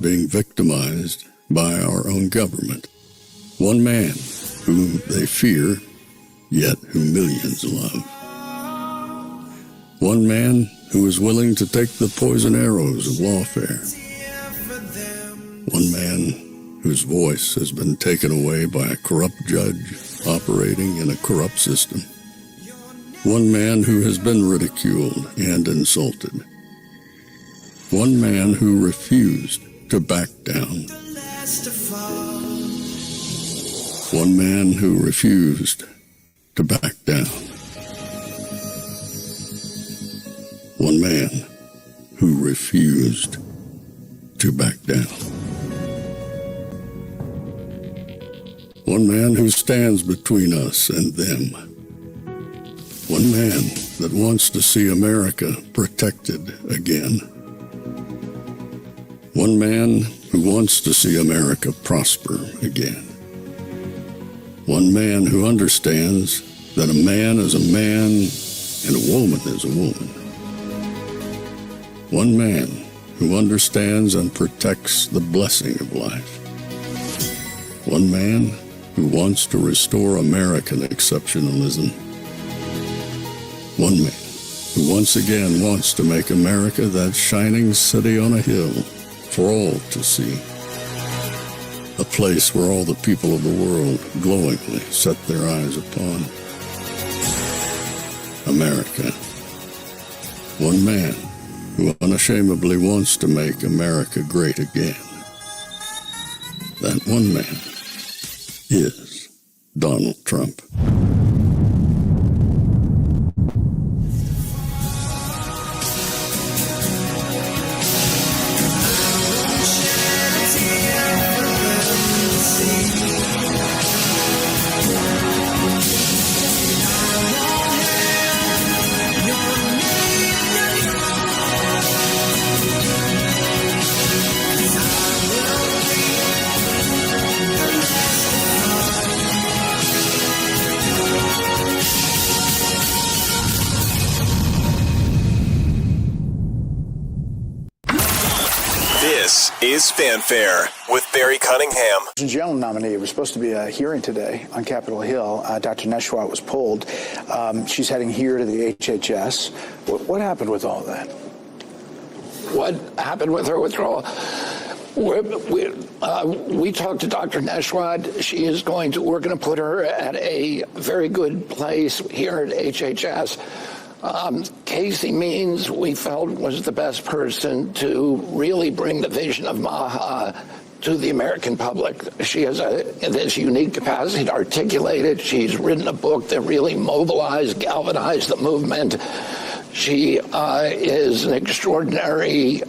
being victimized by our own government. One man whom they fear, yet who millions love. One man who is willing to take the poison arrows of lawfare. One man whose voice has been taken away by a corrupt judge operating in a corrupt system. One man who has been ridiculed and insulted. One man who refused to back down. One man who refused to back down. One man who refused to back down. One man who stands between us and them. One man that wants to see America protected again. One man who wants to see America prosper again. One man who understands that a man is a man and a woman is a woman. One man who understands and protects the blessing of life. One man who wants to restore American exceptionalism. One man who once again wants to make America that shining city on a hill for all to see. A place where all the people of the world glowingly set their eyes upon. America. One man who unashamedly wants to make America great again. That one man is Donald Trump. Is Fanfare with Barry Cunningham. General nominee. There was supposed to be a hearing today on Capitol Hill. Dr. Neshwat was pulled. She's heading here to the HHS. What happened with all that? What happened with her withdrawal? We talked to Dr. Neshwat. We're going to put her at a very good place here at HHS. Casey Means, we felt, was the best person to really bring the vision of MAGA to the American public. She has this unique capacity to articulate it. She's written a book that really mobilized, galvanized the movement. She is an extraordinary.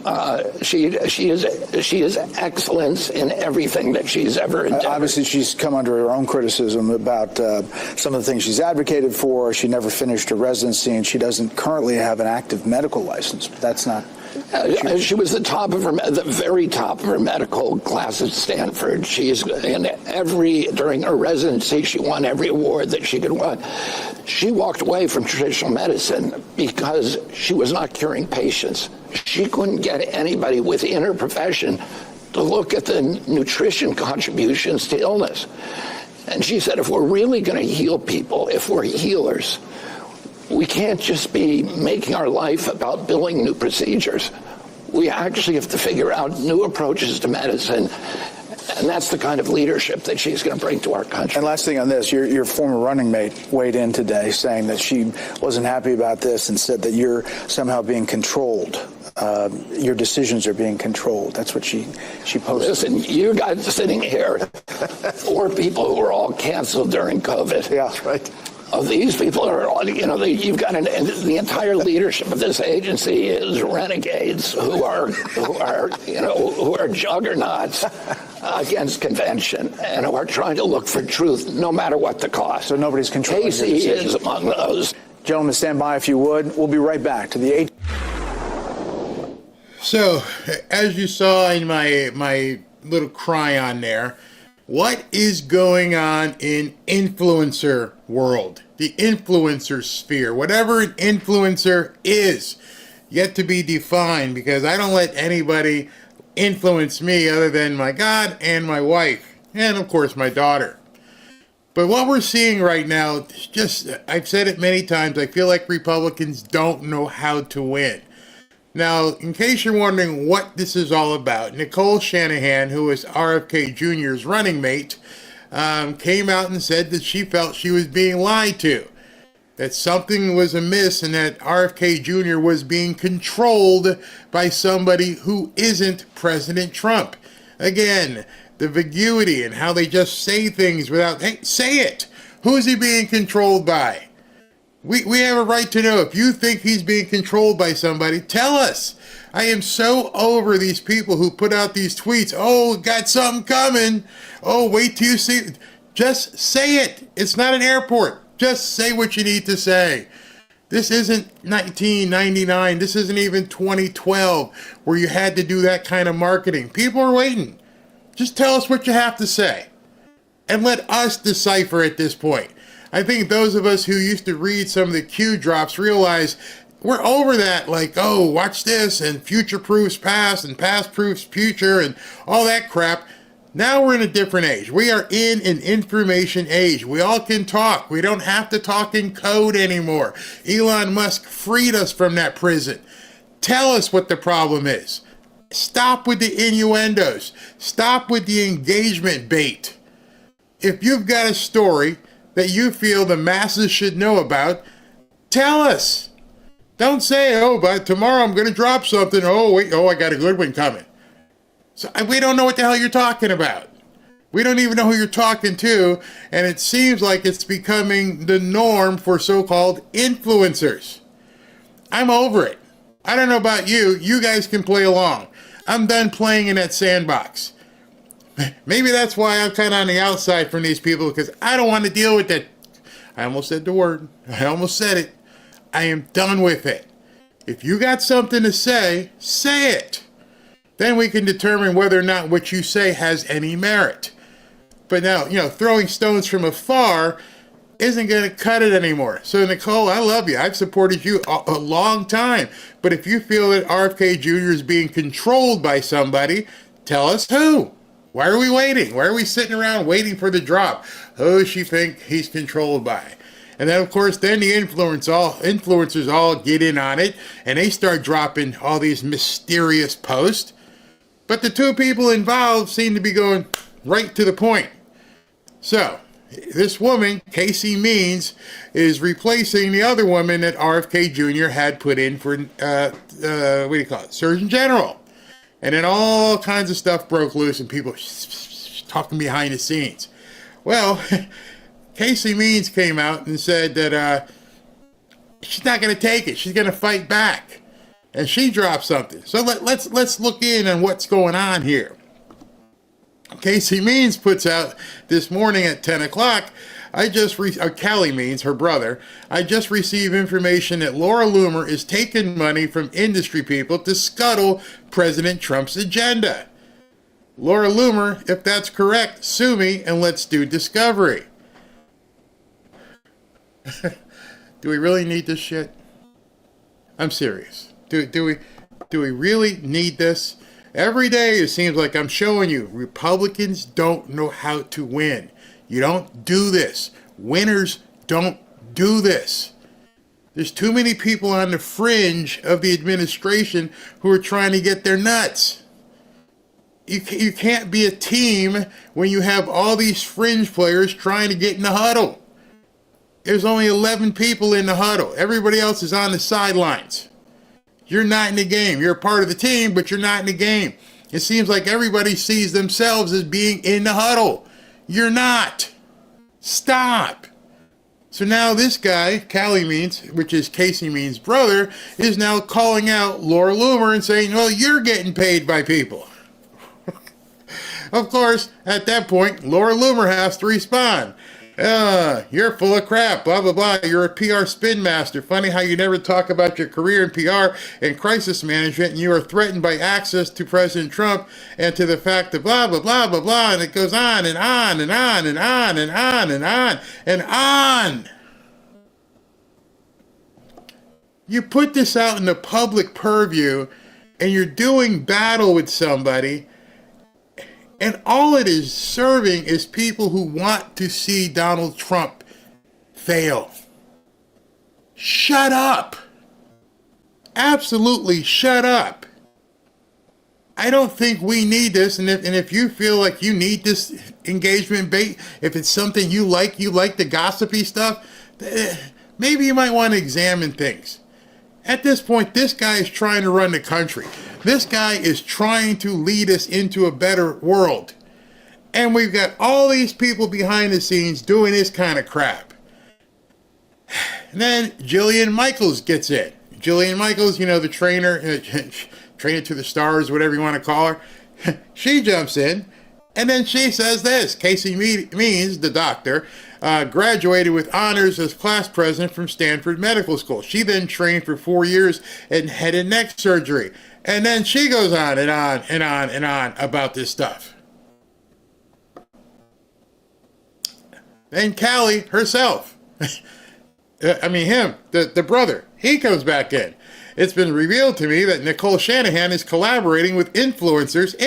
She is excellence in everything that she's ever endeavored. Obviously, she's come under her own criticism about some of the things she's advocated for. She never finished her residency, and she doesn't currently have an active medical license. But that's not. She was the very top of her medical class at Stanford. She's during her residency, she won every award that she could win. She walked away from traditional medicine because she was not curing patients. She couldn't get anybody within her profession to look at the nutrition contributions to illness. And she said, if we're really going to heal people, if we're healers, we can't just be making our life about billing new procedures. We actually have to figure out new approaches to medicine. And that's the kind of leadership that she's going to bring to our country. And last thing on this, your former running mate weighed in today saying that she wasn't happy about this and said that you're somehow being controlled. Your decisions are being controlled. That's what she posted. Listen, you guys are sitting here, 4 people who were all canceled during COVID. Yeah, that's right. These people are, you've got the entire leadership of this agency is renegades who are juggernauts against convention and who are trying to look for truth no matter what the cost. So nobody's controlling your Casey decisions. is among those. Gentlemen, stand by if you would. We'll be right back to the So, as you saw in my little cryon there, what is going on in influencer world, the influencer sphere, whatever an influencer is, yet to be defined, because I don't let anybody influence me other than my God and my wife, and of course my daughter. But what we're seeing right now, just, I've said it many times, I feel like Republicans don't know how to win. Now, in case you're wondering what this is all about, Nicole Shanahan, who is RFK Jr.'s running mate, came out and said that she felt she was being lied to, that something was amiss and that RFK Jr. was being controlled by somebody who isn't President Trump. Again, the vaguity and how they just say things without, hey, say it. Who's he being controlled by? We have a right to know. If you think he's being controlled by somebody, tell us. I am so over these people who put out these tweets. Oh, got something coming. Oh, wait till you see. Just say it. It's not an airport. Just say what you need to say. This isn't 1999. This isn't even 2012 where you had to do that kind of marketing. People are waiting. Just tell us what you have to say and let us decipher at this point. I think those of us who used to read some of the Q drops realize we're over that, like, oh, watch this, and future proofs past, and past proofs future, and all that crap. Now we're in a different age. We are in an information age. We all can talk. We don't have to talk in code anymore. Elon Musk freed us from that prison. Tell us what the problem is. Stop with the innuendos. Stop with the engagement bait. If you've got a story that you feel the masses should know about, tell us. Don't say, oh, but tomorrow I'm going to drop something. Oh, wait, I got a good one coming. So we don't know what the hell you're talking about. We don't even know who you're talking to, and it seems like it's becoming the norm for so-called influencers. I'm over it. I don't know about you. You guys can play along. I'm done playing in that sandbox. Maybe that's why I'm kind of on the outside from these people, because I don't want to deal with that. I almost said the word. I almost said it. I am done with it. If you got something to say, say it. Then we can determine whether or not what you say has any merit. But now, throwing stones from afar isn't going to cut it anymore. So, Nicole, I love you. I've supported you a long time. But if you feel that RFK Jr. is being controlled by somebody, tell us who. Why are we waiting? Why are we sitting around waiting for the drop? Who she think he's controlled by? And then, of course, then the influencers all get in on it, and they start dropping all these mysterious posts. But the two people involved seem to be going right to the point. So, this woman, Casey Means, is replacing the other woman that RFK Jr. had put in for, Surgeon General. And then all kinds of stuff broke loose and people talking behind the scenes. Well, Casey Means came out and said that she's not going to take it. She's going to fight back. And she dropped something. So let's look in on what's going on here. Casey Means puts out this morning at 10 o'clock, Callie Means, her brother, I just received information that Laura Loomer is taking money from industry people to scuttle President Trump's agenda. Laura Loomer, if that's correct, sue me and let's do discovery. Do we really need this shit? I'm serious. Do we really need this? Every day it seems like I'm showing you Republicans don't know how to win. You don't do this. Winners don't do this. There's too many people on the fringe of the administration who are trying to get their nuts. You can't be a team when you have all these fringe players trying to get in the huddle. There's only 11 people in the huddle. Everybody else is on the sidelines. You're not in the game. You're a part of the team, but you're not in the game. It seems like everybody sees themselves as being in the huddle. You're not. Stop. So now this guy, Callie Means, which is Casey Means' brother, is now calling out Laura Loomer and saying, well, you're getting paid by people. Of course, at that point, Laura Loomer has to respond. You're full of crap, blah, blah, blah. You're a PR spin master. Funny how you never talk about your career in PR and crisis management, and you are threatened by access to President Trump and to the fact that blah, blah, blah, blah, blah, and it goes on and on and on and on and on and on and on. You put this out in the public purview, and you're doing battle with somebody, and all it is serving is people who want to see Donald Trump fail. Shut up. Absolutely shut up. I don't think we need this, and if you feel like you need this engagement bait, if it's something you like the gossipy stuff, maybe you might want to examine things. At this point, this guy is trying to run the country. This guy is trying to lead us into a better world. And we've got all these people behind the scenes doing this kind of crap. And then Jillian Michaels gets in. Jillian Michaels, you know, the trainer to the stars, whatever you want to call her. She jumps in, and then she says this. Casey Means, the doctor, graduated with honors as class president from Stanford Medical School. She then trained for 4 years in head and neck surgery. And then she goes on and on and on and on about this stuff. Then Callie herself, the brother, he comes back in. It's been revealed to me that Nicole Shanahan is collaborating with influencers,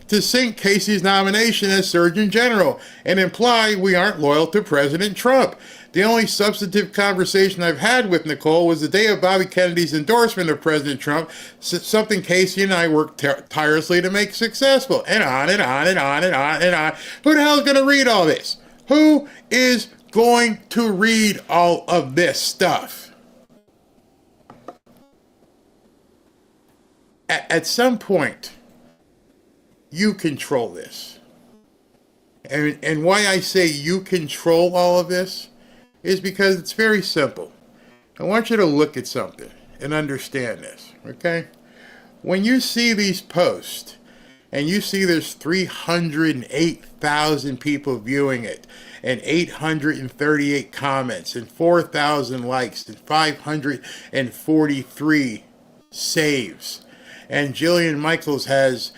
to sink Casey's nomination as Surgeon General and imply we aren't loyal to President Trump. The only substantive conversation I've had with Nicole was the day of Bobby Kennedy's endorsement of President Trump, something Casey and I worked tirelessly to make successful. And on and on and on and on and on. Who the hell is going to read all this? Who is going to read all of this stuff? At some point, you control this. And why I say you control all of this is because it's very simple. I want you to look at something and understand this, okay? When you see these posts and you see there's 308,000 people viewing it and 838 comments and 4,000 likes and 543 saves, and Jillian Michaels has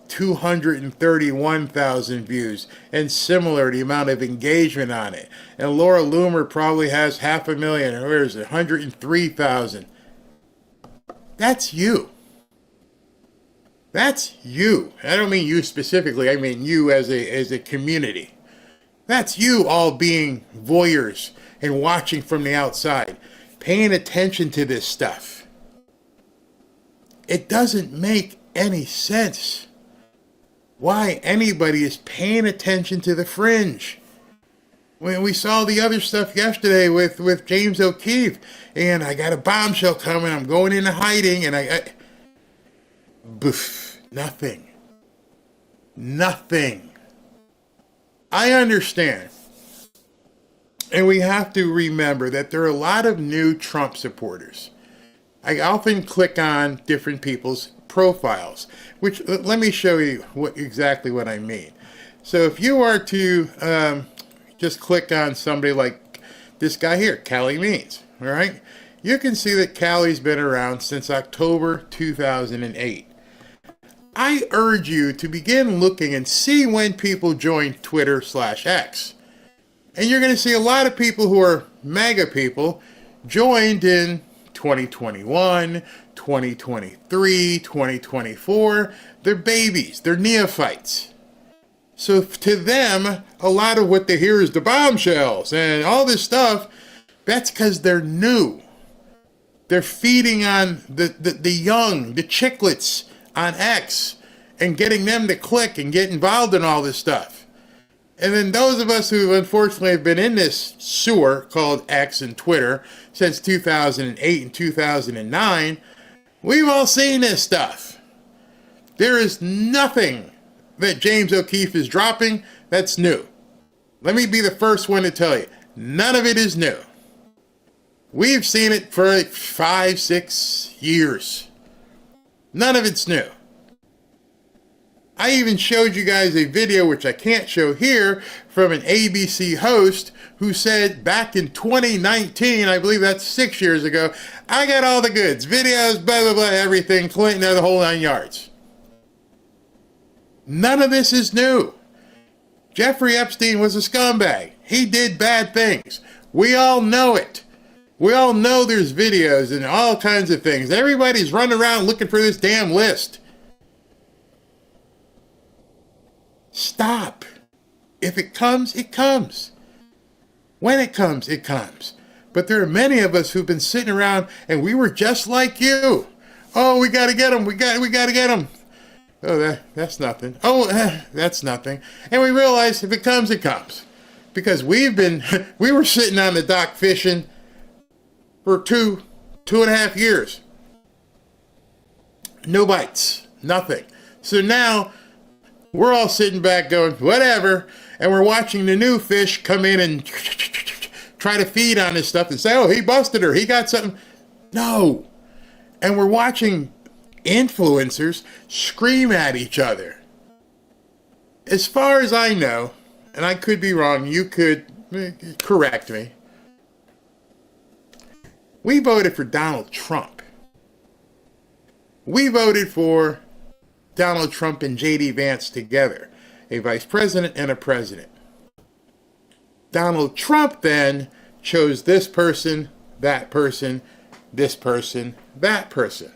231,000 views, and similar the amount of engagement on it. And Laura Loomer probably has 500,000, or where is it, 103,000. That's you. That's you. I don't mean you specifically, I mean you as a community. That's you all being voyeurs and watching from the outside, paying attention to this stuff. It doesn't make any sense why anybody is paying attention to the fringe. When we saw the other stuff yesterday with James O'Keefe, and I got a bombshell coming, I'm going into hiding, and nothing. I understand. And we have to remember that there are a lot of new Trump supporters. I often click on different people's profiles, which let me show you exactly what I mean. So if you are to just click on somebody like this guy here, Callie Means, all right? You can see that Callie's been around since October 2008. I urge you to begin looking and see when people join Twitter/X. And you're going to see a lot of people who are MAGA people joined in 2021, 2023, 2024. They're babies. They're neophytes. So to them, a lot of what they hear is the bombshells and all this stuff. That's because they're new. They're feeding on the young, the chicklets on X, and getting them to click and get involved in all this stuff. And then those of us who unfortunately have been in this sewer called X and Twitter since 2008 and 2009, we've all seen this stuff. There is nothing that James O'Keefe is dropping that's new. Let me be the first one to tell you, none of it is new. We've seen it for like 5-6 years. None of it's new. I even showed you guys a video, which I can't show here, from an ABC host who said back in 2019, I believe that's 6 years ago, I got all the goods, videos, blah, blah, blah, everything, Clinton, the whole 9 yards. None of this is new. Jeffrey Epstein was a scumbag. He did bad things. We all know it. We all know there's videos and all kinds of things. Everybody's running around looking for this damn list. Stop. If it comes, it comes. When it comes, it comes. But there are many of us who've been sitting around and we were just like you. Oh, we got to get them. We got to get them. Oh, that's nothing. Oh, that's nothing. And we realize if it comes, it comes. Because we were sitting on the dock fishing for two and a half years. No bites, nothing. So now we're all sitting back going, whatever. And we're watching the new fish come in and try to feed on this stuff and say, oh, he busted her. He got something. No. And we're watching influencers scream at each other. As far as I know, and I could be wrong, you could correct me. We voted for Donald Trump. We voted for Donald Trump and J.D. Vance together, a vice president and a president. Donald Trump then chose this person, that person, this person, that person.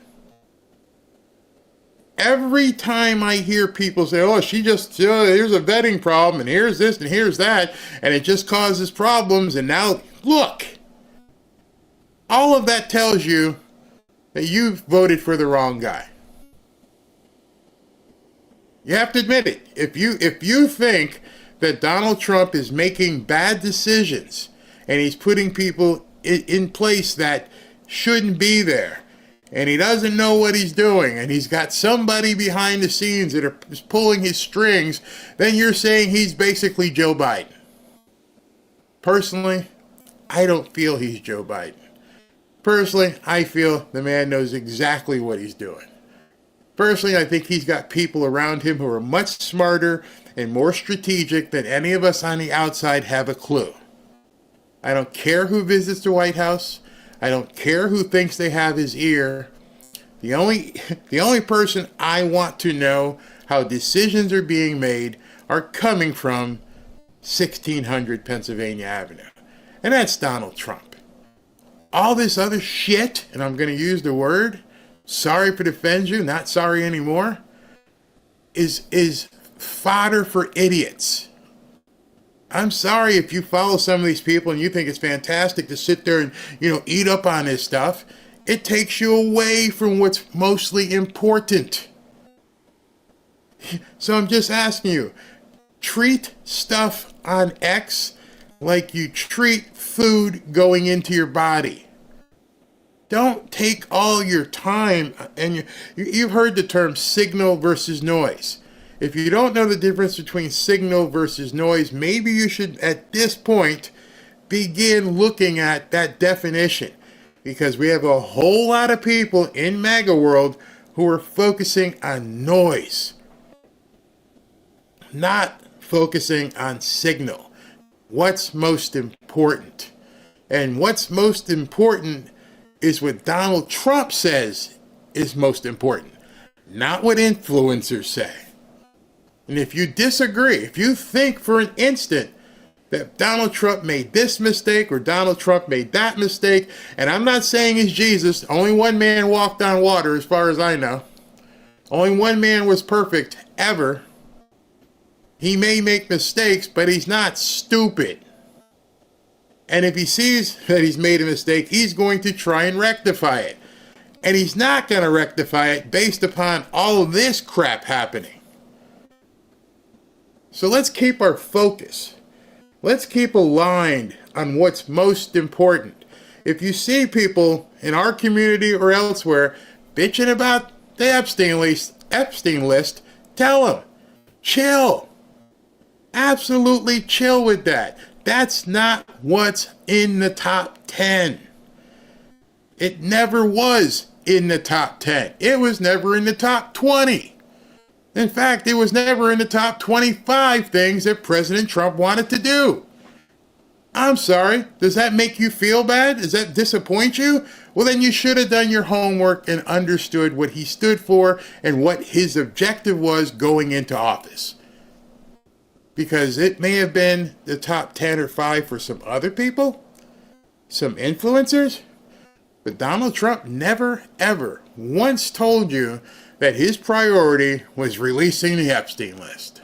Every time I hear people say, oh, here's a vetting problem, and here's this, and here's that, and it just causes problems, and now, look. All of that tells you that you've voted for the wrong guy. You have to admit it. If you think that Donald Trump is making bad decisions and he's putting people in place that shouldn't be there, and he doesn't know what he's doing, and he's got somebody behind the scenes that is pulling his strings, then you're saying he's basically Joe Biden. Personally, I don't feel he's Joe Biden. Personally, I feel the man knows exactly what he's doing. Personally, I think he's got people around him who are much smarter and more strategic than any of us on the outside have a clue. I don't care who visits the White House. I don't care who thinks they have his ear. The only person I want to know how decisions are being made are coming from 1600 Pennsylvania Avenue. And that's Donald Trump. All this other shit, and I'm going to use the word, sorry if it offends you, not sorry anymore, is fodder for idiots. I'm sorry if you follow some of these people and you think it's fantastic to sit there and, eat up on this stuff. It takes you away from what's mostly important. So I'm just asking you, treat stuff on X like you treat food going into your body. Don't take all your time, and you've heard the term signal versus noise. If you don't know the difference between signal versus noise, maybe you should, at this point, begin looking at that definition. Because we have a whole lot of people in MAGA world who are focusing on noise, not focusing on signal. What's most important? And what's most important is what Donald Trump says is most important, not what influencers say. And if you disagree, if you think for an instant that Donald Trump made this mistake or Donald Trump made that mistake, and I'm not saying he's Jesus, only one man walked on water as far as I know. Only one man was perfect ever. He may make mistakes, but he's not stupid. And if he sees that he's made a mistake, he's going to try and rectify it. And he's not going to rectify it based upon all of this crap happening. So let's keep our focus. Let's keep aligned on what's most important. If you see people in our community or elsewhere bitching about the Epstein list, tell them, chill. Absolutely chill with that. That's not what's in the top 10. It never was in the top 10. It was never in the top 20. In fact, it was never in the top 25 things that President Trump wanted to do. I'm sorry, does that make you feel bad? Does that disappoint you? Well, then you should have done your homework and understood what he stood for and what his objective was going into office. Because it may have been the top 10 or 5 for some other people, some influencers, but Donald Trump never, ever once told you that his priority was releasing the Epstein list.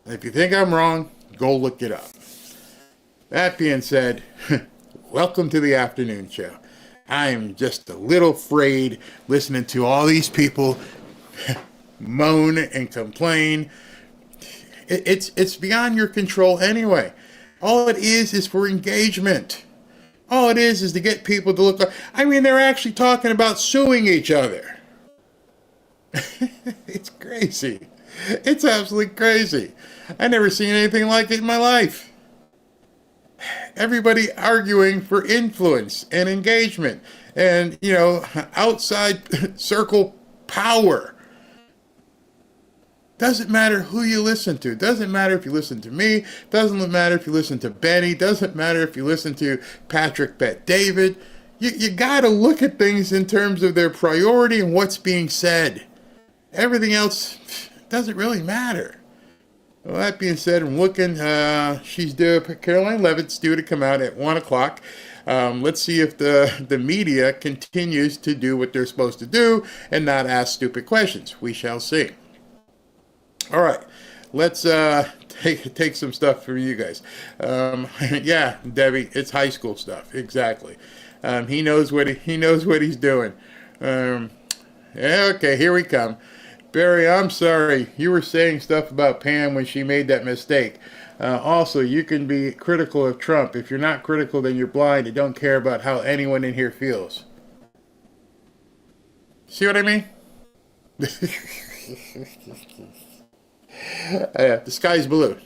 And if you think I'm wrong, go look it up. That being said, welcome to the afternoon show. I am just a little afraid listening to all these people moan and complain. It's beyond your control anyway. All it is for engagement. All it is to get people to look like, I mean, they're actually talking about suing each other. It's crazy. It's absolutely crazy. I never seen anything like it in my life. Everybody arguing for influence and engagement and, outside circle power. Doesn't matter who you listen to. Doesn't matter if you listen to me. Doesn't matter if you listen to Benny. Doesn't matter if you listen to Patrick Bet David. You got to look at things in terms of their priority and what's being said. Everything else doesn't really matter. Well, that being said, I'm looking. Caroline Levitt's due to come out at 1 o'clock. Let's see if the media continues to do what they're supposed to do and not ask stupid questions. We shall see. All right, let's take some stuff from you guys. Yeah, Debbie, it's high school stuff. Exactly. He knows what he's doing. Okay, here we come. Barry, I'm sorry. You were saying stuff about Pam when she made that mistake. Also, you can be critical of Trump. If you're not critical, then you're blind and don't care about how anyone in here feels. See what I mean? The sky's blue.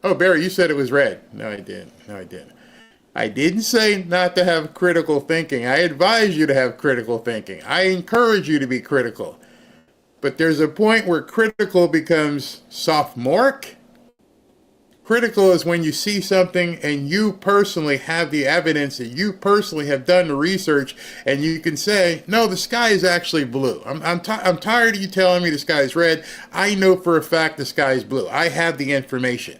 Oh, Barry, you said it was red. No, I didn't. I didn't say not to have critical thinking. I advise you to have critical thinking. I encourage you to be critical. But there's a point where critical becomes sophomoric. Critical is when you see something and you personally have the evidence and you personally have done the research and you can say, no, the sky is actually blue. I'm tired of you telling me the sky is red. I know for a fact the sky is blue. I have the information.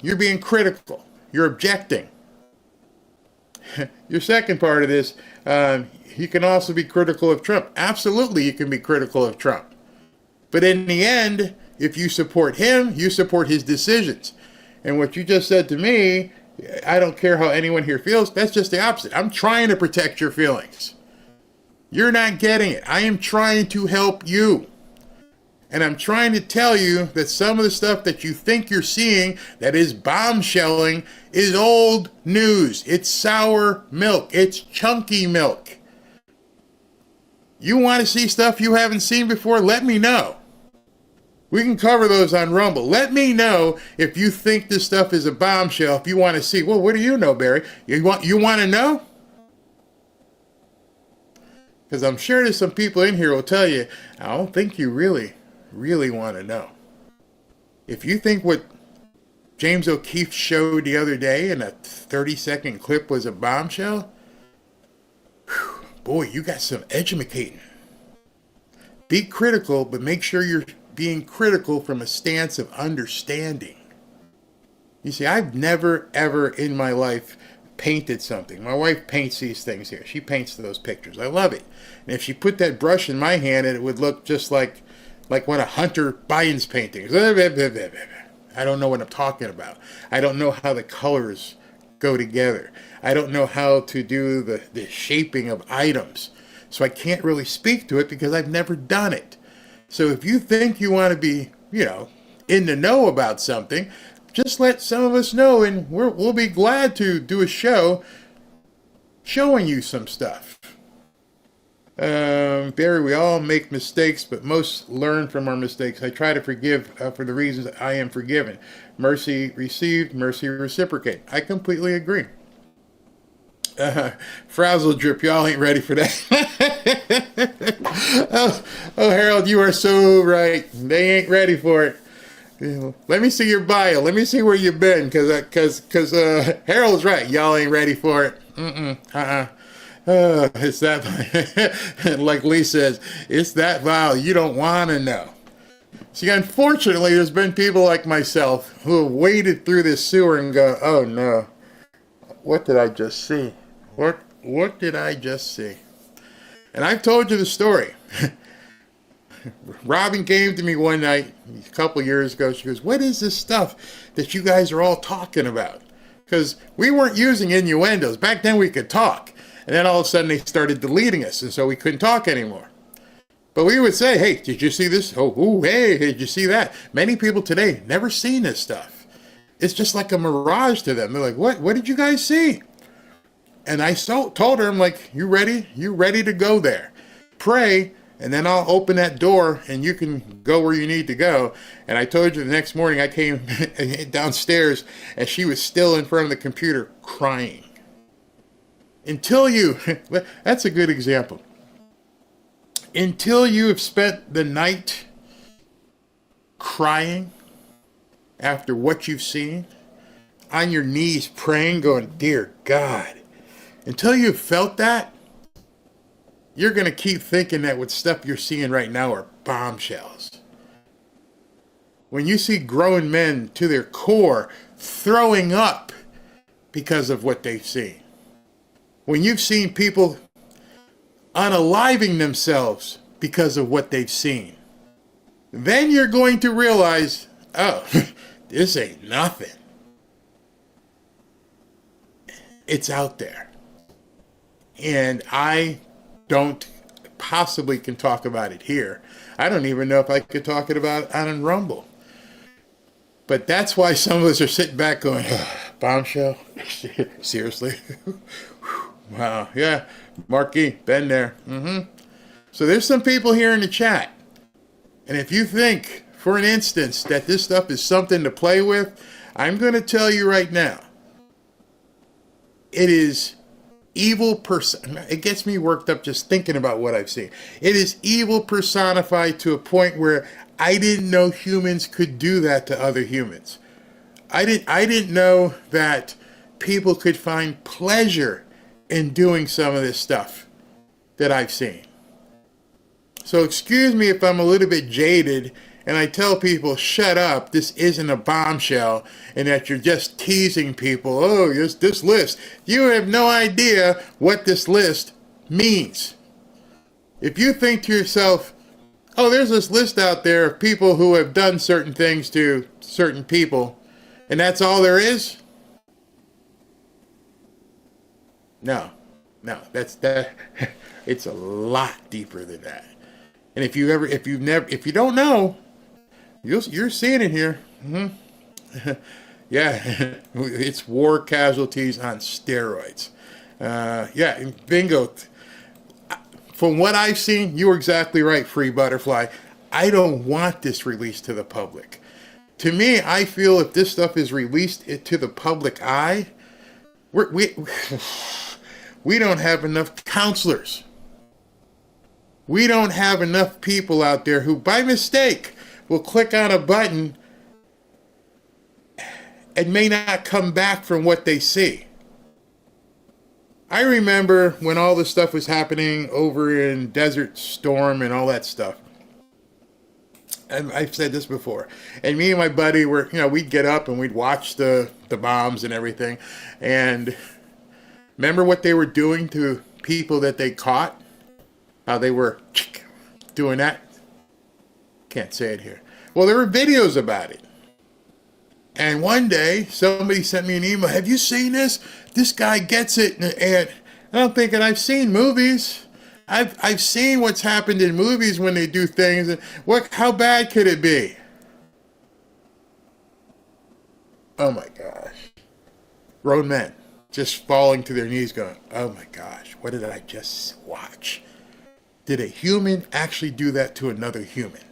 You're being critical. You're objecting. Your second part of this, you can also be critical of Trump. Absolutely, you can be critical of Trump. But in the end, if you support him, you support his decisions. And what you just said to me, I don't care how anyone here feels, that's just the opposite. I'm trying to protect your feelings. You're not getting it. I am trying to help you. And I'm trying to tell you that some of the stuff that you think you're seeing that is bombshelling is old news. It's sour milk. It's chunky milk. You want to see stuff you haven't seen before? Let me know. We can cover those on Rumble. Let me know if you think this stuff is a bombshell, if you want to see. Well, what do you know, Barry? You want to know? Because I'm sure there's some people in here who will tell you, I don't think you really want to know. If you think what James O'Keefe showed the other day in a 30-second clip was a bombshell, whew, boy, you got some educating. Be critical, but make sure you're being critical from a stance of understanding. You see, I've never, ever in my life painted something. My wife paints these things here. She paints those pictures. I love it. And if she put that brush in my hand, it would look just like one of Hunter Biden's paintings. I don't know what I'm talking about. I don't know how the colors go together. I don't know how to do the shaping of items. So I can't really speak to it because I've never done it. So if you think you want to be, in the know about something, just let some of us know and we'll be glad to do a show showing you some stuff. Barry, we all make mistakes, but most learn from our mistakes. I try to forgive for the reasons I am forgiven. Mercy received, mercy reciprocate. I completely agree. Frazzle drip, y'all ain't ready for that. oh, Harold, you are so right. They ain't ready for it. Let me see your bio. Let me see where you've been, because Harold's right. Y'all ain't ready for it. It's that, like Lee says, it's that vile. You don't want to know. See, unfortunately, there's been people like myself who have waded through this sewer and go, oh no. what did I just see? What did I just see? And I've told you the story. Robin came to me one night a couple years ago. She goes, what is this stuff that you guys are all talking about? Because we weren't using innuendos. Back then we could talk. And then all of a sudden they started deleting us, and so we couldn't talk anymore. But we would say, hey, did you see this? Oh, ooh, hey, did you see that? Many people today never seen this stuff. It's just like a mirage to them. They're like, what did you guys see? And I told her, I'm like, you ready? You ready to go there? Pray, and then I'll open that door and you can go where you need to go. And I told you the next morning I came downstairs and she was still in front of the computer crying. That's a good example. Until you have spent the night crying after what you've seen, on your knees praying, going, dear God, until you've felt that, you're going to keep thinking that what stuff you're seeing right now are bombshells. When you see grown men to their core throwing up because of what they've seen, when you've seen people unaliving themselves because of what they've seen, then you're going to realize, oh, this ain't nothing. It's out there. And I don't possibly can talk about it here. I don't even know if I could talk about it on Rumble. But that's why some of us are sitting back going, Bombshell? Seriously? Wow, yeah. Marquis, been there. So there's some people here in the chat. And if you think, for an instance, that this stuff is something to play with, I'm going to tell you right now, it is evil it gets me worked up just thinking about what I've seen. It is evil personified to a point where I didn't know humans could do that to other humans. I didn't know that people could find pleasure in doing some of this stuff that I've seen. So excuse me if I'm a little bit jaded and I tell people, shut up, this isn't a bombshell, and that you're just teasing people. Oh, this list. You have no idea what this list means. If you think to yourself, oh, there's this list out there of people who have done certain things to certain people, and that's all there is? No, that's it's a lot deeper than that. And if you don't know, you're seeing it here. Yeah, it's war casualties on steroids. Yeah, bingo. From what I've seen, you were exactly right, Free Butterfly. I don't want this released to the public. To me, I feel if this stuff is released to the public eye, we don't have enough counselors. We don't have enough people out there who, by mistake, will click on a button and may not come back from what they see. I remember when all this stuff was happening over in Desert Storm and all that stuff. And I've said this before. And me and my buddy we'd get up and we'd watch the bombs and everything. And remember what they were doing to people that they caught? How they were doing that? Can't say it here. Well, there were videos about it. And one day, somebody sent me an email. Have you seen this? This guy gets it. And I'm thinking, I've seen movies. I've seen what's happened in movies when they do things. And how bad could it be? Oh my gosh. Grown men just falling to their knees going, oh my gosh, what did I just watch? Did a human actually do that to another human?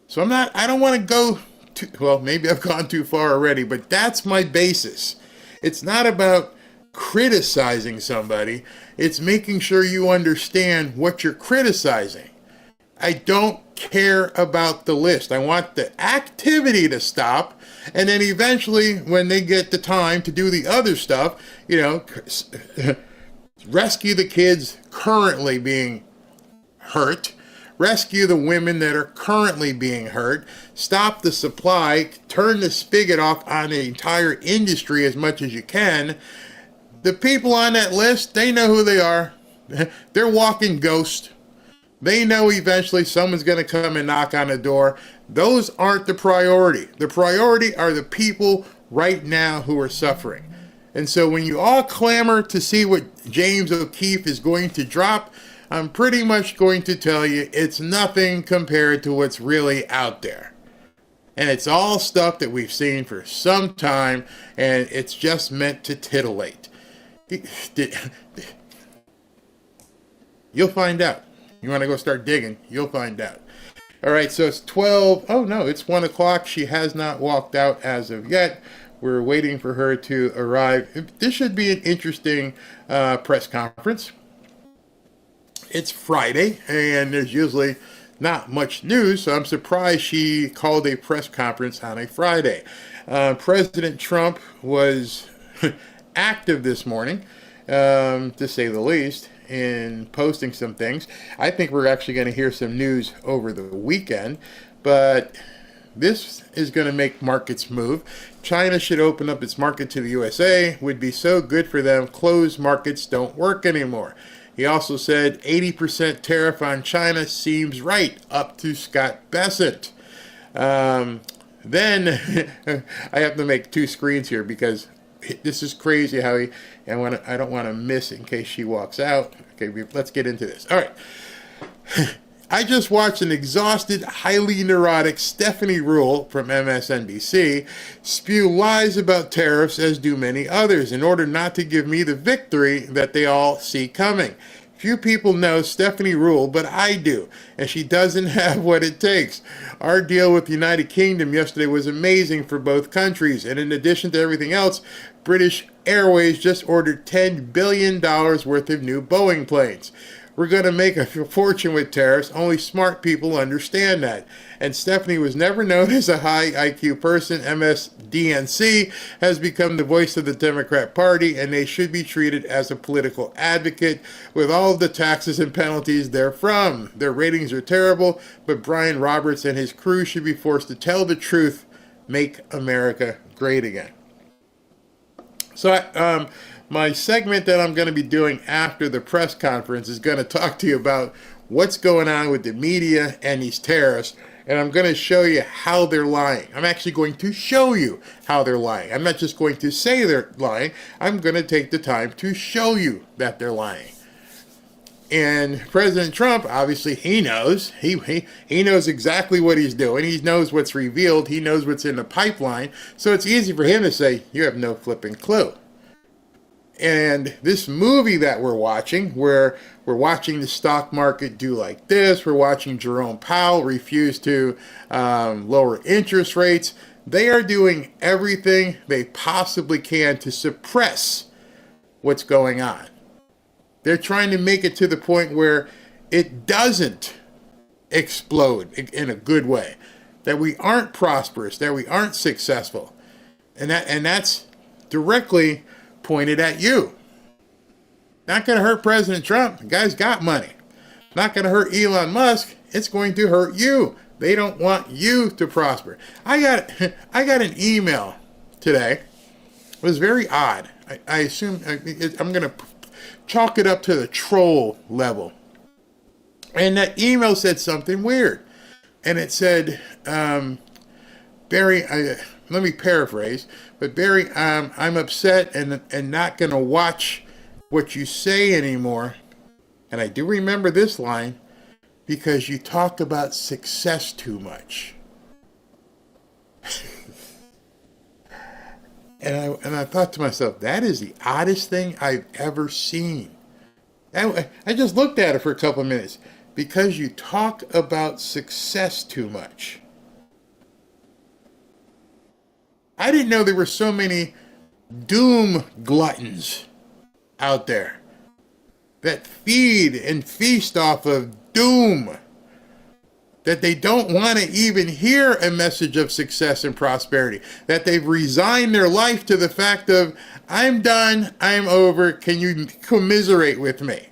So I don't want to go too, well, maybe I've gone too far already, but that's my basis. It's not about criticizing somebody. It's making sure you understand what you're criticizing. I don't care about the list. I want the activity to stop, and then eventually, when they get the time to do the other stuff, rescue the kids currently being hurt, rescue the women that are currently being hurt, stop the supply, turn the spigot off on the entire industry as much as you can. The people on that list, they know who they are. They're walking ghosts. They know eventually someone's going to come and knock on the door. Those aren't the priority. The priority are the people right now who are suffering. And so when you all clamor to see what James O'Keefe is going to drop, I'm pretty much going to tell you it's nothing compared to what's really out there. And it's all stuff that we've seen for some time, and it's just meant to titillate. You'll find out. You want to go start digging, you'll find out. All right, so it's 12. Oh, no, it's 1 o'clock. She has not walked out as of yet. We're waiting for her to arrive. This should be an interesting press conference. It's Friday, and there's usually not much news, so I'm surprised she called a press conference on a Friday. President Trump was active this morning, to say the least, in posting some things. I think we're actually going to hear some news over the weekend, but this is going to make markets move. China should open up its market to the USA. Would be so good for them. Closed markets don't work anymore. He also said 80% tariff on China seems right, up to Scott Bessent. Then I have to make two screens here because this is crazy how he, I don't want to miss in case she walks out. Okay, let's get into this. All right. I just watched an exhausted, highly neurotic Stephanie Ruhle from MSNBC spew lies about tariffs, as do many others, in order not to give me the victory that they all see coming. Few people know Stephanie Ruhle, but I do, and she doesn't have what it takes. Our deal with the United Kingdom yesterday was amazing for both countries, and in addition to everything else, British Airways just ordered $10 billion worth of new Boeing planes. We're going to make a fortune with tariffs. Only smart people understand that. And Stephanie was never known as a high IQ person. MSDNC has become the voice of the Democrat Party, and they should be treated as a political advocate with all of the taxes and penalties therefrom. Their ratings are terrible, but Brian Roberts and his crew should be forced to tell the truth. Make America great again. So, my segment that I'm going to be doing after the press conference is going to talk to you about what's going on with the media and these tariffs, and I'm going to show you how they're lying. I'm actually going to show you how they're lying. I'm not just going to say they're lying. I'm going to take the time to show you that they're lying. And President Trump, obviously, he knows. He knows exactly what he's doing. He knows what's revealed. He knows what's in the pipeline. So it's easy for him to say, you have no flipping clue. And this movie that we're watching, where we're watching the stock market do like this, we're watching Jerome Powell refuse to lower interest rates, they are doing everything they possibly can to suppress what's going on. They're trying to make it to the point where it doesn't explode in a good way, that we aren't prosperous, that we aren't successful. And that's directly pointed at you. Not going to hurt President Trump. The guy's got money. Not going to hurt Elon Musk. It's going to hurt you. They don't want you to prosper. I got an email today. It was very odd. I assume I'm going to chalk it up to the troll level. And that email said something weird. And it said, Barry, let me paraphrase, but Barry, I'm upset and not going to watch what you say anymore. And I do remember this line, because you talk about success too much. And I thought to myself, that is the oddest thing I've ever seen. I just looked at it for a couple of minutes. Because you talk about success too much. I didn't know there were so many doom gluttons out there that feed and feast off of doom, that they don't want to even hear a message of success and prosperity, that they've resigned their life to the fact of, I'm done, I'm over, can you commiserate with me?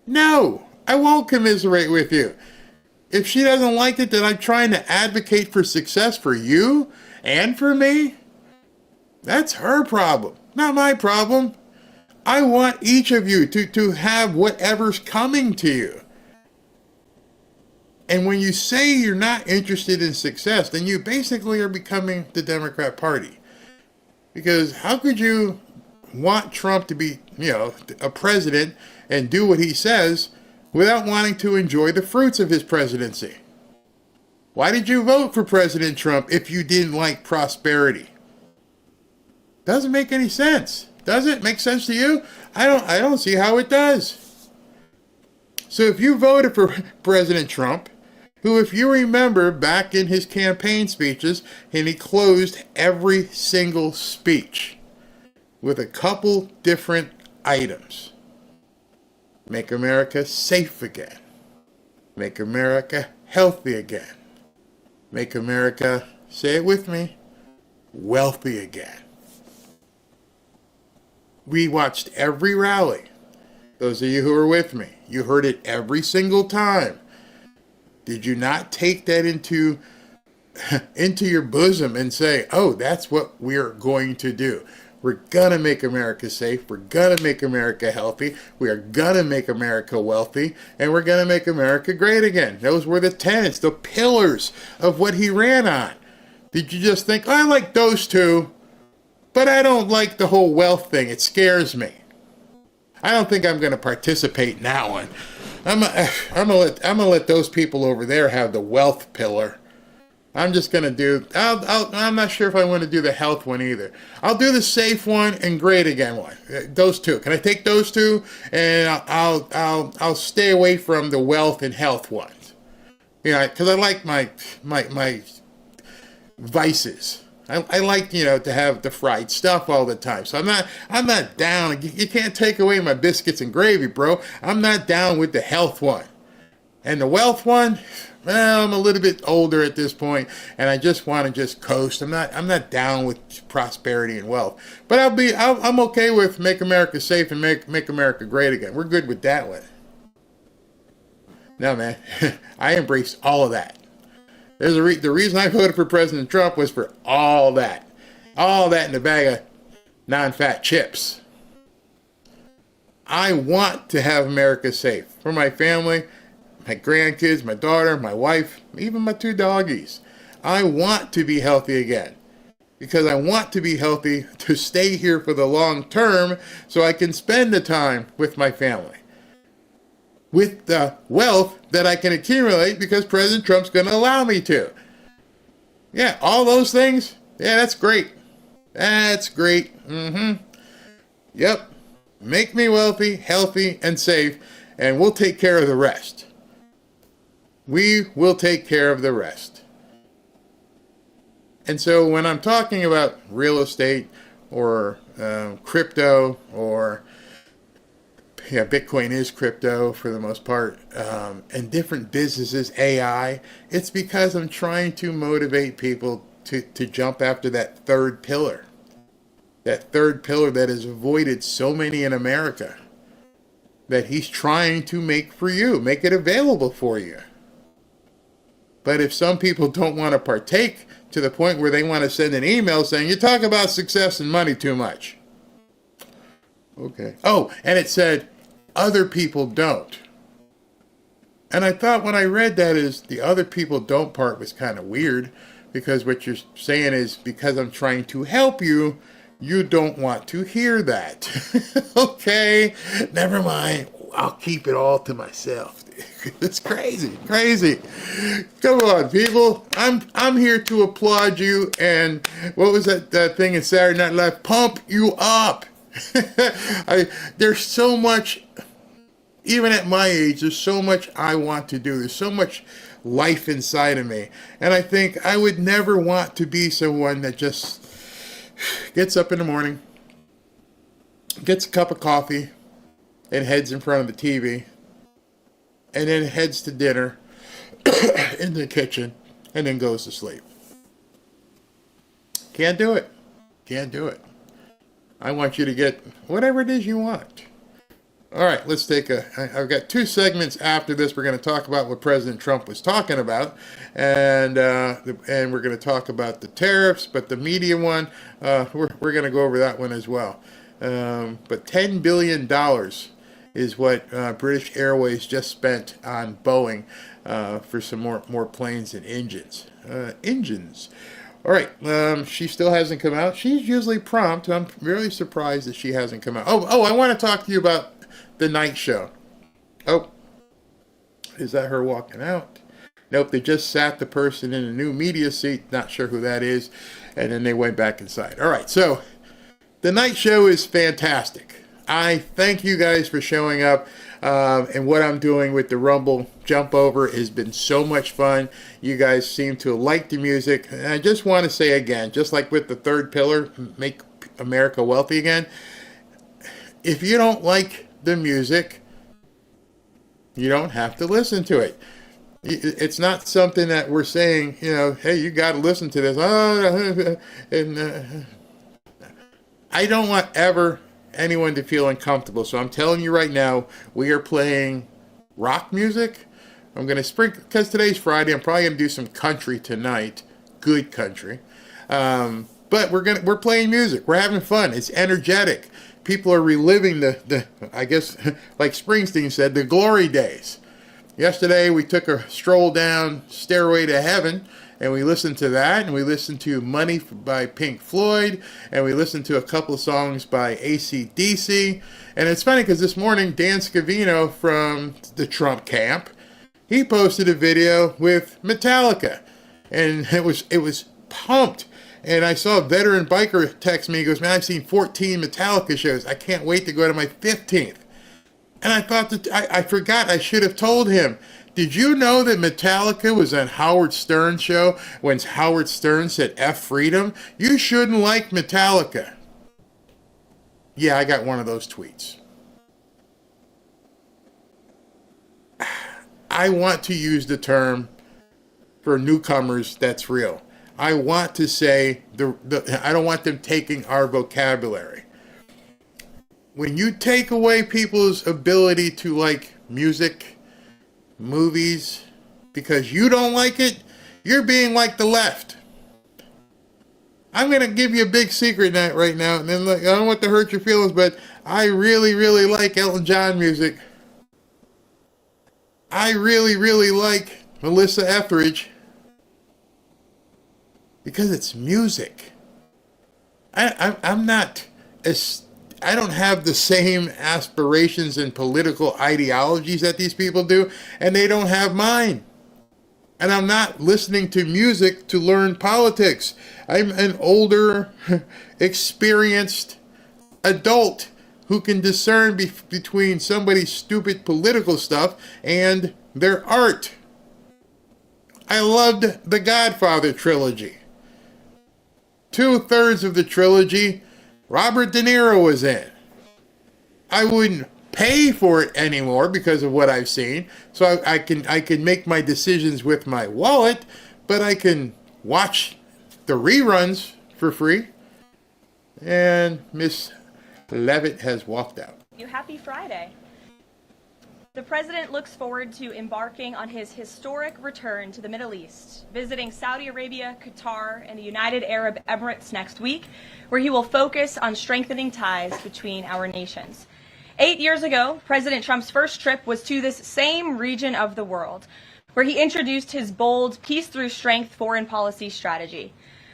No, I won't commiserate with you. If she doesn't like it that I'm trying to advocate for success for you and for me, that's her problem, not my problem. I want each of you to have whatever's coming to you. And when you say you're not interested in success, then you basically are becoming the Democrat Party. Because how could you want Trump to be, a president and do what he says without wanting to enjoy the fruits of his presidency? Why did you vote for President Trump if you didn't like prosperity? Doesn't make any sense. Does it make sense to you? I don't see how it does. So if you voted for President Trump, who, if you remember back in his campaign speeches, and he closed every single speech with a couple different items. Make America safe again. Make America healthy again. Make America, say it with me, wealthy again. We watched every rally. Those of you who were with me, you heard it every single time. Did you not take that into your bosom and say, oh, that's what we're going to do? We're going to make America safe. We're going to make America healthy. We are going to make America wealthy. And we're going to make America great again. Those were the tenets, the pillars of what he ran on. Did you just think, I like those two, but I don't like the whole wealth thing. It scares me. I don't think I'm going to participate in that one. I'm gonna let those people over there have the wealth pillar. I'm just gonna do. I'm not sure if I want to do the health one either. I'll do the safe one and great again one. Those two. Can I take those two? And I'll stay away from the wealth and health ones. Because I like my vices. I like, to have the fried stuff all the time. So I'm not down. You can't take away my biscuits and gravy, bro. I'm not down with the health one. And the wealth one, well, I'm a little bit older at this point, and I just want to just coast. I'm not down with prosperity and wealth. But I'm okay with make America safe and make America great again. We're good with that one. No, man, I embrace all of that. The reason I voted for President Trump was for all that in the bag of non-fat chips. I want to have America safe for my family, my grandkids, my daughter, my wife, even my two doggies. I want to be healthy again because I want to be healthy to stay here for the long term so I can spend the time with my family. With the wealth that I can accumulate because President Trump's going to allow me to. Yeah, all those things. Yeah, that's great. That's great. Yep. Make me wealthy, healthy, and safe, and we'll take care of the rest. We will take care of the rest. And so when I'm talking about real estate or crypto or Bitcoin is crypto for the most part, and different businesses, AI, it's because I'm trying to motivate people to jump after that third pillar. That third pillar that has avoided so many in America. That he's trying to make for you, make it available for you. But if some people don't want to partake to the point where they want to send an email saying, you talk about success and money too much. Okay. Oh, and it said, other people don't. And I thought when I read that is the other people don't part was kind of weird because what you're saying is because I'm trying to help you, you don't want to hear that. Okay, never mind. I'll keep it all to myself. It's crazy. Come on, people. I'm here to applaud you. And what was that thing in Saturday Night Live? Pump you up. There's so much, even at my age, there's so much I want to do. There's so much life inside of me. And I think I would never want to be someone that just gets up in the morning, gets a cup of coffee, and heads in front of the TV, and then heads to dinner in the kitchen, and then goes to sleep. Can't do it. I want you to get whatever it is you want. All right, let's take I've got two segments after this. We're going to talk about what President Trump was talking about, and we're going to talk about the tariffs. But the media one, we're going to go over that one as well. But $10 billion is what British Airways just spent on Boeing for some more planes and engines. All right, she still hasn't come out. She's usually prompt. I'm really surprised that she hasn't come out. Oh, I want to talk to you about the night show. Oh, is that her walking out? Nope, they just sat the person in a new media seat. Not sure who that is. And then they went back inside. All right, so the night show is fantastic. I thank you guys for showing up. And what I'm doing with the Rumble Jump Over has been so much fun. You guys seem to like the music. And I just want to say again, just like with the third pillar, make America wealthy again. If you don't like the music, you don't have to listen to it. It's not something that we're saying, hey, you got to listen to this. And I don't want anyone to feel uncomfortable. So I'm telling you right now, we are playing rock music. I'm going to sprinkle, because today's Friday, I'm probably going to do some country tonight. Good country. But we're playing music. We're having fun. It's energetic. People are reliving the I guess, like Springsteen said, the glory days. Yesterday, we took a stroll down Stairway to Heaven, and we listened to that, and we listened to Money by Pink Floyd, and we listened to a couple of songs by AC/DC. And it's funny because this morning, Dan Scavino from the Trump camp, he posted a video with Metallica, and it was pumped. And I saw a veteran biker text me. He goes, man, I've seen 14 Metallica shows. I can't wait to go to my 15th. And I thought that I forgot I should have told him. Did you know that Metallica was on Howard Stern's show when Howard Stern said F freedom? You shouldn't like Metallica. Yeah, I got one of those tweets. I want to use the term for newcomers that's real. I want to say, I don't want them taking our vocabulary. When you take away people's ability to like music, movies, because you don't like it, you're being like the left. I'm going to give you a big secret right now, and then I don't want to hurt your feelings, but I really, really like Elton John music. I really, really like Melissa Etheridge. Because it's music. I'm not I don't have the same aspirations and political ideologies that these people do, and they don't have mine. And I'm not listening to music to learn politics. I'm an older, experienced adult who can discern between somebody's stupid political stuff and their art. I loved the Godfather trilogy. 2/3 of the trilogy, Robert De Niro was in. I wouldn't pay for it anymore because of what I've seen, so I can make my decisions with my wallet, but I can watch the reruns for free. And Miss Levitt has walked out. Happy Friday. The president looks forward to embarking on his historic return to the Middle East, visiting Saudi Arabia, Qatar, and the United Arab Emirates next week, where he will focus on strengthening ties between our nations. 8 years ago, President Trump's first trip was to this same region of the world, where he introduced his bold peace through strength foreign policy strategy.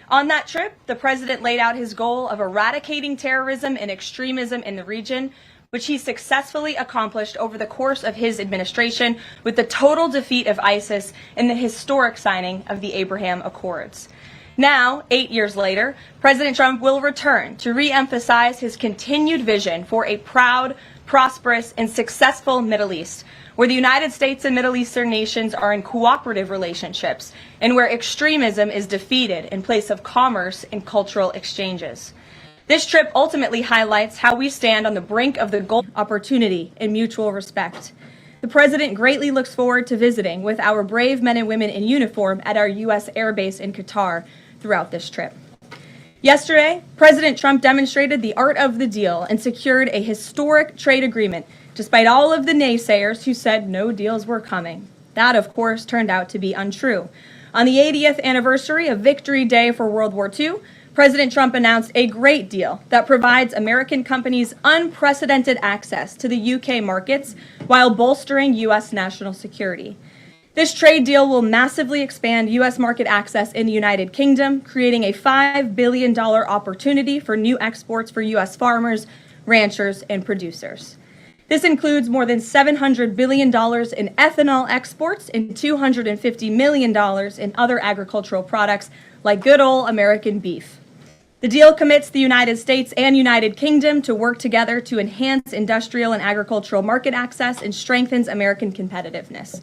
On that trip, the president laid out his goal of eradicating terrorism and extremism in the region, which he successfully accomplished over the course of his administration with the total defeat of ISIS and the historic signing of the Abraham Accords. Now, 8 years later, President Trump will return to re-emphasize his continued vision for a proud, prosperous, and successful Middle East, where the United States and Middle Eastern nations are in cooperative relationships and where extremism is defeated in place of commerce and cultural exchanges. This trip ultimately highlights how we stand on the brink of the goal of opportunity and mutual respect. The president greatly looks forward to visiting with our brave men and women in uniform at our U.S. Air Base in Qatar throughout this trip. Yesterday, President Trump demonstrated the art of the deal and secured a historic trade agreement despite all of the naysayers who said no deals were coming. That, of course, turned out to be untrue. On the 80th anniversary of Victory Day for World War II, President Trump announced a great deal that provides American companies unprecedented access to the UK markets while bolstering U.S. national security. This trade deal will massively expand U.S. market access in the United Kingdom, creating a $5 billion opportunity for new exports for U.S. farmers, ranchers, and producers. This includes more than $700 billion in ethanol exports and $250 million in other agricultural products like good old American beef. The deal commits the United States and United Kingdom to work together to enhance industrial and agricultural market access and strengthens American competitiveness.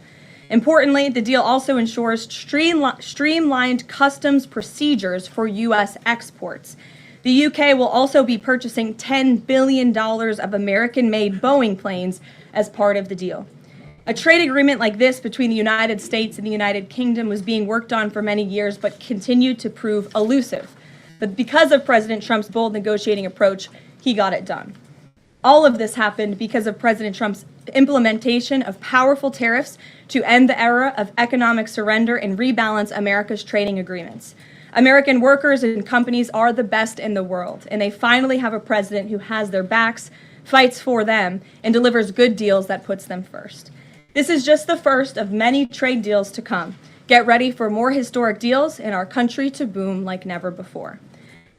Importantly, the deal also ensures streamlined customs procedures for U.S. exports. The UK will also be purchasing $10 billion of American-made Boeing planes as part of the deal. A trade agreement like this between the United States and the United Kingdom was being worked on for many years, but continued to prove elusive. But because of President Trump's bold negotiating approach, he got it done. All of this happened because of President Trump's implementation of powerful tariffs to end the era of economic surrender and rebalance America's trading agreements. American workers and companies are the best in the world, and they finally have a president who has their backs, fights for them, and delivers good deals that puts them first. This is just the first of many trade deals to come. Get ready for more historic deals and our country to boom like never before.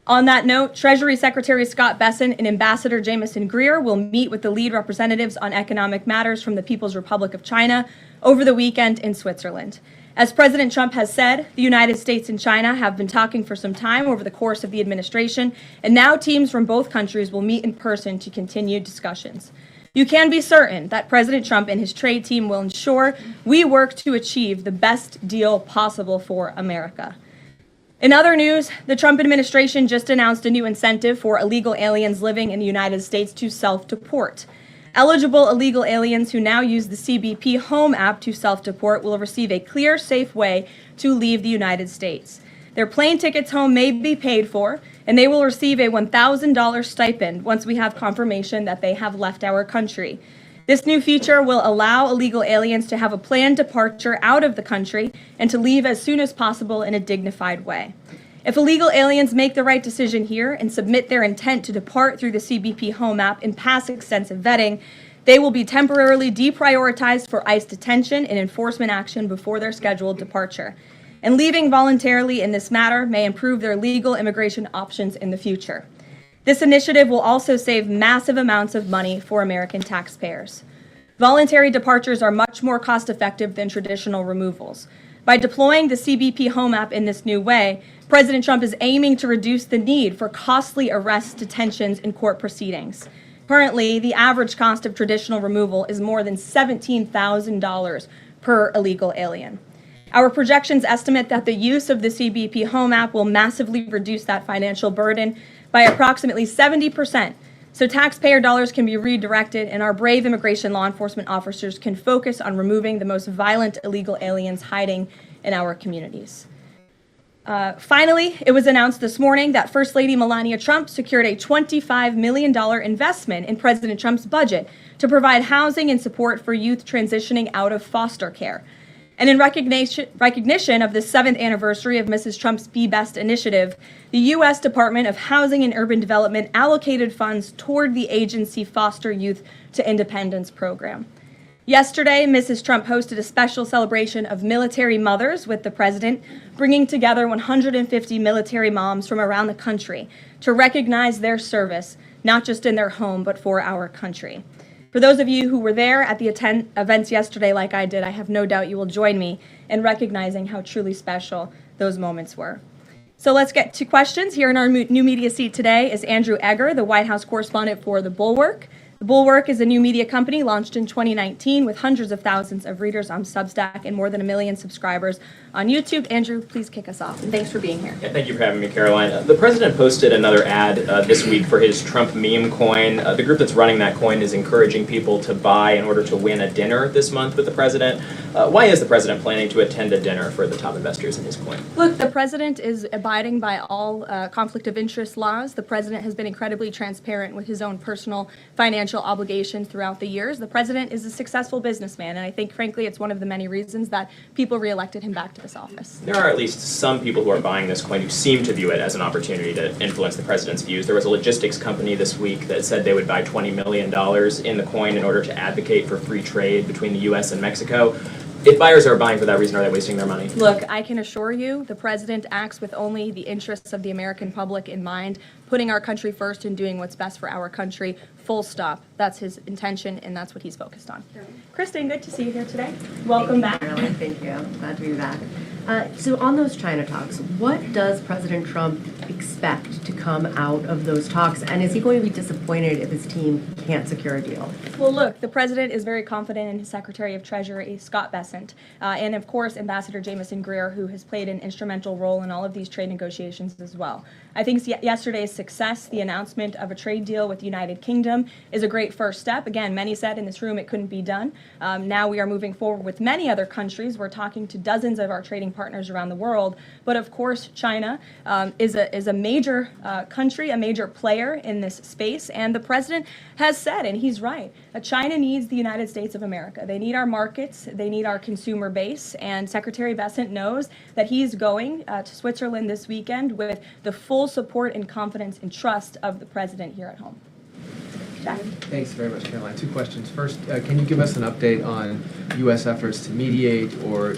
On that note, Treasury Secretary Scott Bessent and Ambassador Jamieson Greer will meet with the lead representatives on economic matters from the People's Republic of China over the weekend in Switzerland. As President Trump has said, the United States and China have been talking for some time over the course of the administration, and now teams from both countries will meet in person to continue discussions. You can be certain that President Trump and his trade team will ensure we work to achieve the best deal possible for America. In other news, the Trump administration just announced a new incentive for illegal aliens living in the United States to self-deport. Eligible illegal aliens who now use the CBP Home app to self-deport will receive a clear, safe way to leave the United States. Their plane tickets home may be paid for, and they will receive a $1,000 stipend once we have confirmation that they have left our country. This new feature will allow illegal aliens to have a planned departure out of the country and to leave as soon as possible in a dignified way. If illegal aliens make the right decision here and submit their intent to depart through the CBP Home app and pass extensive vetting, they will be temporarily deprioritized for ICE detention and enforcement action before their scheduled departure. And leaving voluntarily in this matter may improve their legal immigration options in the future. This initiative will also save massive amounts of money for American taxpayers. Voluntary departures are much more cost-effective than traditional removals. By deploying the CBP Home app in this new way, President Trump is aiming to reduce the need for costly arrests, detentions, and court proceedings. Currently, the average cost of traditional removal is more than $17,000 per illegal alien. Our projections estimate that the use of the CBP Home app will massively reduce that financial burden by approximately 70%, so taxpayer dollars can be redirected and our brave immigration law enforcement officers can focus on removing the most violent illegal aliens hiding in our communities. Finally, it was announced this morning that First Lady Melania Trump secured a $25 million investment in President Trump's budget to provide housing and support for youth transitioning out of foster care. And in recognition of the 7th anniversary of Mrs. Trump's Be Best initiative, the U.S. Department of Housing and Urban Development allocated funds toward the agency Foster Youth to Independence program. Yesterday, Mrs. Trump hosted a special celebration of military mothers with the president, bringing together 150 military moms from around the country to recognize their service, not just in their home, but for our country. For those of you who were there at the events yesterday like I did, I have no doubt you will join me in recognizing how truly special those moments were. So let's get to questions. Here in our new media seat today is Andrew Egger, the White House correspondent for The Bulwark. The Bulwark is a new media company launched in 2019 with hundreds of thousands of readers on Substack and more than 1 million subscribers on YouTube. Andrew, please kick us off, and thanks for being here. Yeah, thank you for having me, Caroline. The president posted another ad this week for his Trump meme coin. The group that's running that coin is encouraging people to buy in order to win a dinner this month with the president. Why is the president planning to attend a dinner for the top investors in his coin? Look, the president is abiding by all conflict of interest laws. The president has been incredibly transparent with his own personal financial financial obligations throughout the years. The president is a successful businessman, and I think, frankly, it's one of the many reasons that people reelected him back to this office. There are at least some people who are buying this coin who seem to view it as an opportunity to influence the president's views. There was a logistics company this week that said they would buy $20 million in the coin in order to advocate for free trade between the U.S. and Mexico. If buyers are buying for that reason, are they wasting their money? Look, I can assure you the president acts with only the interests of the American public in mind, putting our country first and doing what's best for our country, full stop. That's his intention, and that's what he's focused on. Kristen, good to see you here today. Welcome back. Thank you. Glad to be back. So on those China talks, what does President Trump expect to come out of those talks? And is he going to be disappointed if his team can't secure a deal? Well, look, the president is very confident in his Secretary of Treasury, Scott Bessent, and of course, Ambassador Jamieson Greer, who has played an instrumental role in all of these trade negotiations as well. I think yesterday's success, the announcement of a trade deal with the United Kingdom, is a great first step. Again, many said in this room it couldn't be done. Now we are moving forward with many other countries. We're talking to dozens of our trading partners around the world. But of course, China is a major country, a major player in this space. And the president has said, and he's right, China needs the United States of America. They need our markets. They need our consumer base. And Secretary Bessent knows that he's going to Switzerland this weekend with the full support and confidence and trust of the president here at home. Jack? Thanks very much, Caroline. Two questions. First, can you give us an update on U.S. efforts to mediate or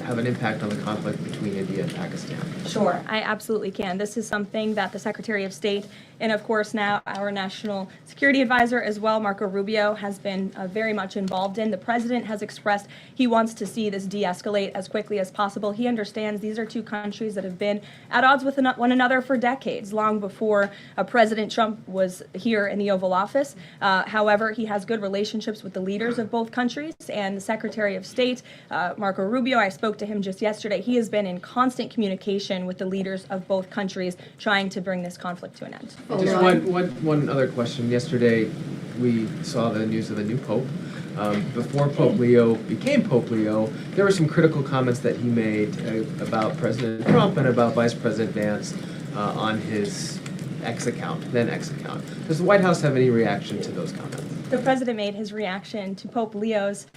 have an impact on the conflict between India and Pakistan? Sure, I absolutely can. This is something that the Secretary of State and, of course, now our National Security Advisor as well, Marco Rubio, has been very much involved in. The president has expressed he wants to see this de-escalate as quickly as possible. He understands these are two countries that have been at odds with one another for decades, long before President Trump was here in the Oval Office. However, he has good relationships with the leaders of both countries, and the Secretary of State, Marco Rubio, I spoke to him just yesterday. He has been in constant communication with the leaders of both countries trying to bring this conflict to an end. Just one other question. Yesterday, we saw the news of the new Pope. Before Pope Leo became Pope Leo, there were some critical comments that he made about President Trump and about Vice President Vance on his then ex account. Does the White House have any reaction to those comments? The president made his reaction to Pope Leo's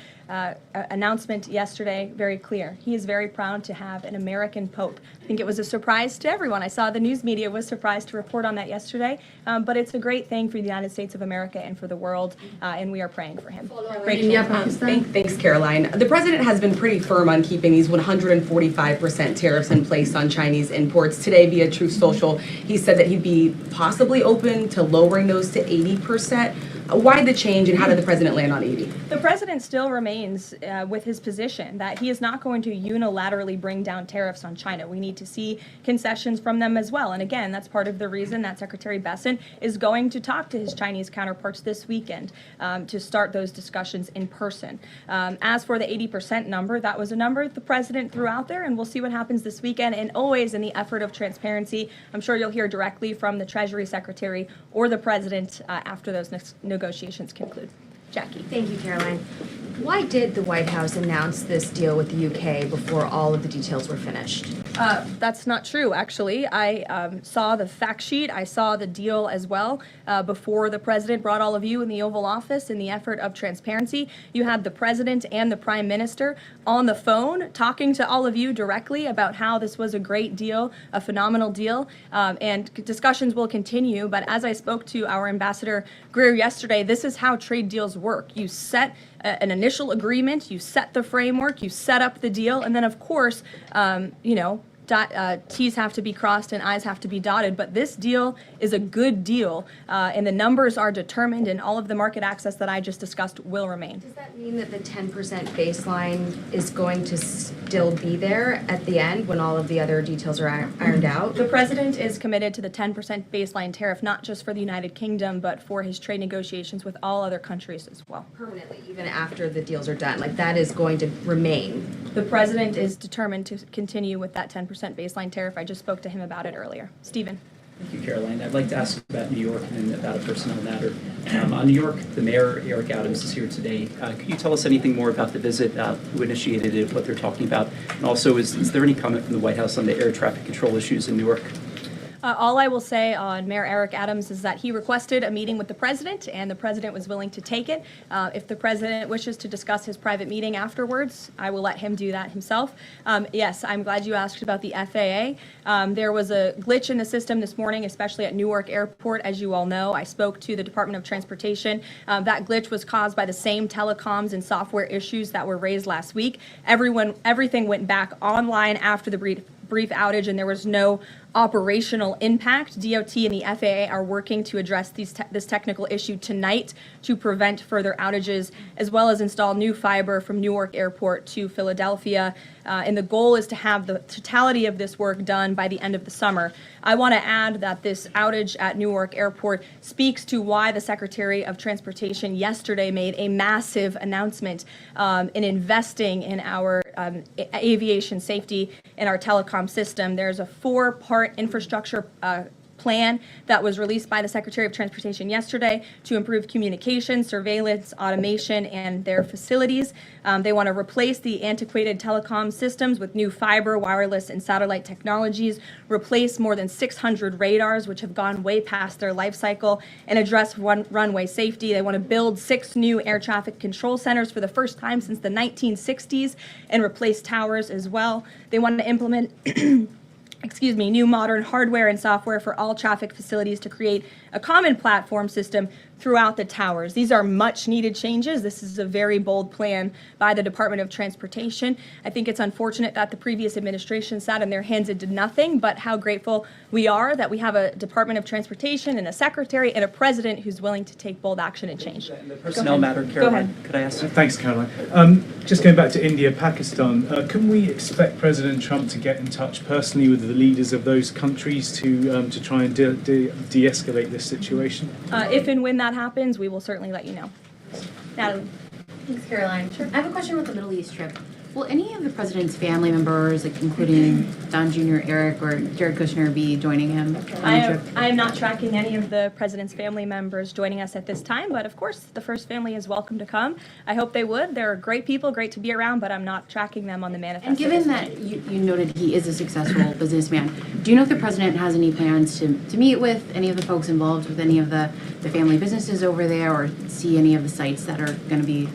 announcement yesterday very clear. He is very proud to have an American Pope. I think it was a surprise to everyone. I saw the news media was surprised to report on that yesterday, but it's a great thing for the United States of America and for the world, and we are praying for him. Thanks, Caroline. The president has been pretty firm on keeping these 145% tariffs in place on Chinese imports. Today, via Truth Social, he said that he'd be possibly open to lowering those to 80%. Why the change, and how did the president land on 80? The president still remains with his position that he is not going to unilaterally bring down tariffs on China. We need to see concessions from them as well. And again, that's part of the reason that Secretary Bessent is going to talk to his Chinese counterparts this weekend to start those discussions in person. As for the 80% number, that was a number the president threw out there, and we'll see what happens this weekend. And always in the effort of transparency, I'm sure you'll hear directly from the Treasury Secretary or the president after those negotiations conclude. Jackie. Thank you, Caroline. Why did the White House announce this deal with the UK before all of the details were finished? That's not true, actually. I saw the fact sheet. I saw the deal as well before the president brought all of you in the Oval Office in the effort of transparency. You had the president and the prime minister on the phone talking to all of you directly about how this was a great deal, a phenomenal deal, and discussions will continue. But as I spoke to our Ambassador Greer yesterday, this is how trade deals work. You set an initial agreement, you set the framework, you set up the deal, and then of course, T's have to be crossed and I's have to be dotted, but this deal is a good deal, and the numbers are determined, and all of the market access that I just discussed will remain. Does that mean that the 10% baseline is going to still be there at the end when all of the other details are ironed out? The president is committed to the 10% baseline tariff, not just for the United Kingdom, but for his trade negotiations with all other countries as well. Permanently, even after the deals are done, like that is going to remain? The president is determined to continue with that 10% baseline tariff. I just spoke to him about it earlier. Stephen. Thank you, Caroline. I'd like to ask about New York and about a personnel matter. On New York, the mayor, Eric Adams, is here today. Could you tell us anything more about the visit, who initiated it, what they're talking about? And also, is there any comment from the White House on the air traffic control issues in Newark? All I will say on Mayor Eric Adams is that he requested a meeting with the president, and the president was willing to take it. If the president wishes to discuss his private meeting afterwards, I will let him do that himself. Yes, I'm glad you asked about the FAA. There was a glitch in the system this morning, especially at Newark Airport. As you all know, I spoke to the Department of Transportation. That glitch was caused by the same telecoms and software issues that were raised last week. Everything went back online after the brief outage, and there was no operational impact. DOT and the FAA are working to address this technical issue tonight to prevent further outages, as well as install new fiber from Newark Airport to Philadelphia. And the goal is to have the totality of this work done by the end of the summer. I want to add that this outage at Newark Airport speaks to why the Secretary of Transportation yesterday made a massive announcement in investing in our aviation safety and our telecom system. There's a 4-part infrastructure plan that was released by the Secretary of Transportation yesterday to improve communication, surveillance, automation, and their facilities. They want to replace the antiquated telecom systems with new fiber, wireless, and satellite technologies, replace more than 600 radars, which have gone way past their life cycle, and address runway safety. They want to build 6 new air traffic control centers for the first time since the 1960s and replace towers as well. They want to implement new modern hardware and software for all traffic facilities to create a common platform system throughout the towers. These are much needed changes. This is a very bold plan by the Department of Transportation. I think it's unfortunate that the previous administration sat on their hands and did nothing, but how grateful we are that we have a Department of Transportation and a secretary and a president who's willing to take bold action and change. The personnel matter, Caroline. Could I ask? Thanks, Caroline. Just going back to India, Pakistan, can we expect President Trump to get in touch personally with the leaders of those countries to try and de-escalate this situation? If and when that happens, we will certainly let you know. Natalie. Thanks, Caroline. Sure. I have a question with the Middle East trip. Will any of the president's family members, like including Don Jr., Eric, or Jared Kushner, be joining him on the trip? I am not tracking any of the president's family members joining us at this time, but of course, the first family is welcome to come. I hope they would. They're great people, great to be around, but I'm not tracking them on the manifest. And given that you noted he is a successful businessman, do you know if the president has any plans to meet with any of the folks involved with any of the family businesses over there, or see any of the sites that are going to be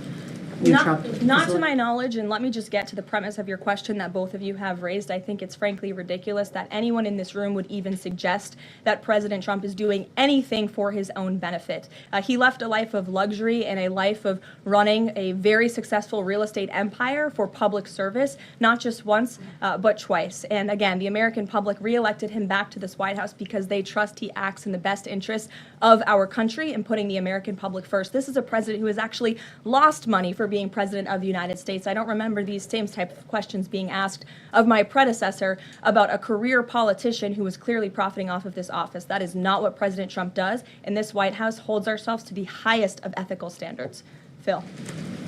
Not to my knowledge, and let me just get to the premise of your question that both of you have raised. I think it's frankly ridiculous that anyone in this room would even suggest that President Trump is doing anything for his own benefit. He left a life of luxury and a life of running a very successful real estate empire for public service, not just once, but twice. And again, the American public reelected him back to this White House because they trust he acts in the best interest of our country and putting the American public first. This is a president who has actually lost money for being president of the United States. I don't remember these same type of questions being asked of my predecessor about a career politician who was clearly profiting off of this office. That is not what President Trump does, and this White House holds ourselves to the highest of ethical standards. Phil.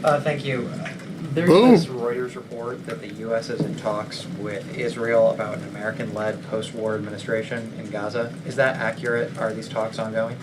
Thank you. There's this Reuters report that the U.S. is in talks with Israel about an American-led post-war administration in Gaza. Is that accurate? Are these talks ongoing?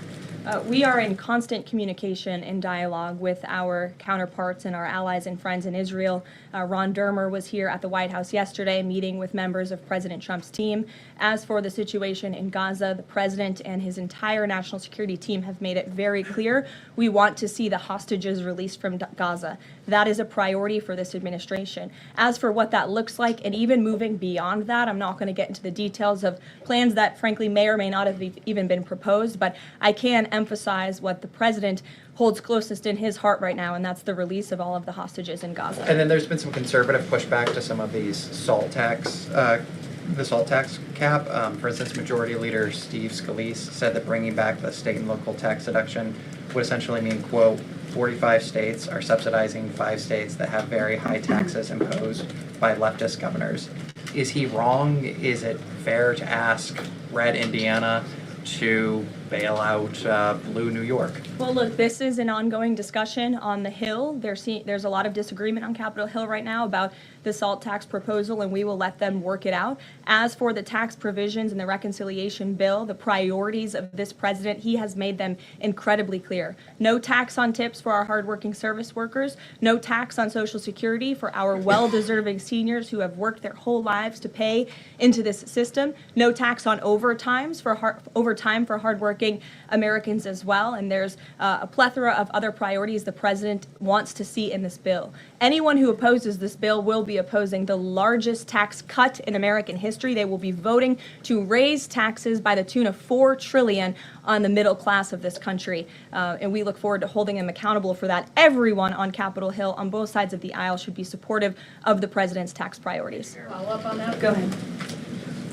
We are in constant communication and dialogue with our counterparts and our allies and friends in Israel. Ron Dermer was here at the White House yesterday meeting with members of President Trump's team. As for the situation in Gaza, the president and his entire national security team have made it very clear we want to see the hostages released from Gaza. That is a priority for this administration. As for what that looks like, and even moving beyond that, I'm not going to get into the details of plans that frankly may or may not have even been proposed, but I can emphasize what the president holds closest in his heart right now, and that's the release of all of the hostages in Gaza. And then there's been some conservative pushback to some of these salt tax, the salt tax cap. For instance, Majority Leader Steve Scalise said that bringing back the state and local tax deduction would essentially mean, quote, 45 states are subsidizing 5 states that have very high taxes imposed by leftist governors. Is he wrong? Is it fair to ask Red Indiana to bail out blue New York? Well, look, this is an ongoing discussion on the Hill. There's a lot of disagreement on Capitol Hill right now about the SALT tax proposal, and we will let them work it out. As for the tax provisions in the reconciliation bill, the priorities of this president, he has made them incredibly clear. No tax on tips for our hardworking service workers, no tax on Social Security for our well-deserving seniors who have worked their whole lives to pay into this system, no tax on overtime for hardworking Americans as well, and there's a plethora of other priorities the president wants to see in this bill. Anyone who opposes this bill will be opposing the largest tax cut in American history. They will be voting to raise taxes by the tune of $4 trillion on the middle class of this country, and we look forward to holding them accountable for that. Everyone on Capitol Hill on both sides of the aisle should be supportive of the president's tax priorities. Follow up on that? Go ahead.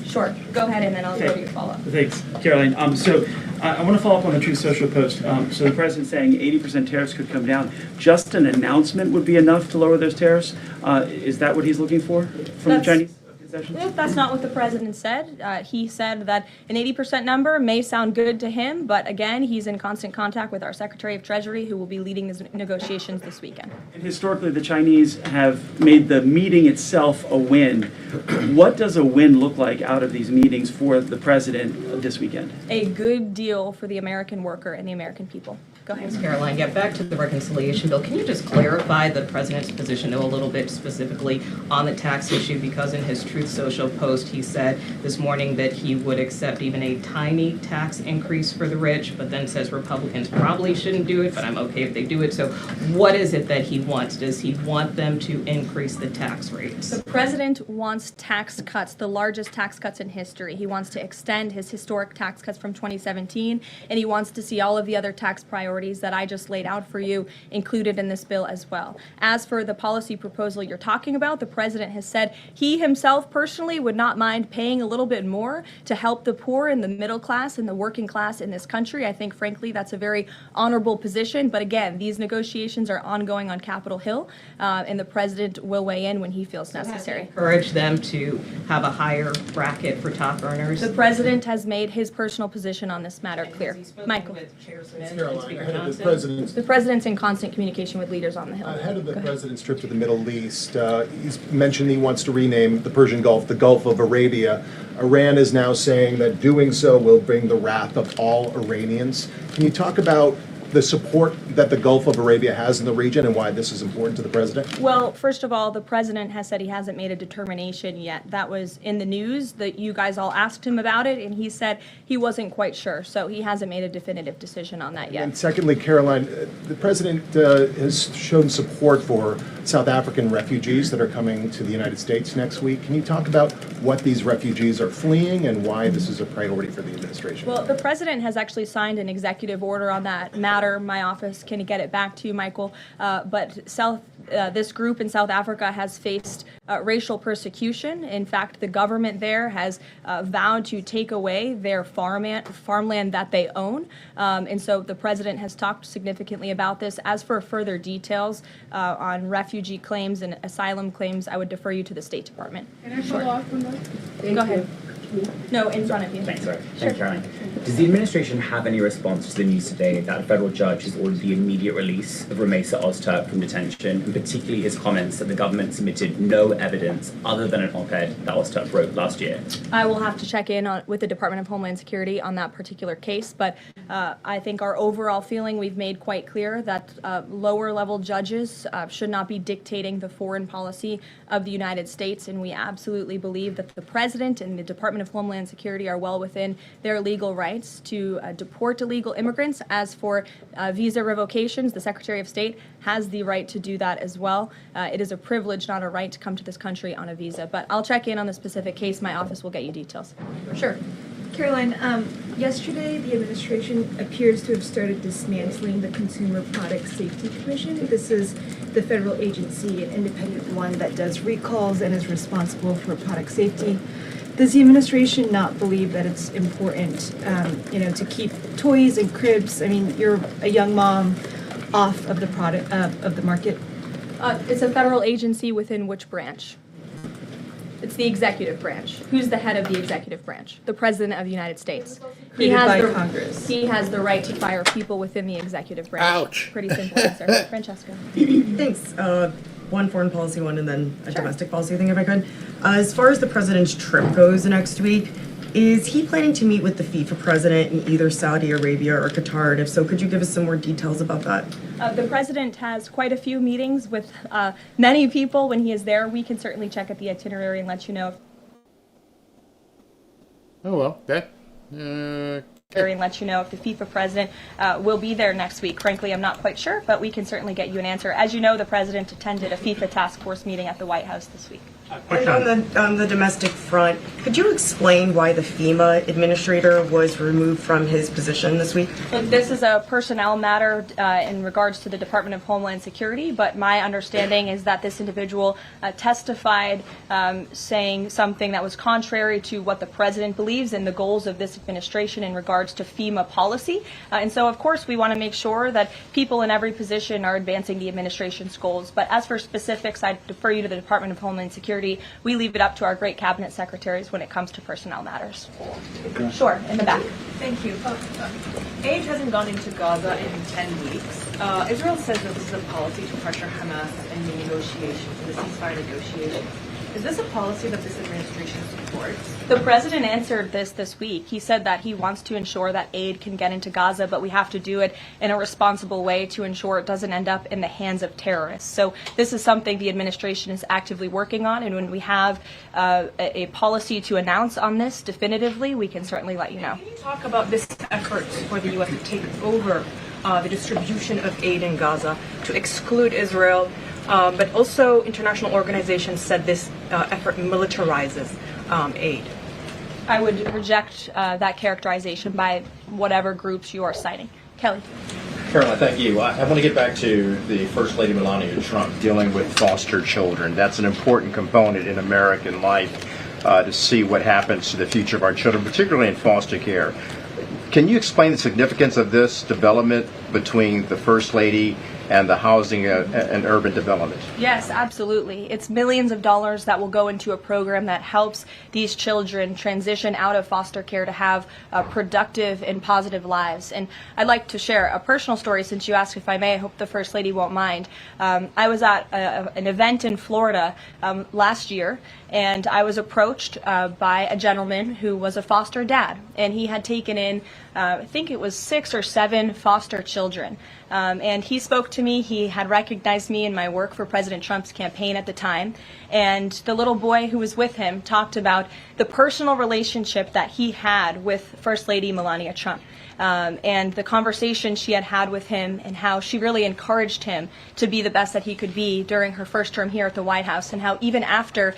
Sure. Go ahead, and then I'll go to your follow-up. Thanks, Caroline. So I want to follow up on the Truth Social post. So the president saying 80% tariffs could come down. Just an announcement would be enough to lower those tariffs. Is that what he's looking for from the Chinese concessions? That's not what the president said. He said that an 80% number may sound good to him, but again, he's in constant contact with our Secretary of Treasury, who will be leading these negotiations this weekend. And historically, the Chinese have made the meeting itself a win. What does a win look like out of these meetings for the president this weekend? A good deal for the American worker and the American people. Go ahead. Thanks, Caroline. Yeah, back to the reconciliation bill. Can you just clarify the president's position, though, a little bit specifically on the tax issue? Because in his Truth Social post, he said this morning that he would accept even a tiny tax increase for the rich, but then says Republicans probably shouldn't do it, but I'm okay if they do it. So what is it that he wants? Does he want them to increase the tax rates? The president wants tax cuts, the largest tax cuts in history. He wants to extend his historic tax cuts from 2017, and he wants to see all of the other tax priorities that I just laid out for you included in this bill as well. As for the policy proposal you're talking about, the president has said he himself personally would not mind paying a little bit more to help the poor and the middle class and the working class in this country. I think, frankly, that's a very honorable position. But again, these negotiations are ongoing on Capitol Hill, and the president will weigh in when he feels necessary. Encourage them to have a higher bracket for top earners? The president has made his personal position on this matter clear. Michael. The president's in constant communication with leaders on the Hill. Ahead of the president's trip to the Middle East, he's mentioned he wants to rename the Persian Gulf the Gulf of Arabia. Iran is now saying that doing so will bring the wrath of all Iranians. Can you talk about the support that the Gulf of Arabia has in the region and why this is important to the president? Well, first of all, the president has said he hasn't made a determination yet. That was in the news that you guys all asked him about it, and he said he wasn't quite sure. So he hasn't made a definitive decision on that yet. And secondly, Caroline, the president has shown support for South African refugees that are coming to the United States next week. Can you talk about what these refugees are fleeing and why this is a priority for the administration? Well, the president has actually signed an executive order on that matter. My office can get it back to you, Michael. But this group in South Africa has faced racial persecution. In fact, the government there has vowed to take away their farmland that they own. And so the president has talked significantly about this. As for further details on refugee claims and asylum claims, I would defer you to the State Department. Can I follow up on that? Go ahead. No, in front of you. Thanks, sorry. Sure. Thanks, Caroline. Does the administration have any response to the news today that a federal judge has ordered the immediate release of Ramesa Ozturk from detention, and particularly his comments that the government submitted no evidence other than an op-ed that Ozturk wrote last year? I will have to check in with the Department of Homeland Security on that particular case, but I think our overall feeling, we've made quite clear that lower-level judges should not be dictating the foreign policy of the United States, and we absolutely believe that the President and the Department of Homeland Security are well within their legal rights to deport illegal immigrants. As for visa revocations, the Secretary of State has the right to do that as well. It is a privilege, not a right, to come to this country on a visa. But I'll check in on the specific case. My office will get you details. Sure. Caroline, yesterday the administration appears to have started dismantling the Consumer Product Safety Commission. This is the federal agency, an independent one that does recalls and is responsible for product safety. Does the administration not believe that it's important, to keep toys and cribs? I mean, you're a young mom, off of the product of the market. It's a federal agency within which branch? It's the executive branch. Who's the head of the executive branch? The President of the United States. Created by Congress. He has the right to fire people within the executive branch. Ouch. Pretty simple answer. Francesca. Thanks. One foreign policy one and then a domestic policy thing, if I could. As far as the president's trip goes next week, is he planning to meet with the FIFA president in either Saudi Arabia or Qatar? And if so, could you give us some more details about that? The president has quite a few meetings with many people when he is there. We can certainly check at the itinerary and let you know. Oh, well, that... And let you know if the FIFA president will be there next week. Frankly, I'm not quite sure, but we can certainly get you an answer. As you know, the president attended a FIFA task force meeting at the White House this week. And on the domestic front, could you explain why the FEMA administrator was removed from his position this week? Look, this is a personnel matter in regards to the Department of Homeland Security, but my understanding is that this individual testified saying something that was contrary to what the president believes and the goals of this administration in regards to FEMA policy. And so, of course, we want to make sure that people in every position are advancing the administration's goals. But as for specifics, I defer you to the Department of Homeland Security. We leave it up to our great cabinet secretaries when it comes to personnel matters. Sure, in the back. Thank you. Aid hasn't gone into Gaza in 10 weeks. Israel says that this is a policy to pressure Hamas in the negotiations, in the ceasefire negotiations. Is this a policy that this administration supports? The president answered this week. He said that he wants to ensure that aid can get into Gaza, but we have to do it in a responsible way to ensure it doesn't end up in the hands of terrorists. So this is something the administration is actively working on, and when we have a policy to announce on this definitively, we can certainly let you know. Can you talk about this effort for the U.S. to take over the distribution of aid in Gaza, to exclude Israel? But also international organizations said this effort militarizes aid. I would reject that characterization by whatever groups you are citing. Kelly. Caroline, thank you. I want to get back to the First Lady Melania Trump dealing with foster children. That's an important component in American life to see what happens to the future of our children, particularly in foster care. Can you explain the significance of this development between the First Lady and the Housing and Urban Development? Yes, absolutely. It's millions of dollars that will go into a program that helps these children transition out of foster care to have productive and positive lives. And I'd like to share a personal story since you asked if I may. I hope the First Lady won't mind. I was at an event in Florida last year, and I was approached by a gentleman who was a foster dad, and he had taken in I think it was 6 or 7 foster children. And he spoke to me. He had recognized me in my work for President Trump's campaign at the time. And the little boy who was with him talked about the personal relationship that he had with First Lady Melania Trump. And the conversation she had had with him and how she really encouraged him to be the best that he could be during her first term here at the White House, and how even after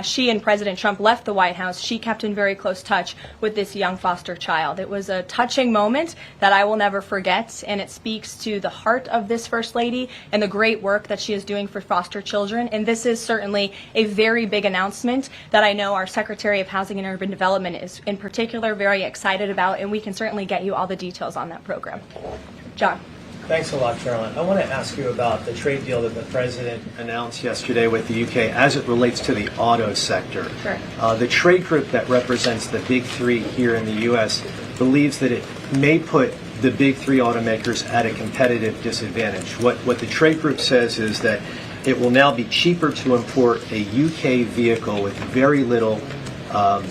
she and President Trump left the White House, she kept in very close touch with this young foster child. It was a touching moment that I will never forget, and it speaks to the heart of this First Lady and the great work that she is doing for foster children. And this is certainly a very big announcement that I know our Secretary of Housing and Urban Development is in particular very excited about, and we can certainly get you all the details on that program. John. Thanks a lot, Caroline. I want to ask you about the trade deal that the president announced yesterday with the UK as it relates to the auto sector. Sure. The trade group that represents the big three here in the U.S. believes that it may put the big three automakers at a competitive disadvantage. What the trade group says is that it will now be cheaper to import a UK vehicle with very little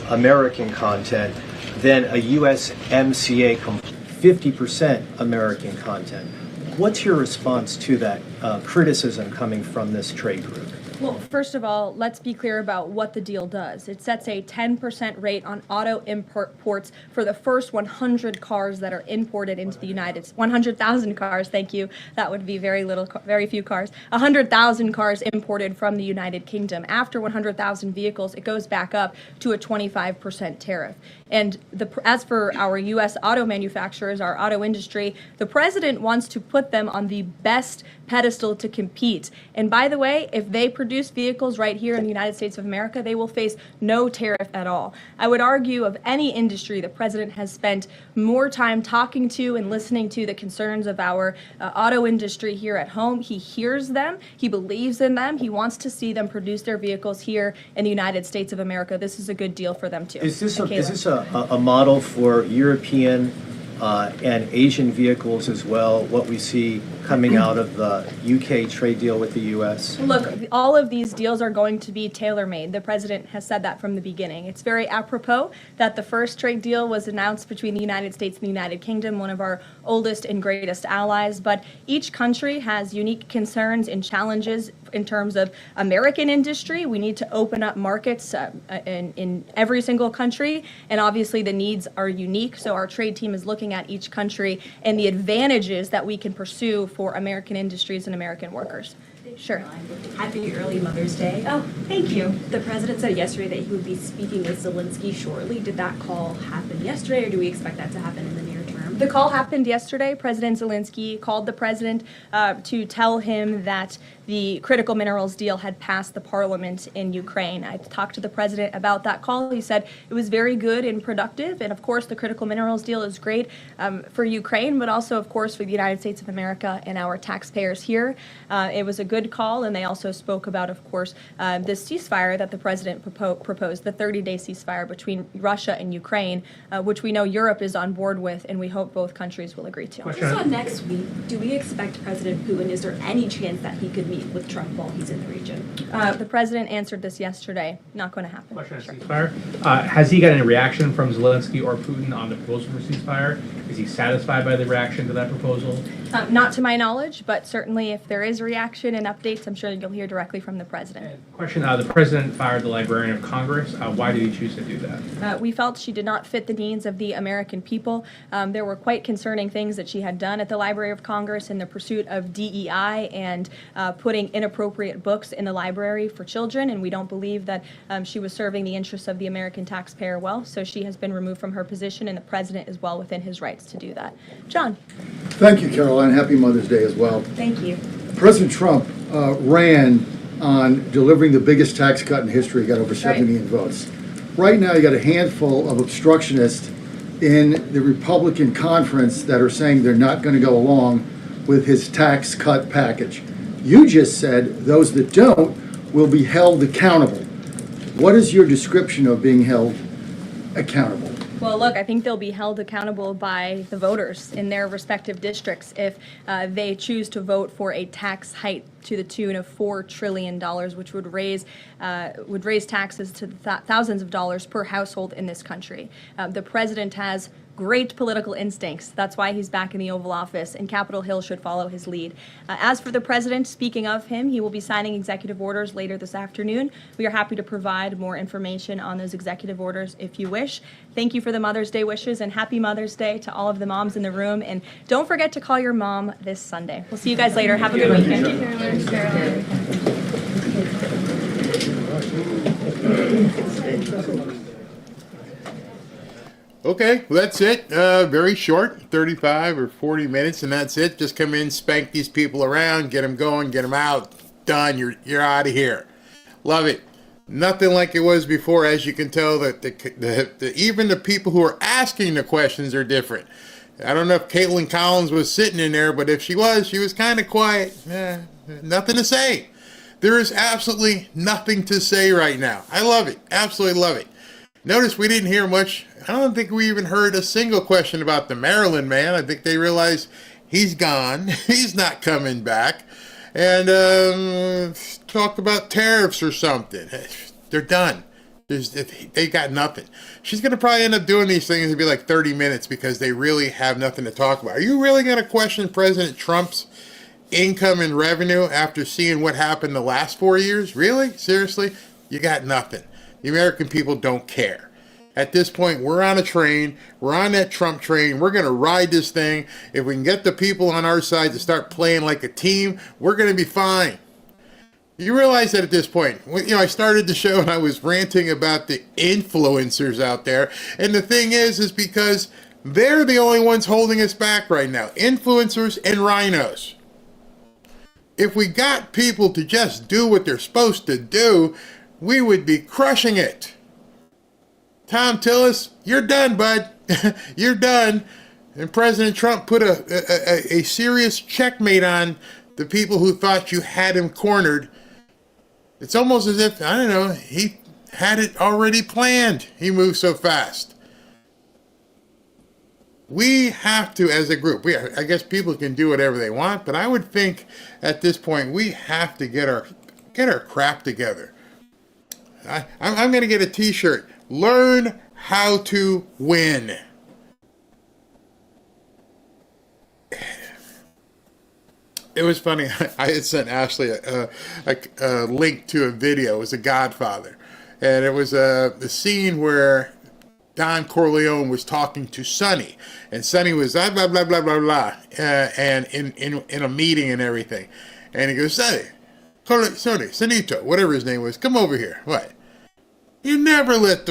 American content than a USMCA 50% American content. What's your response to that criticism coming from this trade group? Well, first of all, let's be clear about what the deal does. It sets a 10% rate on auto imports for the first 100 cars that are imported into the United States. 100,000 cars, thank you. That would be very few cars. 100,000 cars imported from the United Kingdom. After 100,000 vehicles, it goes back up to a 25% tariff. And as for our U.S. auto manufacturers, our auto industry, the president wants to put them on the best pedestal to compete. And by the way, if they produce produce vehicles right here in the United States of America, they will face no tariff at all. I would argue of any industry, the president has spent more time talking to and listening to the concerns of our auto industry here at home. He hears them. He believes in them. He wants to see them produce their vehicles here in the United States of America. This is a good deal for them too. Is this a model for European and Asian vehicles as well, what we see coming out of the UK trade deal with the US? Look, all of these deals are going to be tailor-made. The president has said that from the beginning. It's very apropos that the first trade deal was announced between the United States and the United Kingdom, one of our oldest and greatest allies. But each country has unique concerns and challenges in terms of American industry. We need to open up markets in every single country, and obviously the needs are unique. So our trade team is looking at each country and the advantages that we can pursue for American industries and American workers. Sure. Happy early Mother's Day. Oh, thank you. The president said yesterday that he would be speaking with Zelensky shortly. Did that call happen yesterday, or do we expect that to happen in the near term? The call happened yesterday. President Zelensky called the president to tell him that the critical minerals deal had passed the parliament in Ukraine. I talked to the president about that call. He said it was very good and productive. And of course, the critical minerals deal is great for Ukraine, but also, of course, for the United States of America and our taxpayers here. It was a good call. And they also spoke about, of course, this ceasefire that the president proposed, the 30-day ceasefire between Russia and Ukraine, which we know Europe is on board with, and we hope both countries will agree to. So next week, do we expect President Putin, is there any chance that he could meet with Trump while he's in the region? The president answered this yesterday. Not going to happen. Ceasefire. Has he got any reaction from Zelensky or Putin on the proposal for ceasefire? Is he satisfied by the reaction to that proposal? Not to my knowledge, but certainly if there is a reaction and updates, I'm sure you'll hear directly from the president. Question, the president fired the Librarian of Congress. Why did he choose to do that? We felt she did not fit the needs of the American people. There were quite concerning things that she had done at the Library of Congress in the pursuit of DEI and putting inappropriate books in the library for children, and we don't believe that she was serving the interests of the American taxpayer well, so she has been removed from her position, and the president is well within his rights to do that. John. Thank you, Caroline. Happy Mother's Day as well. Thank you. President Trump ran on delivering the biggest tax cut in history, got over 7 million votes. Right now, you got a handful of obstructionists in the Republican conference that are saying they're not going to go along with his tax cut package. You just said those that don't will be held accountable. What is your description of being held accountable? Well, look, I think they'll be held accountable by the voters in their respective districts if they choose to vote for a tax hike to the tune of $4 trillion, which would raise taxes to thousands of dollars per household in this country. The president has great political instincts. That's why he's back in the Oval Office, and Capitol Hill should follow his lead. As for the president, speaking of him, he will be signing executive orders later this afternoon. We are happy to provide more information on those executive orders if you wish. Thank you for the Mother's Day wishes, and happy Mother's Day to all of the moms in the room. And don't forget to call your mom this Sunday. We'll see you guys later. Have a good weekend. Thank you, Caroline. Okay, well, that's it. Very short, 35 or 40 minutes, and that's it. Just come in, spank these people around, get them going, get them out. Done. You're out of here. Love it. Nothing like it was before, as you can tell. That even the people who are asking the questions are different. I don't know if Caitlin Collins was sitting in there, but if she was kind of quiet. Nothing to say. There is absolutely nothing to say right now. I love it. Absolutely love it. Notice we didn't hear much. I don't think we even heard a single question about the Maryland man. I think they realized he's gone. He's not coming back. And talk about tariffs or something. They're done. They got nothing. She's going to probably end up doing these things and be like 30 minutes because they really have nothing to talk about. Are you really going to question President Trump's income and revenue after seeing what happened the last 4 years? Really? Seriously? You got nothing. The American people don't care. At this point, we're on a train. We're on that Trump train. We're going to ride this thing. If we can get the people on our side to start playing like a team, we're going to be fine. You realize that at this point, I started the show and I was ranting about the influencers out there. And the thing is because they're the only ones holding us back right now. Influencers and rhinos. If we got people to just do what they're supposed to do, we would be crushing it. Tom Tillis, you're done, bud. You're done. And President Trump put a serious checkmate on the people who thought you had him cornered. It's almost as if, I don't know, he had it already planned. He moved so fast. We have to, as a group, I guess people can do whatever they want, but I would think at this point we have to get our crap together. I'm going to get a t-shirt. Learn how to win. It was funny. I had sent Ashley a link to a video. It was a Godfather. And it was the scene where Don Corleone was talking to Sonny. And Sonny was blah, blah, blah, blah, blah, blah. And in a meeting and everything. And he goes, Sonny, Sonito, whatever his name was, come over here. What? You never let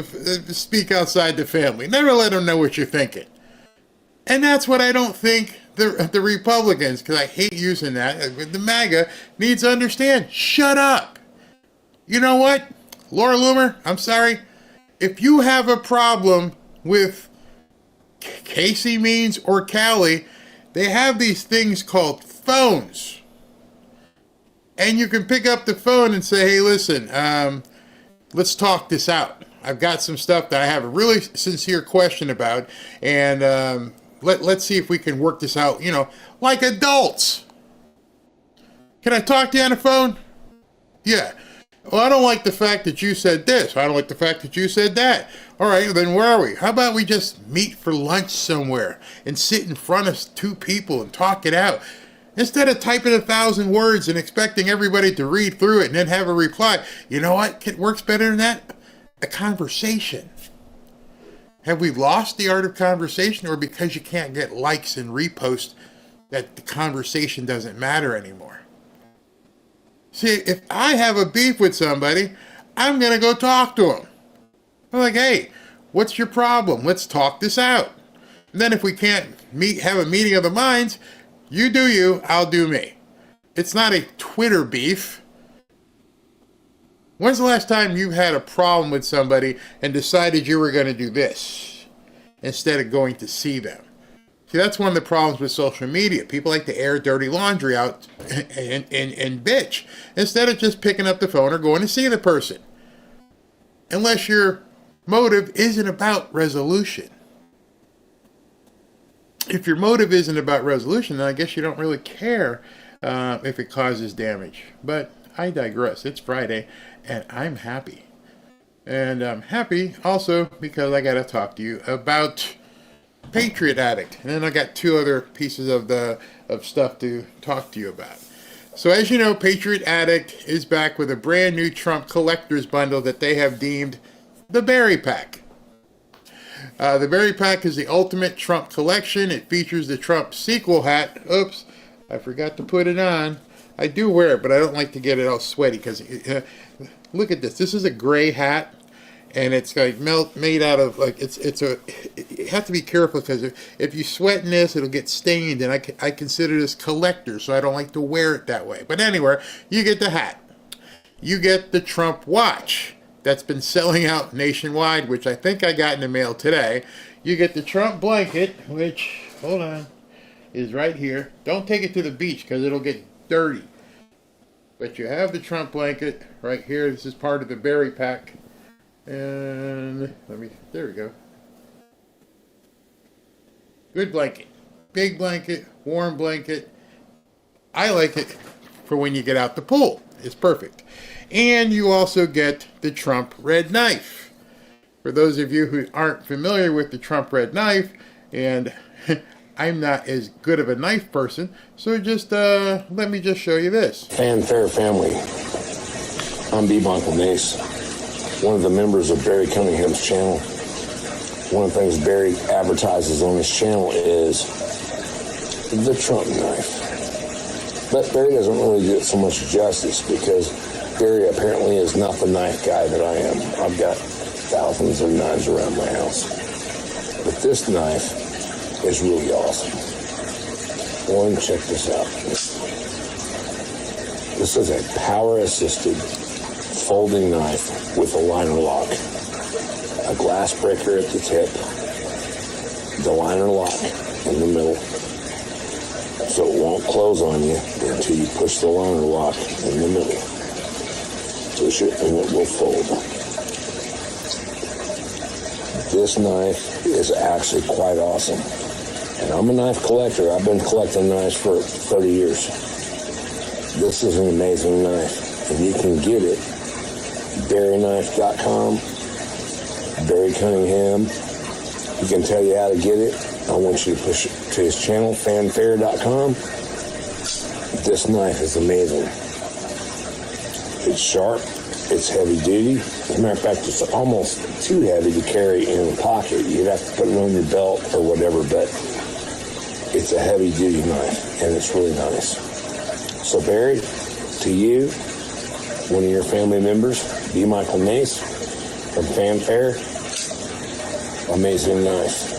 speak outside the family. Never let them know what you're thinking. And that's what I don't think the Republicans, because I hate using that, the MAGA needs to understand. Shut up. You know what? Laura Loomer, I'm sorry. If you have a problem with Casey Means or Callie, they have these things called phones. And you can pick up the phone and say, hey, listen, let's talk this out. I've got some stuff that I have a really sincere question about, and let's see if we can work this out, like adults. Can I talk to you on the phone? Yeah. Well, I don't like the fact that you said this. I don't like the fact that you said that. All right, then where are we? How about we just meet for lunch somewhere and sit in front of two people and talk it out? Instead of typing 1,000 words and expecting everybody to read through it and then have a reply. You know what works better than that? A conversation. Have we lost the art of conversation, or because you can't get likes and reposts that the conversation doesn't matter anymore? See, if I have a beef with somebody, I'm going to go talk to them. I'm like, hey, what's your problem? Let's talk this out. And then if we can't have a meeting of the minds, you do you, I'll do me. It's not a Twitter beef. When's the last time you had a problem with somebody and decided you were going to do this instead of going to see them? See, that's one of the problems with social media. People like to air dirty laundry out and bitch instead of just picking up the phone or going to see the person. Unless your motive isn't about resolution. If your motive isn't about resolution, then I guess you don't really care if it causes damage. But I digress. It's Friday, and I'm happy. And I'm happy also because I got to talk to you about Patriot Addict. And then I got two other pieces of stuff to talk to you about. So as you know, Patriot Addict is back with a brand new Trump collector's bundle that they have deemed the Berry Pack. The Berry Pack is the ultimate Trump collection. It features the Trump sequel hat. Oops, I forgot to put it on. I do wear it, but I don't like to get it all sweaty because look at this. This is a gray hat, and it's like made out of like you have to be careful because if you sweat in this, it'll get stained, and I consider this collector, so I don't like to wear it that way. But anyway, you get the hat. You get the Trump watch that's been selling out nationwide, which I think I got in the mail today. You get the Trump blanket, which, hold on, is right here. Don't take it to the beach because it'll get dirty. But you have the Trump blanket right here. This is part of the Berry Pack. And there we go. Good blanket. Big blanket, warm blanket. I like it for when you get out the pool. It's perfect. And you also get the Trump red knife. For those of you who aren't familiar with the Trump red knife, and I'm not as good of a knife person, so just let me just show you this. Fanfare family, I'm Debunking Nace, one of the members of Barry Cunningham's channel. One of the things Barry advertises on his channel is the Trump knife. But Barry doesn't really get so much justice because Barry apparently is not the knife guy that I am. I've got thousands of knives around my house. But this knife is really awesome. One, check this out. This is a power-assisted folding knife with a liner lock, a glass breaker at the tip, the liner lock in the middle, so it won't close on you until you push the liner lock in the middle. Push it and it will fold. This knife is actually quite awesome. And I'm a knife collector. I've been collecting knives for 30 years. This is an amazing knife. And you can get it BarryKnife.com, Barry Cunningham. He can tell you how to get it. I want you to push it to his channel, fanfare.com. This knife is amazing. It's sharp. It's heavy duty. As a matter of fact, it's almost too heavy to carry in a pocket. You'd have to put it on your belt or whatever, but it's a heavy duty knife and it's really nice. So Barry, to you, one of your family members, B. Michael Mace from Fanfare, amazing knife.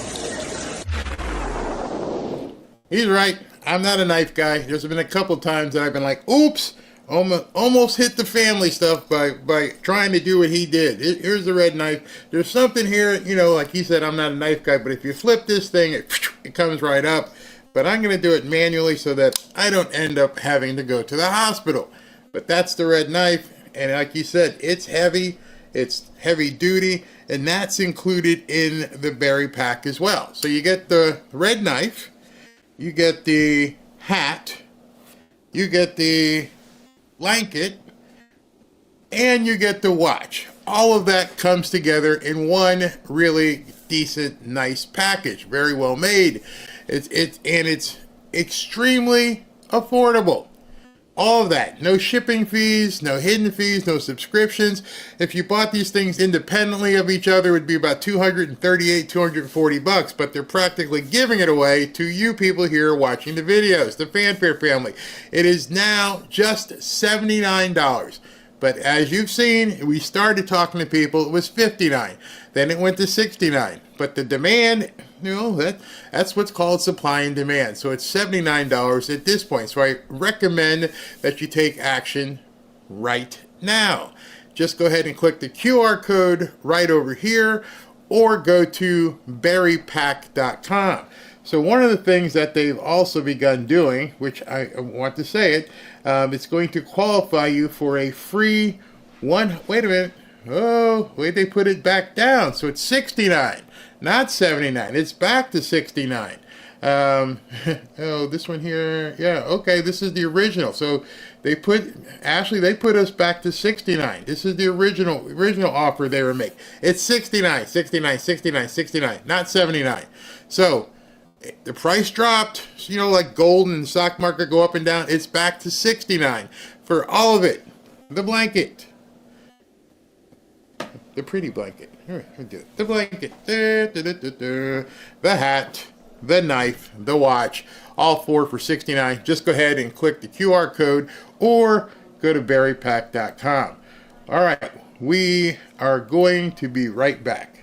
He's right. I'm not a knife guy. There's been a couple times that I've been like, oops, almost hit the family stuff by trying to do what he did. Here's the red knife. There's something here, like he said, I'm not a knife guy, but if you flip this thing, it comes right up. But I'm going to do it manually so that I don't end up having to go to the hospital. But that's the red knife. And like you said, it's heavy. It's heavy duty. And that's included in the Barry pack as well. So you get the red knife. You get the hat. You get the blanket. And you get the watch. All of that comes together in one really decent, nice package. Very well made. It's extremely affordable. All of that. No shipping fees, no hidden fees, no subscriptions. If you bought these things independently of each other, it would be about $238, $240, but they're practically giving it away to you people here watching the videos, the Fanfare family. It is now just $79. But as you've seen, we started talking to people, it was $59. Then it went to $69. But the demand, that's what's called supply and demand. So it's $79 at this point. So I recommend that you take action right now. Just go ahead and click the QR code right over here or go to BarryPack.com. So one of the things that they've also begun doing, which I want to say it, it's going to qualify you for a free wait a minute. Oh, wait, they put it back down. So it's $69, not $79. It's back to $69. Oh, this one here. Yeah, okay, this is the original. So they put us back to $69. This is the original offer they were making. It's $69, not $79. So the price dropped, like gold and the stock market go up and down. It's back to $69 for all of it. The blanket. The pretty blanket. All right, I'll do it. The blanket. The hat. The knife. The watch. All four for $69. Just go ahead and click the QR code or go to BarryPack.com. All right. We are going to be right back.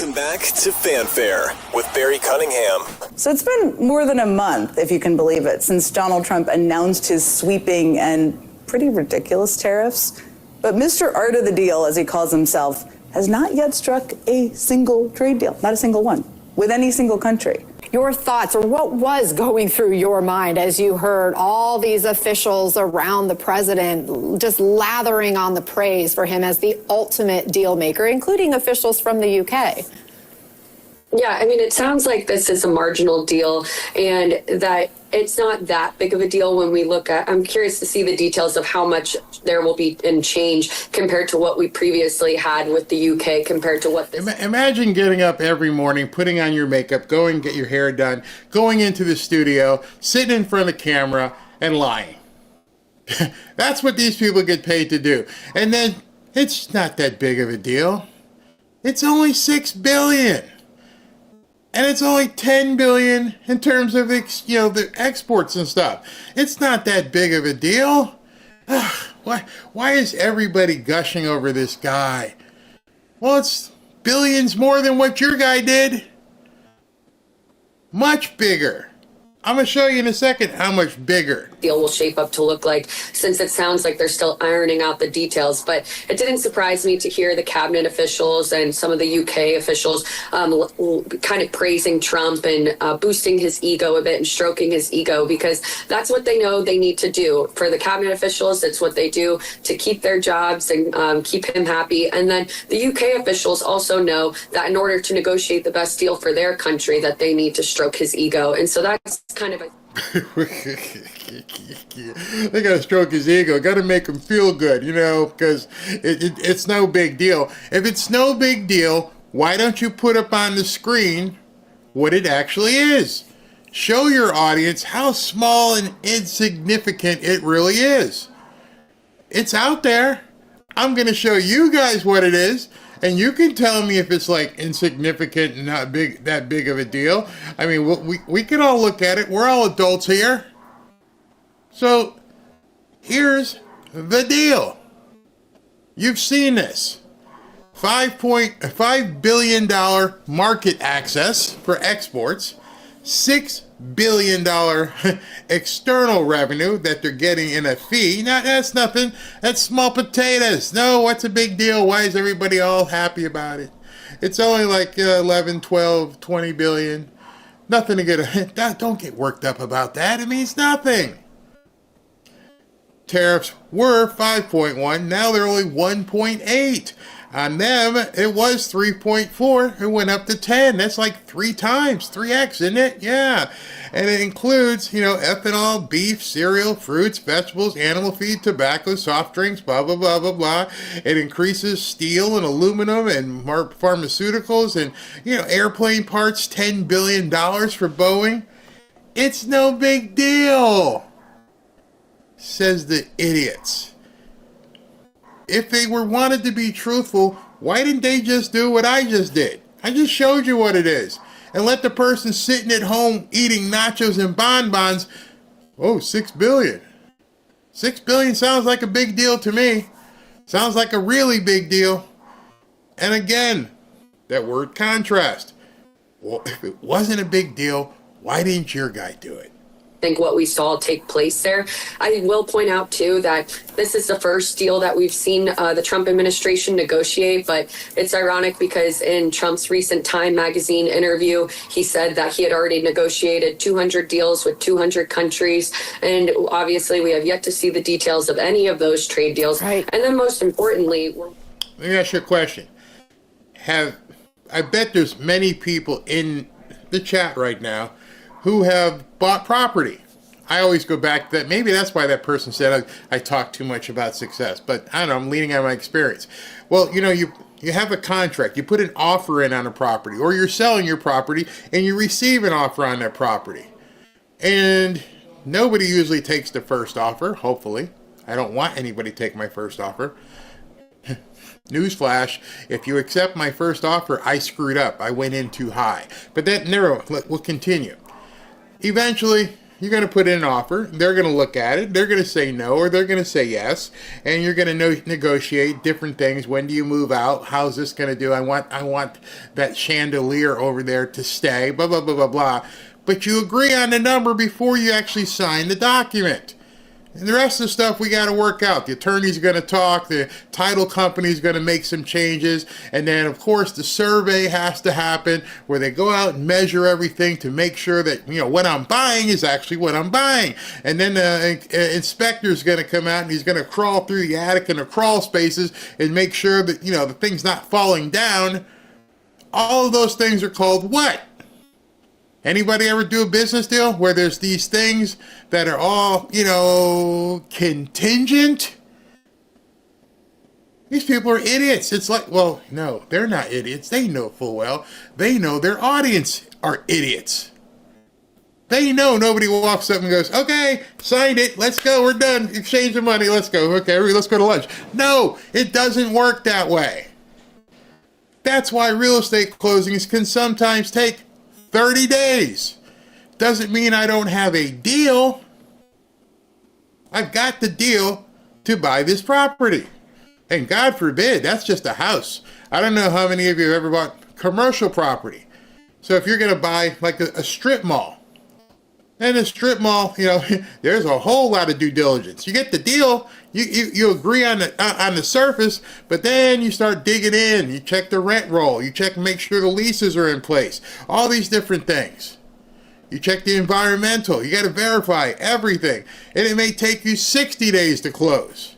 Welcome back to Fanfare with Barry Cunningham. So it's been more than a month, if you can believe it, since Donald Trump announced his sweeping and pretty ridiculous tariffs. But Mr. Art of the Deal, as he calls himself, has not yet struck a single trade deal, not a single one, with any single country. Your thoughts, or what was going through your mind as you heard all these officials around the president just lathering on the praise for him as the ultimate deal maker, including officials from the UK? Yeah, I mean, it sounds like this is a marginal deal and that it's not that big of a deal when we look at, I'm curious to see the details of how much there will be in change compared to what we previously had with the UK compared to what this. Imagine getting up every morning, putting on your makeup, going get your hair done, going into the studio, sitting in front of the camera and lying. That's what these people get paid to do. And then it's not that big of a deal. It's only $6 billion. And it's only $10 billion in terms of the exports and stuff. It's not that big of a deal. Why is everybody gushing over this guy? Well, it's billions more than what your guy did. Much bigger. I'm going to show you in a second how much bigger deal will shape up to look like, since it sounds like they're still ironing out the details. But it didn't surprise me to hear the cabinet officials and some of the UK officials kind of praising Trump and boosting his ego a bit and stroking his ego, because that's what they know they need to do. For the cabinet officials, it's what they do to keep their jobs and keep him happy. And then the UK officials also know that in order to negotiate the best deal for their country, that they need to stroke his ego. And so that's kind of a they gotta stroke his ego, gotta make him feel good, because it's no big deal. If it's no big deal, why don't you put up on the screen what it actually is? Show your audience how small and insignificant it really is. It's out there. I'm gonna show you guys what it is, and you can tell me if it's like insignificant and not that big of a deal. I mean, we can all look at it. We're all adults here. So here's the deal. You've seen this. $5 billion market access for exports. $6 billion external revenue that they're getting in a fee. Now, that's nothing. That's small potatoes. No, what's a big deal? Why is everybody all happy about it? It's only like 11, 12, 20 billion. Nothing to get. Don't get worked up about that. It means nothing. Tariffs were 5.1. Now they're only 1.8. On them, it was 3.4. It went up to 10. That's like 3 times, 3x, isn't it? Yeah. And it includes, ethanol, beef, cereal, fruits, vegetables, animal feed, tobacco, soft drinks, blah, blah, blah, blah, blah. It increases steel and aluminum and pharmaceuticals and, airplane parts, $10 billion for Boeing. It's no big deal, says the idiots. If they wanted to be truthful, why didn't they just do what I just did? I just showed you what it is. And let the person sitting at home eating nachos and bonbons, $6 billion. $6 billion sounds like a big deal to me. Sounds like a really big deal. And again, that word contrast. Well, if it wasn't a big deal, why didn't your guy do it? Think what we saw take place there. I will point out too that this is the first deal that we've seen the Trump administration negotiate, but it's ironic because in Trump's recent Time magazine interview, he said that he had already negotiated 200 deals with 200 countries, and obviously we have yet to see the details of any of those trade deals. Right. And then most importantly, let me ask you a question. I bet there's many people in the chat right now who have bought property. I always go back to that. Maybe that's why that person said I talk too much about success. But I don't know, I'm leaning on my experience. Well, you have a contract. You put an offer in on a property, or you're selling your property and you receive an offer on that property. And nobody usually takes the first offer, hopefully. I don't want anybody to take my first offer. Newsflash, if you accept my first offer, I screwed up. I went in too high. But we'll continue. Eventually, You're going to put in an offer. They're going to look at it. They're going to say no, or they're going to say yes. And you're going to negotiate different things. When do you move out? How's this going to do? I want that chandelier over there to stay, blah, blah, blah, blah, blah. But you agree on the number before you actually sign the document. And the rest of the stuff we got to work out. The attorney's going to talk. The title company's going to make some changes. And then, of course, the survey has to happen where they go out and measure everything to make sure that, what I'm buying is actually what I'm buying. And then the inspector's going to come out and he's going to crawl through the attic and the crawl spaces and make sure that, the thing's not falling down. All of those things are called what? Anybody ever do a business deal where there's these things that are all, contingent? These people are idiots. It's like, well, no, they're not idiots. They know full well. They know their audience are idiots. They know nobody walks up and goes, okay, signed it. Let's go. We're done. Exchange the money. Let's go. Okay, let's go to lunch. No, it doesn't work that way. That's why real estate closings can sometimes take 30 days. Doesn't mean I don't have a deal. I've got the deal to buy this property. And God forbid, that's just a house. I don't know how many of you have ever bought commercial property. So if you're going to buy like a strip mall, and a strip mall, there's a whole lot of due diligence. You get the deal, you agree on the surface, but then you start digging in. You check the rent roll. You check and make sure the leases are in place. All these different things. You check the environmental. You got to verify everything. And it may take you 60 days to close.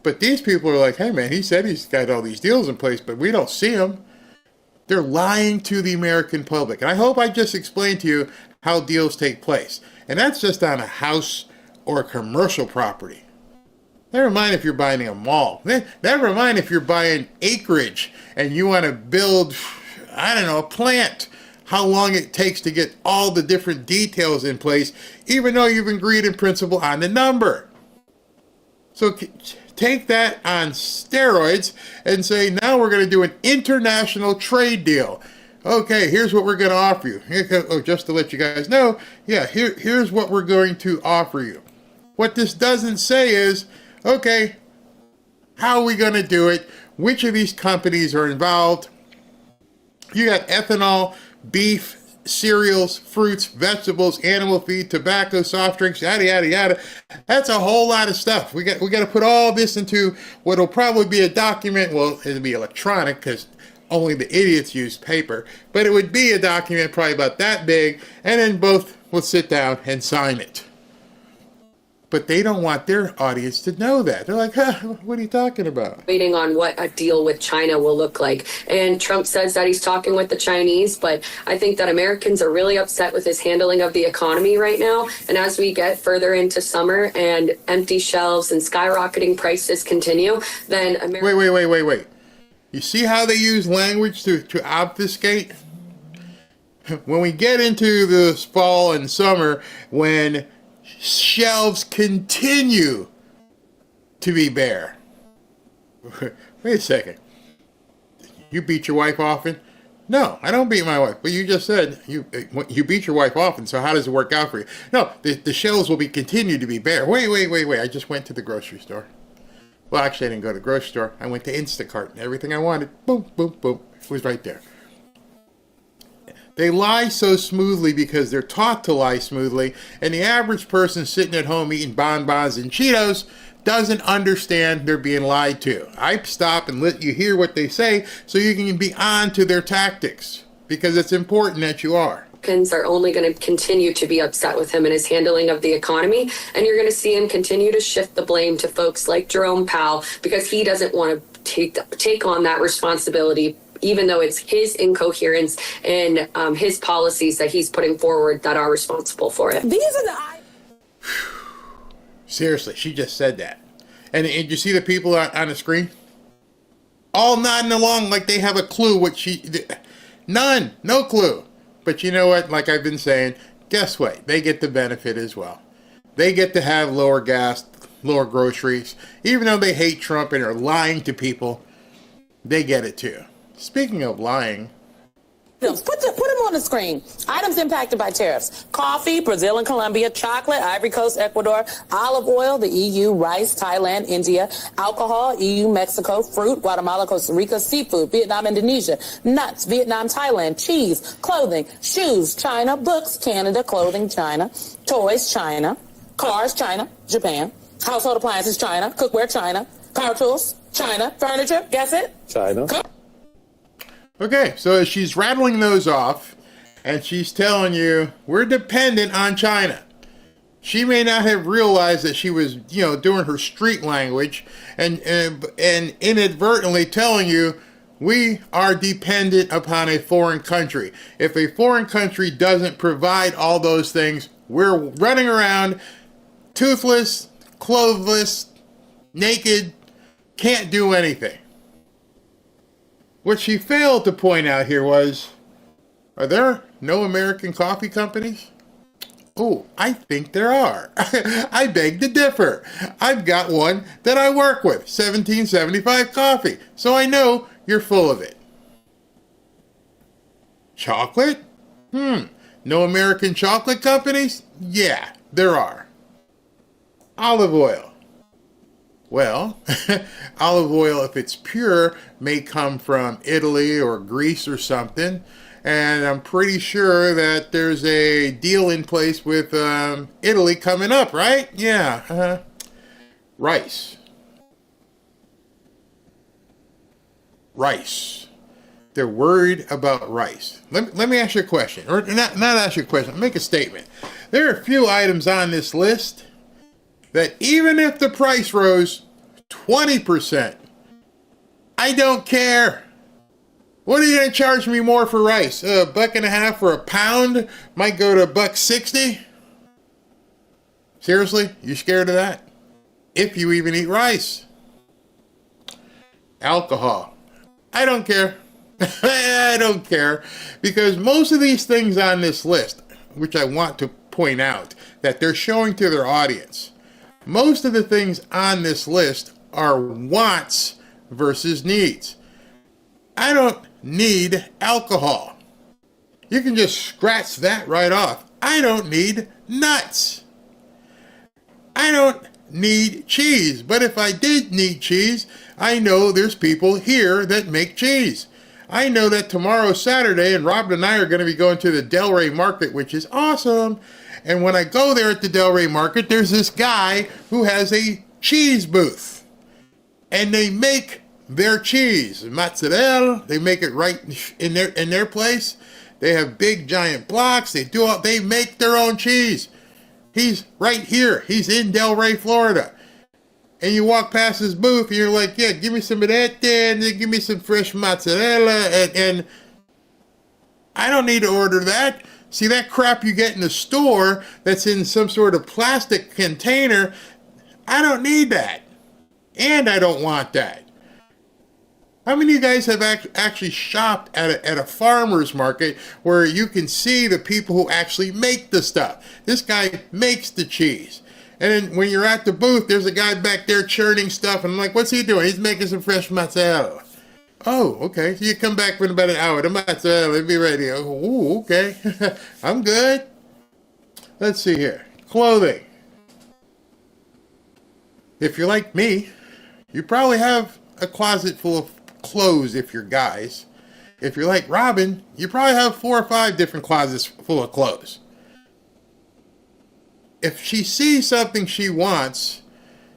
But these people are like, hey man, he said he's got all these deals in place, but we don't see them. They're lying to the American public. And I hope I just explained to you how deals take place. And that's just on a house or a commercial property. Never mind if you're buying a mall. Never mind if you're buying acreage and you want to build, a plant. How long it takes to get all the different details in place, even though you've agreed in principle on the number. So take that on steroids and say, now we're going to do an international trade deal. Okay, here's what we're going to offer you. Oh, just to let you guys know, here's what we're going to offer you. What this doesn't say is, okay, how are we going to do it? Which of these companies are involved? You got ethanol, beef, cereals, fruits, vegetables, animal feed, tobacco, soft drinks, yada, yada, yada. That's a whole lot of stuff. We got to put all this into what will probably be a document. Well, it'll be electronic because only the idiots use paper. But it would be a document probably about that big, and then both will sit down and sign it. But they don't want their audience to know that. They're like, what are you talking about? Waiting on what a deal with China will look like. And Trump says that he's talking with the Chinese, but I think that Americans are really upset with his handling of the economy right now. And as we get further into summer and empty shelves and skyrocketing prices continue, then Wait. You see how they use language to obfuscate? When we get into this fall and summer, when shelves continue to be bare. Wait a second. You beat your wife often? No, I don't beat my wife. But you just said you beat your wife often, so how does it work out for you? No, the shelves will continue to be bare. Wait. I just went to the grocery store. Well, actually, I didn't go to the grocery store. I went to Instacart, and everything I wanted, boom, boom, boom, was right there. They lie so smoothly because they're taught to lie smoothly, and the average person sitting at home eating bonbons and Cheetos doesn't understand they're being lied to. I stop and let you hear what they say so you can be on to their tactics, because it's important that you are. Americans are only going to continue to be upset with him and his handling of the economy, and you're going to see him continue to shift the blame to folks like Jerome Powell because he doesn't want to take on that responsibility, even though it's his incoherence and his policies that he's putting forward that are responsible for it. These are the... Seriously, she just said that. And you see the people on the screen? All nodding along like they have a clue what she... None. No clue. But you know what? Like I've been saying, guess what? They get the benefit as well. They get to have lower gas, lower groceries. Even though they hate Trump and are lying to people, they get it too. Speaking of lying... Put them on on the screen. Items impacted by tariffs: coffee, Brazil and Colombia; chocolate, Ivory Coast, Ecuador; olive oil, the EU; rice, Thailand, India; alcohol, EU, Mexico; fruit, Guatemala, Costa Rica; seafood, Vietnam, Indonesia; nuts, Vietnam, Thailand; cheese, clothing, shoes, China; books, Canada; clothing, China; toys, China; cars, China; Japan; household appliances, China; cookware, China; power tools, China; furniture, guess it? China. Okay, so as she's rattling those off, and she's telling you, we're dependent on China. She may not have realized that she was, doing her street language and inadvertently telling you, we are dependent upon a foreign country. If a foreign country doesn't provide all those things, we're running around toothless, clothless, naked, can't do anything. What she failed to point out here was, are there no American coffee companies? Oh, I think there are. I beg to differ. I've got one that I work with, 1775 Coffee, so I know you're full of it. Chocolate? No American chocolate companies? Yeah, there are. Olive oil. Well, olive oil, if it's pure, may come from Italy or Greece or something. And I'm pretty sure that there's a deal in place with Italy coming up, right? Yeah. Rice. Rice. They're worried about rice. Let me ask you a question. Or not ask you a question. Make a statement. There are a few items on this list that even if the price rose 20%, I don't care. What are you going to charge me more for rice? $1.50 for a pound? Might go to $1.60? Seriously? You scared of that? If you even eat rice. Alcohol. I don't care. I don't care. Because most of these things on this list, which I want to point out, that they're showing to their audience, most of the things on this list are wants versus needs. I don't need alcohol. You can just scratch that right off. I don't need nuts. I don't need cheese. But if I did need cheese, I know there's people here that make cheese. I know that tomorrow, Saturday, and Robin and I are going to be going to the Delray Market, which is awesome. And when I go there at the Delray Market, there's this guy who has a cheese booth. And they make their cheese, mozzarella, they make it right in their place. They have big giant blocks. They make their own cheese. He's right here. He's in Delray, Florida. And you walk past his booth and you're like, yeah, give me some of that and then give me some fresh mozzarella and I don't need to order that. See, that crap you get in the store that's in some sort of plastic container, I don't need that. And I don't want that. How many of you guys have actually shopped at a farmer's market where you can see the people who actually make the stuff? This guy makes the cheese. And then when you're at the booth, there's a guy back there churning stuff. And I'm like, what's he doing? He's making some fresh mozzarella. Oh, okay. So you come back in about an hour. The mozzarella will be ready. Oh, okay. I'm good. Let's see here. Clothing. If you're like me, you probably have a closet full of clothes if you're guys. If you're like Robin, you probably have 4 or 5 different closets full of clothes. If she sees something she wants,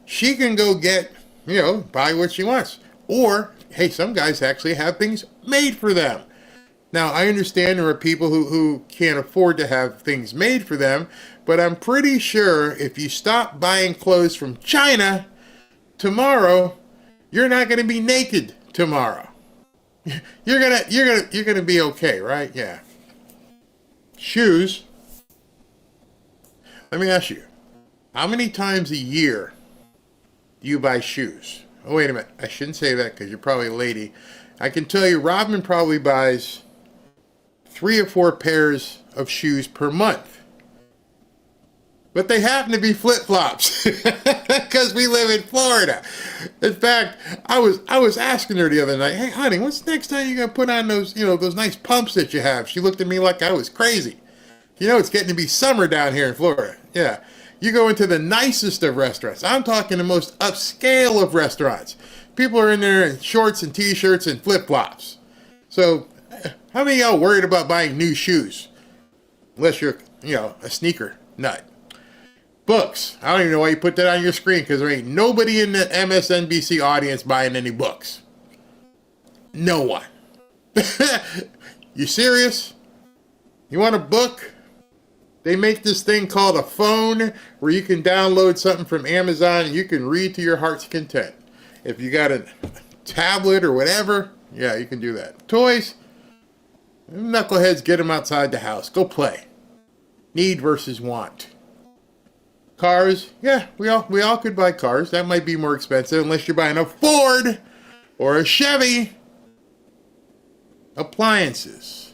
she can go get, buy what she wants. Or, hey, some guys actually have things made for them. Now, I understand there are people who can't afford to have things made for them, but I'm pretty sure if you stop buying clothes from China, tomorrow, you're not going to be naked tomorrow. You're gonna be okay, right? Yeah. Shoes. Let me ask you, how many times a year do you buy shoes? Oh, wait a minute. I shouldn't say that because you're probably a lady. I can tell you Robin probably buys 3 or 4 pairs of shoes per month. but they happen to be flip-flops because we live in Florida. In fact, I was asking her the other night, hey, honey, what's the next time you're going to put on those, those nice pumps that you have? She looked at me like I was crazy. It's getting to be summer down here in Florida. Yeah. You go into the nicest of restaurants. I'm talking the most upscale of restaurants. People are in there in shorts and t-shirts and flip-flops. So, how many of y'all worried about buying new shoes? Unless you're, a sneaker nut. Books. I don't even know why you put that on your screen, because there ain't nobody in the MSNBC audience buying any books. No one. You serious? You want a book? They make this thing called a phone where you can download something from Amazon and you can read to your heart's content. If you got a tablet or whatever, yeah, you can do that. Toys, knuckleheads, get them outside the house. Go play. Need versus want. Cars, yeah, we all could buy cars. That might be more expensive unless you're buying a Ford or a Chevy. Appliances.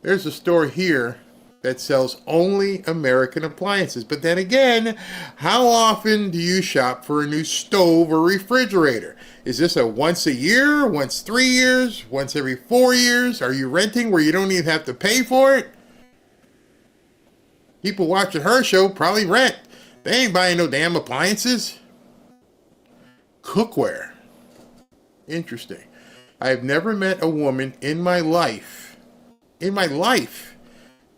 There's a store here that sells only American appliances. But then again, how often do you shop for a new stove or refrigerator? Is this a once a year, once 3 years, once every 4 years? Are you renting where you don't even have to pay for it? People watching her show probably rent. They ain't buying no damn appliances. Cookware. Interesting. I've never met a woman in my life,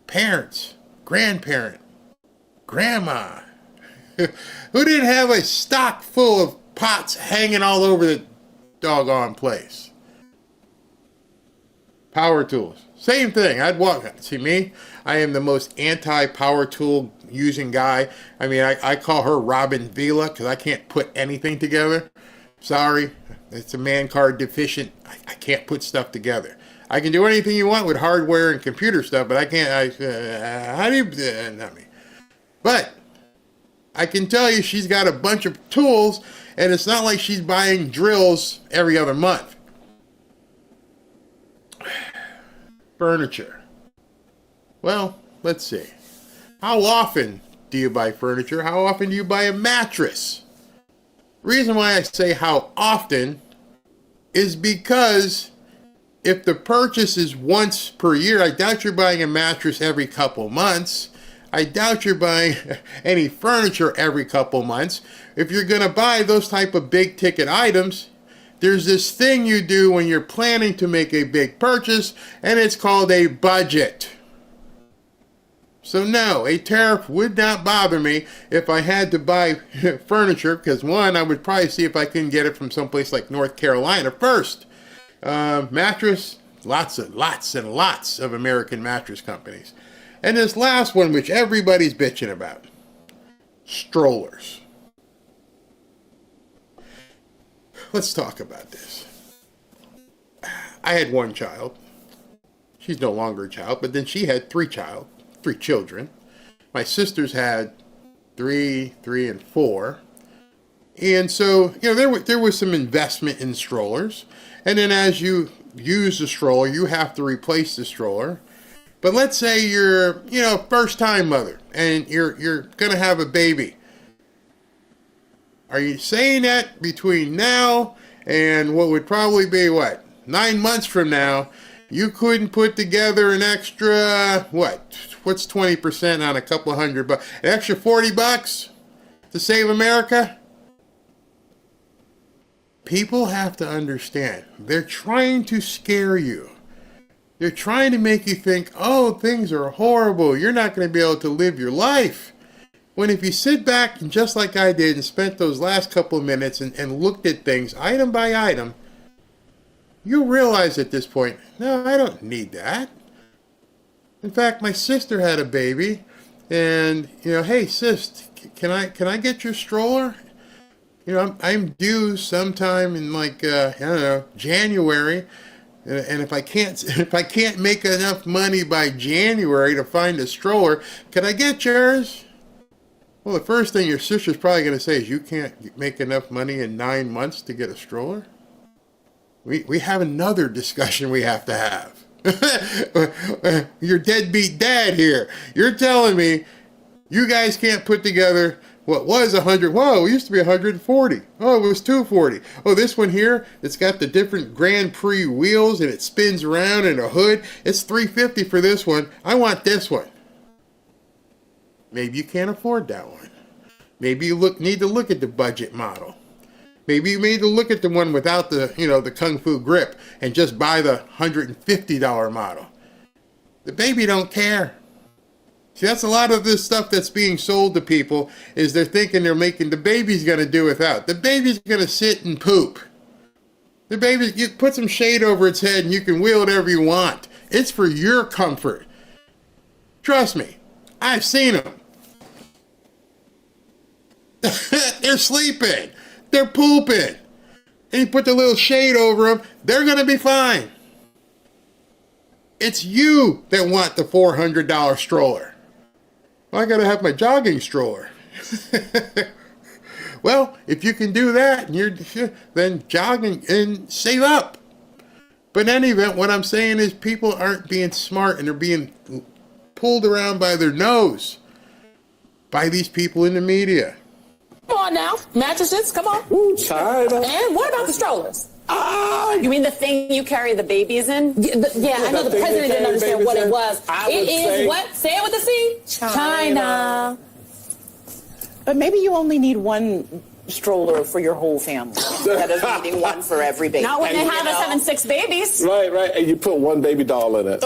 parents, grandparent, grandma, who didn't have a stock full of pots hanging all over the doggone place. Power tools. Same thing. I'd walk. See me? I am the most anti-power tool using guy. I mean, I call her Robin Vila because I can't put anything together. Sorry. It's a man card deficient. I can't put stuff together. I can do anything you want with hardware and computer stuff, but I can't. How do you? Not me. But I can tell you she's got a bunch of tools, and it's not like she's buying drills every other month. Furniture. Well, let's see. How often do you buy furniture? How often do you buy a mattress? Reason why I say how often is because if the purchase is once per year, I doubt you're buying a mattress every couple months. I doubt you're buying any furniture every couple months. If you're going to buy those type of big ticket items, there's this thing you do when you're planning to make a big purchase, and it's called a budget. So no, a tariff would not bother me if I had to buy furniture, because one, I would probably see if I can get it from someplace like North Carolina first. Mattress, lots and lots of American mattress companies. And this last one, which everybody's bitching about, strollers. Let's talk about this. I had one child. She's no longer a child, but then she had three children. My sisters had three, and 4. And so, there was some investment in strollers. And then as you use the stroller, you have to replace the stroller. But let's say you're, first time mother and you're going to have a baby. Are you saying that between now and what would probably be 9 months from now, you couldn't put together an extra, what's 20% on a couple $100? An extra $40 to save America? People have to understand. They're trying to scare you. They're trying to make you think, oh, things are horrible. You're not going to be able to live your life. When if you sit back and just like I did and spent those last couple of minutes and looked at things item by item, you'll realize at this point, no, I don't need that. In fact, my sister had a baby, and hey sis, can I get your stroller? I'm due sometime in January, and if I can't make enough money by January to find a stroller, can I get yours? Well, the first thing your sister's probably going to say is, you can't make enough money in 9 months to get a stroller? We have another discussion we have to have. Your deadbeat dad here. You're telling me You guys can't put together what was 100. Whoa, it used to be 140. Oh, it was 240. Oh, this one here, it's got the different Grand Prix wheels and it spins around in a hood. It's 350 for this one. I want this one. Maybe you can't afford that one. Maybe you need to look at the budget model. Maybe you need to look at the one without the, the Kung Fu grip and just buy the $150 model. The baby don't care. See, that's a lot of this stuff that's being sold to people is they're thinking the baby's going to do without. The baby's going to sit and poop. The baby, you put some shade over its head and you can wheel whatever you want. It's for your comfort. Trust me, I've seen them. They're sleeping. They're pooping. And you put the little shade over them, they're going to be fine. It's you that want the $400 stroller. Well, I got to have my jogging stroller. Well, if you can do that, then jogging and save up. But in any event, what I'm saying is people aren't being smart and they're being pulled around by their nose by these people in the media. Come on now, mattresses, come on. Ooh, China. And what about the strollers? You mean the thing you carry the babies in? Yeah, I know the president didn't understand what it was. It is what? Say it with a C? China. But maybe you only need one stroller for your whole family instead of needing one for every baby. Not when they have us having 6 babies. Right. And you put one baby doll in it.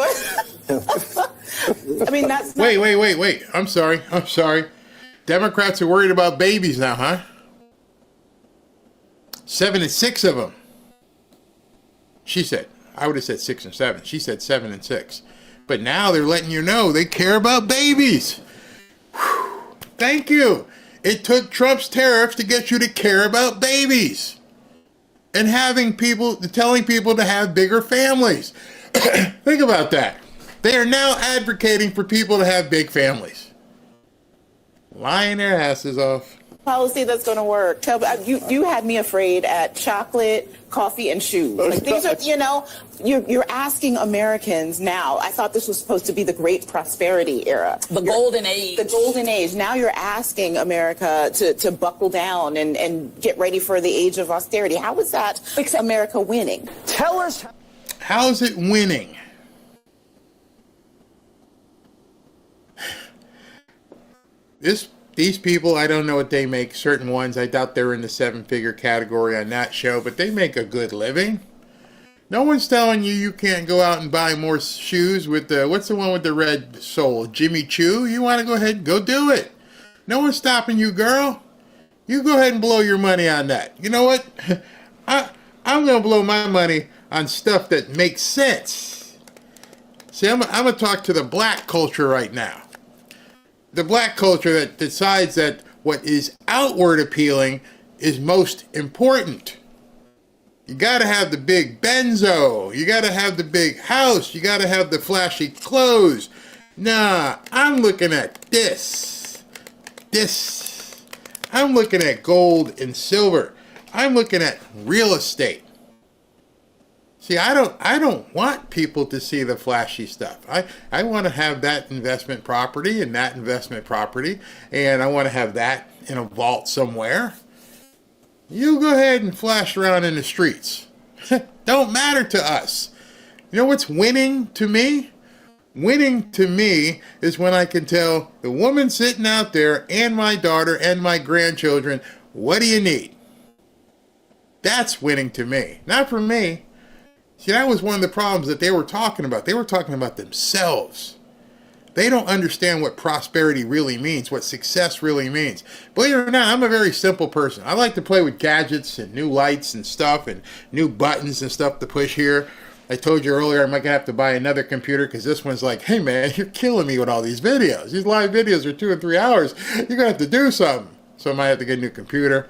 I mean, that's not... Wait. I'm sorry. Democrats are worried about babies now, huh? 7 and 6 of them. She said. I would have said 6 and 7. She said 7 and 6. But now they're letting you know they care about babies. Whew. Thank you. It took Trump's tariffs to get you to care about babies. And telling people to have bigger families. Think about that. They are now advocating for people to have big families. Lying their asses off. Policy that's going to work. You had me afraid at chocolate, coffee, and shoes. Like these are, you're asking Americans now. I thought this was supposed to be the great prosperity era. The golden age. The golden age. Now you're asking America to buckle down and get ready for the age of austerity. How is that America winning? Tell us. How is it winning? These people, I don't know what they make. Certain ones, I doubt they're in the 7-figure category on that show, but they make a good living. No one's telling you can't go out and buy more shoes with what's the one with the red sole? Jimmy Choo? You want to go ahead and go do it. No one's stopping you, girl. You go ahead and blow your money on that. You know what? I'm going to blow my money on stuff that makes sense. See, I'm going to talk to the black culture right now. The black culture that decides that what is outward appealing is most important. You got to have the big benzo. You got to have the big house. You got to have the flashy clothes. Nah, I'm looking at this. I'm looking at gold and silver. I'm looking at real estate. See, I don't want people to see the flashy stuff. I want to have that investment property and that investment property, and I want to have that in a vault somewhere. You go ahead and flash around in the streets. Don't matter to us. You know what's winning to me? Winning to me is when I can tell the woman sitting out there and my daughter and my grandchildren, what do you need? That's winning to me. Not for me. See, that was one of the problems that they were talking about. They were talking about themselves. They don't understand what prosperity really means, what success really means. Believe it or not, I'm a very simple person. I like to play with gadgets and new lights and stuff and new buttons and stuff to push here. I told you earlier I might have to buy another computer because this one's like, hey man, you're killing me with all these videos. These live videos are 2 or 3 hours. You're going to have to do something. So I might have to get a new computer.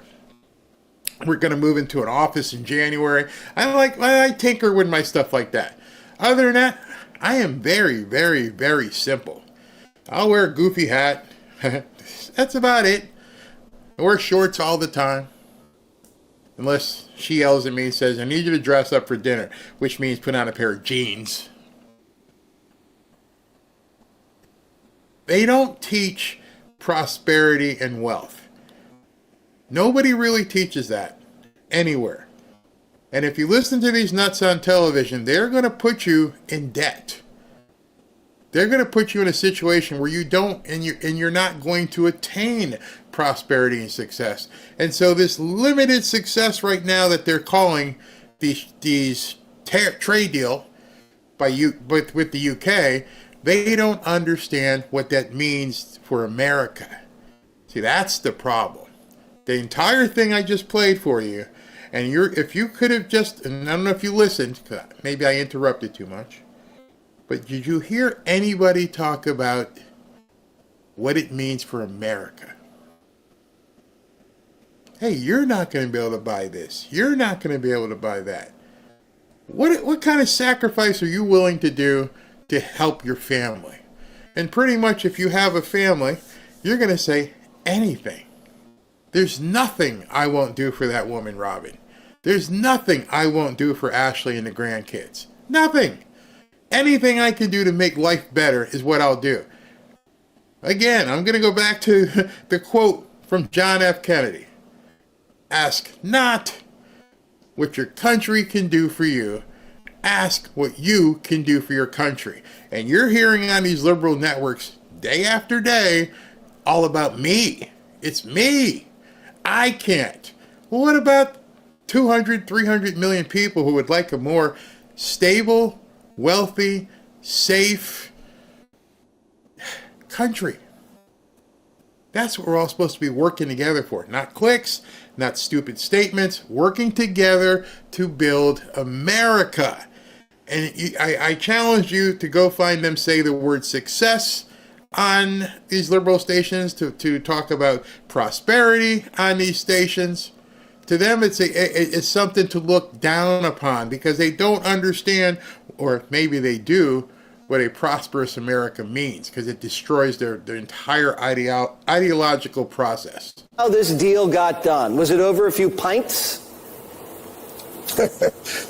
We're going to move into an office in January. I tinker with my stuff like that. Other than that, I am very, very, very simple. I'll wear a goofy hat. That's about it. I wear shorts all the time. Unless she yells at me and says, I need you to dress up for dinner, which means put on a pair of jeans. They don't teach prosperity and wealth. Nobody really teaches that anywhere. And if you listen to these nuts on television, they're going to put you in debt. They're going to put you in a situation where you don't, and you're not going to attain prosperity and success. And so this limited success right now that they're calling these trade deal with the UK, they don't understand what that means for America. See, that's the problem. The entire thing I just played for you, and if you could have just, and I don't know if you listened, maybe I interrupted too much, but did you hear anybody talk about what it means for America? Hey, you're not going to be able to buy this. You're not going to be able to buy that. What kind of sacrifice are you willing to do to help your family? And pretty much if you have a family, you're going to say anything. There's nothing I won't do for that woman, Robin. There's nothing I won't do for Ashley and the grandkids. Nothing. Anything I can do to make life better is what I'll do. Again, I'm going to go back to the quote from John F. Kennedy. Ask not what your country can do for you. Ask what you can do for your country. And you're hearing on these liberal networks day after day all about me. It's me. I can't. Well, what about 200, 300 million people who would like a more stable, wealthy, safe country? That's what we're all supposed to be working together for. Not clicks, not stupid statements, working together to build America. And I challenge you to go find them say the word success on these liberal stations, to talk about prosperity on these stations. To them, it's something to look down upon because they don't understand, or maybe they do, what a prosperous America means, because it destroys their entire ideological process. How this deal got done? Was it over a few pints?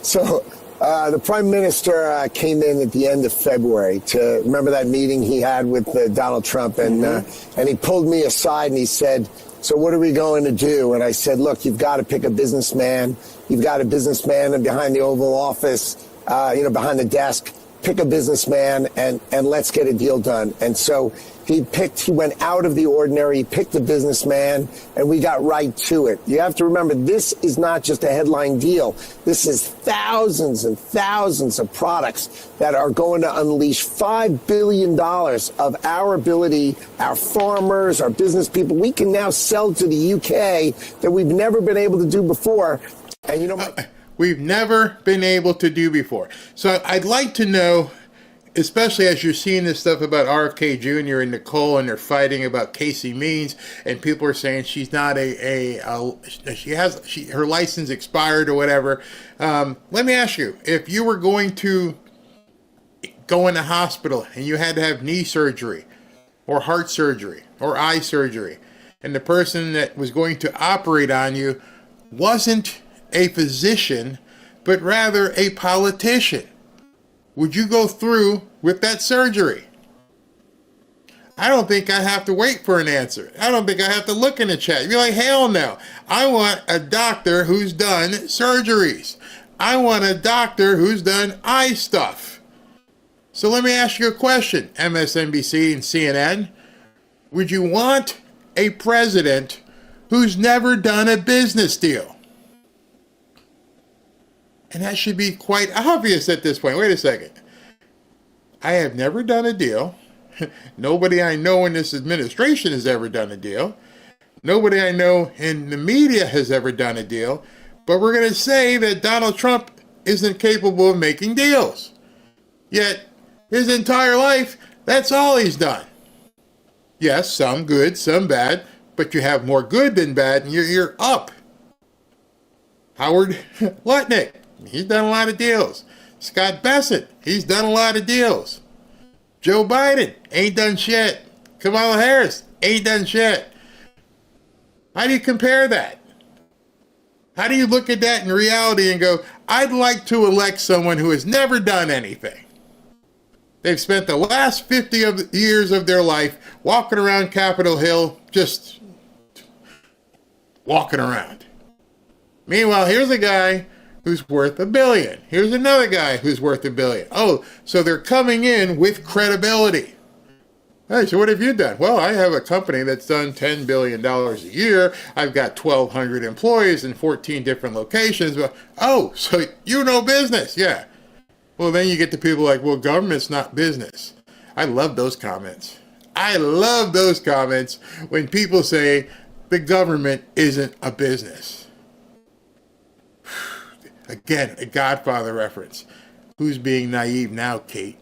So the Prime Minister came in at the end of February to remember that meeting he had with Donald Trump, and he pulled me aside and he said, "So what are we going to do?" And I said, "Look, you've got to pick a businessman. You've got a businessman behind the Oval Office, behind the desk. Pick a businessman and let's get a deal done." And so he went out of the ordinary, he picked a businessman, and we got right to it. You have to remember, this is not just a headline deal. This is thousands and thousands of products that are going to unleash $5 billion of our ability, our farmers, our business people. We can now sell to the UK that we've never been able to do before. And we've never been able to do before. So I'd like to know, especially as you're seeing this stuff about RFK Jr. and Nicole, and they're fighting about Casey Means, and people are saying she's not her license expired or whatever. Let me ask you, if you were going to go in the hospital and you had to have knee surgery or heart surgery or eye surgery, and the person that was going to operate on you wasn't a physician, but rather a politician, would you go through with that surgery? I don't think I have to wait for an answer. I don't think I have to look in the chat. You'd be like, hell no. I want a doctor who's done surgeries. I want a doctor who's done eye stuff. So let me ask you a question, MSNBC and CNN. Would you want a president who's never done a business deal? And that should be quite obvious at this point. Wait a second. I have never done a deal. Nobody I know in this administration has ever done a deal. Nobody I know in the media has ever done a deal. But we're going to say that Donald Trump isn't capable of making deals. Yet, his entire life, that's all he's done. Yes, some good, some bad, but you have more good than bad, and you're up. Howard Lutnick, he's done a lot of deals. Scott Bassett, he's done a lot of deals. Joe Biden ain't done shit. Kamala Harris ain't done shit. How do you compare that? How do you look at that in reality and go, I'd like to elect someone who has never done anything? They've spent the last 50 years of their life walking around Capitol Hill, just walking around. Meanwhile, here's a guy who's worth $1 billion. Here's another guy who's worth $1 billion. Oh, so they're coming in with credibility. Hey, so what have you done? Well, I have a company that's done $10 billion a year. I've got 1,200 employees in 14 different locations. Oh, so you know business. Yeah. Well, then you get to people like, well, government's not business. I love those comments. I love those comments when people say the government isn't a business. Again, a Godfather reference. Who's being naive now, Kate?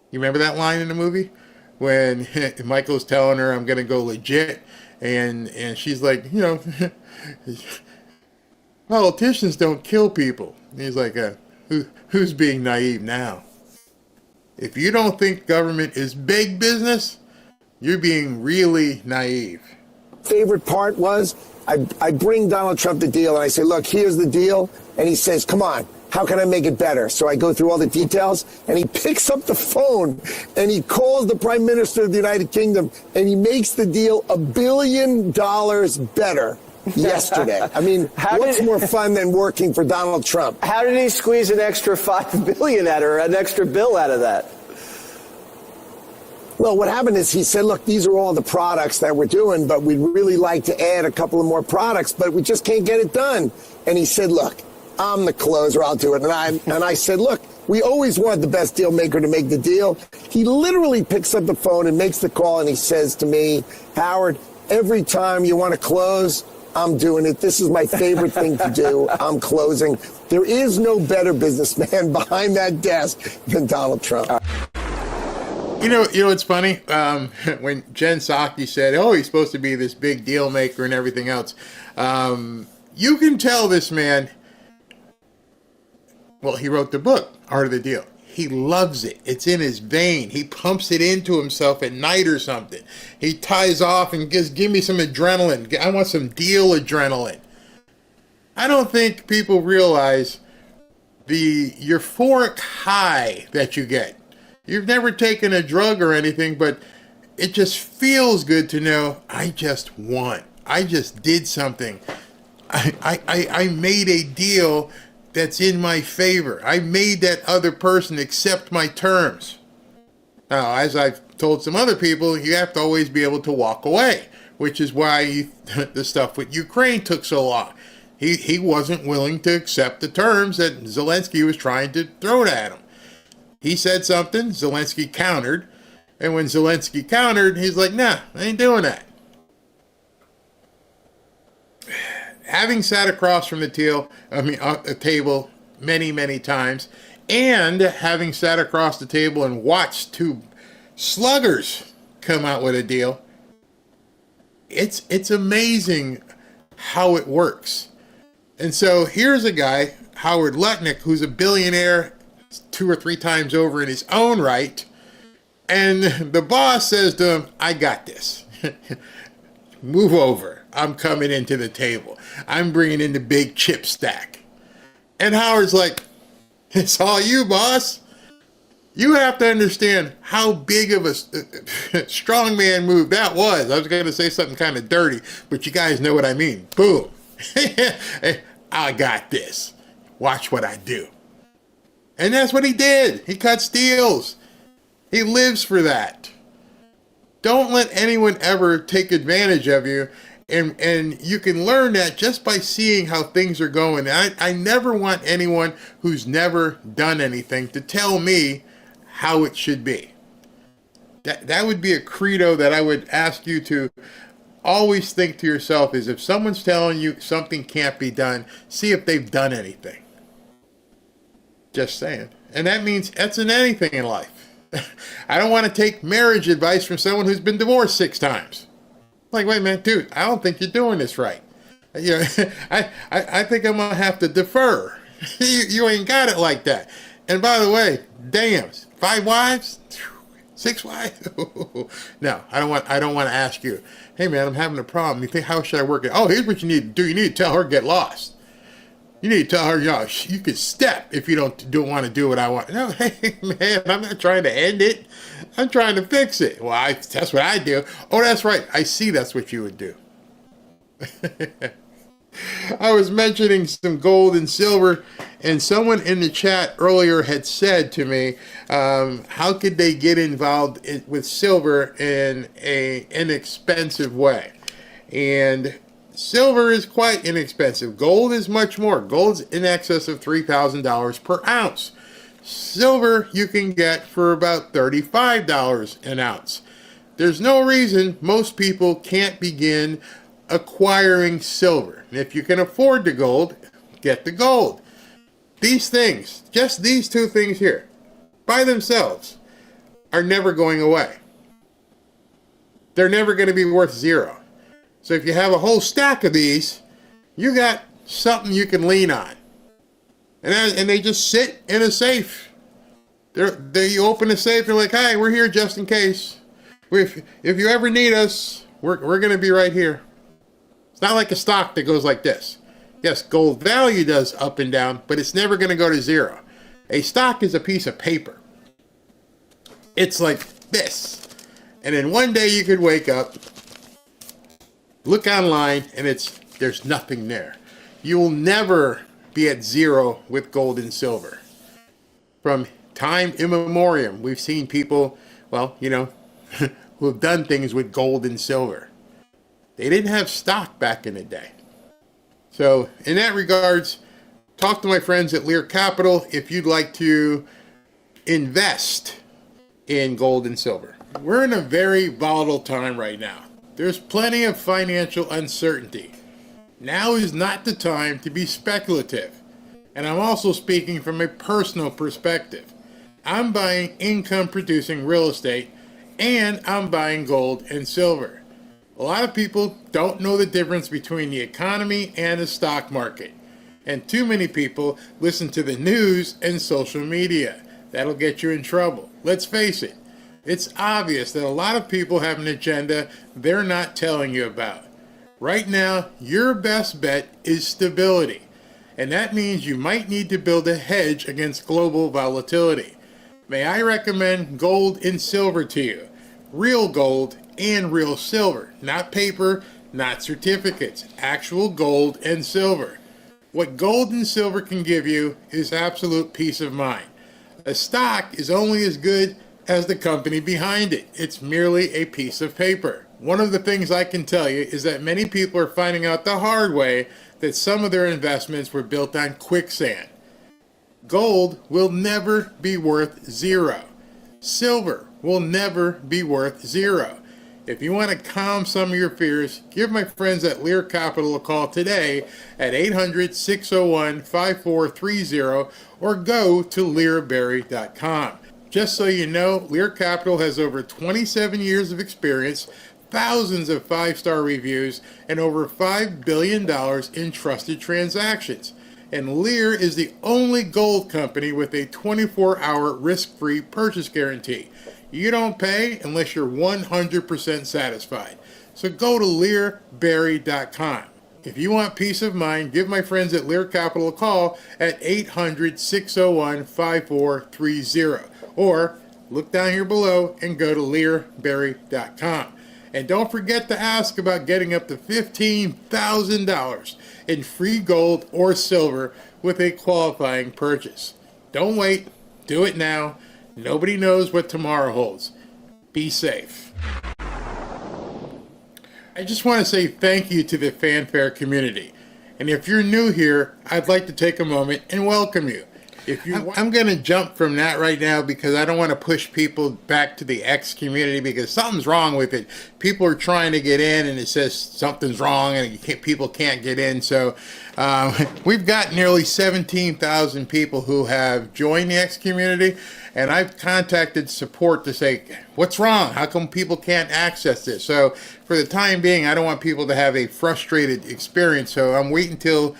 You remember that line in the movie? When Michael's telling her, I'm going to go legit. And she's like, you know, politicians don't kill people. And he's like, who's being naive now? If you don't think government is big business, you're being really naive. Favorite part was I bring Donald Trump the deal and I say, look, here's the deal. And he says, come on, how can I make it better? So I go through all the details and he picks up the phone and he calls the Prime Minister of the United Kingdom and he makes the deal $1 billion better yesterday. I mean, what's more fun than working for Donald Trump? How did he squeeze an extra $5 billion out or an extra bill out of that? Well, what happened is he said, look, these are all the products that we're doing, but we'd really like to add a couple of more products, but we just can't get it done. And he said, look, I'm the closer, I'll do it. And I said, look, we always want the best deal maker to make the deal. He literally picks up the phone and makes the call and he says to me, Howard, every time you want to close, I'm doing it. This is my favorite thing to do. I'm closing. There is no better businessman behind that desk than Donald Trump. You know, it's funny. When Jen Psaki said, "Oh, he's supposed to be this big deal maker and everything else," you can tell this man. Well, he wrote the book, Art of the Deal. He loves it. It's in his vein. He pumps it into himself at night or something. He ties off and give me some adrenaline. I want some deal adrenaline. I don't think people realize the euphoric high that you get. You've never taken a drug or anything, but it just feels good to know I just won. I just did something. I made a deal that's in my favor. I made that other person accept my terms. Now, as I've told some other people, you have to always be able to walk away, which is why the stuff with Ukraine took so long. He wasn't willing to accept the terms that Zelensky was trying to throw at him. He said something, Zelensky countered, and when Zelensky countered, he's like, nah, I ain't doing that. Having sat across from the table many, many times, and having sat across the table and watched two sluggers come out with a deal, it's amazing how it works. And so here's a guy, Howard Lutnick, who's a billionaire 2 or 3 times over in his own right, and the boss says to him, I got this. Move over. I'm coming into the table. I'm bringing in the big chip stack. And Howard's like, it's all you, boss. You have to understand how big of a strongman move that was. I was going to say something kind of dirty, but you guys know what I mean. Boom. I got this. Watch what I do. And that's what he did. He cuts deals. He lives for that. Don't let anyone ever take advantage of you. And you can learn that just by seeing how things are going. I never want anyone who's never done anything to tell me how it should be. That would be a credo that I would ask you to always think to yourself is if someone's telling you something can't be done, see if they've done anything. Just saying. And that means that's in anything in life. I don't want to take marriage advice from someone who's been divorced 6 times. Like, wait a minute, dude, I don't think you're doing this right. You know, I think I'm going to have to defer. You ain't got it like that. And by the way, damn, 5 wives? 6 wives? No, I don't want to ask you, hey man, I'm having a problem. You think, how should I work it? Oh, here's what you need to do. You need to tell her to get lost. You need to tell her, you can step if you don't want to do what I want. No, hey, man, I'm not trying to end it. I'm trying to fix it. Well, that's what I do. Oh, that's right. I see that's what you would do. I was mentioning some gold and silver, and someone in the chat earlier had said to me, how could they get involved with silver in an inexpensive way? And silver is quite inexpensive. Gold is much more. Gold's in excess of $3,000 per ounce. Silver you can get for about $35 an ounce. There's no reason most people can't begin acquiring silver. And if you can afford the gold, get the gold. These things, just these two things here, by themselves, are never going away. They're never going to be worth zero. So if you have a whole stack of these, you got something you can lean on. And they just sit in a safe. You open a safe, they're like, hey, we're here just in case. If you ever need us, we're going to be right here. It's not like a stock that goes like this. Yes, gold value does up and down, but it's never going to go to zero. A stock is a piece of paper. It's like this. And then one day you could wake up, look online, and there's nothing there. You will never be at zero with gold and silver. From time immemorial, we've seen people, who have done things with gold and silver. They didn't have stock back in the day. So in that regards, talk to my friends at Lear Capital if you'd like to invest in gold and silver. We're in a very volatile time right now. There's plenty of financial uncertainty. Now is not the time to be speculative. And I'm also speaking from a personal perspective. I'm buying income-producing real estate, and I'm buying gold and silver. A lot of people don't know the difference between the economy and the stock market. And too many people listen to the news and social media. That'll get you in trouble. Let's face it. It's obvious that a lot of people have an agenda they're not telling you about. Right now, your best bet is stability. And that means you might need to build a hedge against global volatility. May I recommend gold and silver to you? Real gold and real silver. Not paper, not certificates. Actual gold and silver. What gold and silver can give you is absolute peace of mind. A stock is only as good as the company behind it. It's merely a piece of paper. One of the things I can tell you is that many people are finding out the hard way that some of their investments were built on quicksand. Gold will never be worth zero. Silver will never be worth zero. If you want to calm some of your fears, give my friends at Lear Capital a call today at 800-601-5430 or go to learberry.com. Just so you know, Lear Capital has over 27 years of experience, thousands of 5-star reviews, and over $5 billion in trusted transactions. And Lear is the only gold company with a 24-hour risk-free purchase guarantee. You don't pay unless you're 100% satisfied. So go to learberry.com. If you want peace of mind, give my friends at Lear Capital a call at 800-601-5430. Or look down here below and go to learberry.com. And don't forget to ask about getting up to $15,000 in free gold or silver with a qualifying purchase. Don't wait. Do it now. Nobody knows what tomorrow holds. Be safe. I just want to say thank you to the Fanfare community. And if you're new here, I'd like to take a moment and welcome you. I'm going to jump from that right now because I don't want to push people back to the X community because something's wrong with it. People are trying to get in and it says something's wrong and people can't get in. So we've got nearly 17,000 people who have joined the X community, and I've contacted support to say, what's wrong? How come people can't access this? So for the time being, I don't want people to have a frustrated experience. So I'm waiting until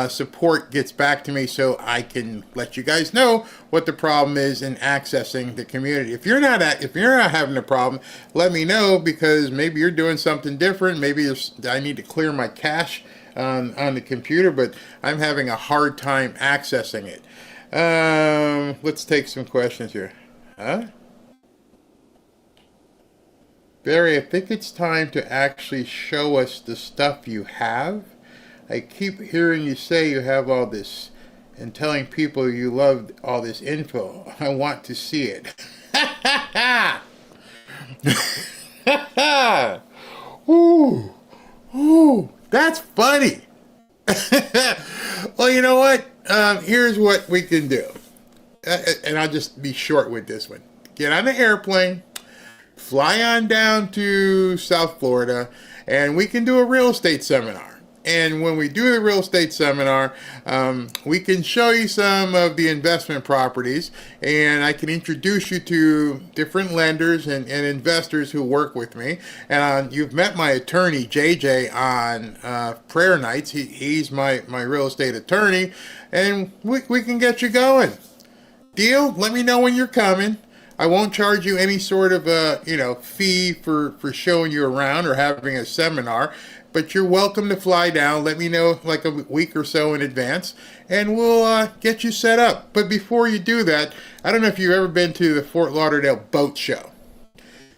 support gets back to me so I can let you guys know what the problem is in accessing the community. If you're not having a problem, let me know because maybe you're doing something different. Maybe I need to clear my cache on the computer, but I'm having a hard time accessing it. Let's take some questions here. Huh? Barry, I think it's time to actually show us the stuff you have. I keep hearing you say you have all this and telling people you love all this info. I want to see it. Ooh, ooh, that's funny. Well, you know what? Here's what we can do. And I'll just be short with this one. Get on an airplane, fly on down to South Florida, and we can do a real estate seminar. And when we do the real estate seminar, we can show you some of the investment properties, and I can introduce you to different lenders and investors who work with me. And you've met my attorney, JJ, on prayer nights. He's my real estate attorney, and we can get you going. Deal? Let me know when you're coming. I won't charge you any sort of fee for showing you around or having a seminar, but you're welcome to fly down. Let me know like a week or so in advance, and we'll get you set up. But before you do that, I don't know if you've ever been to the Fort Lauderdale Boat Show.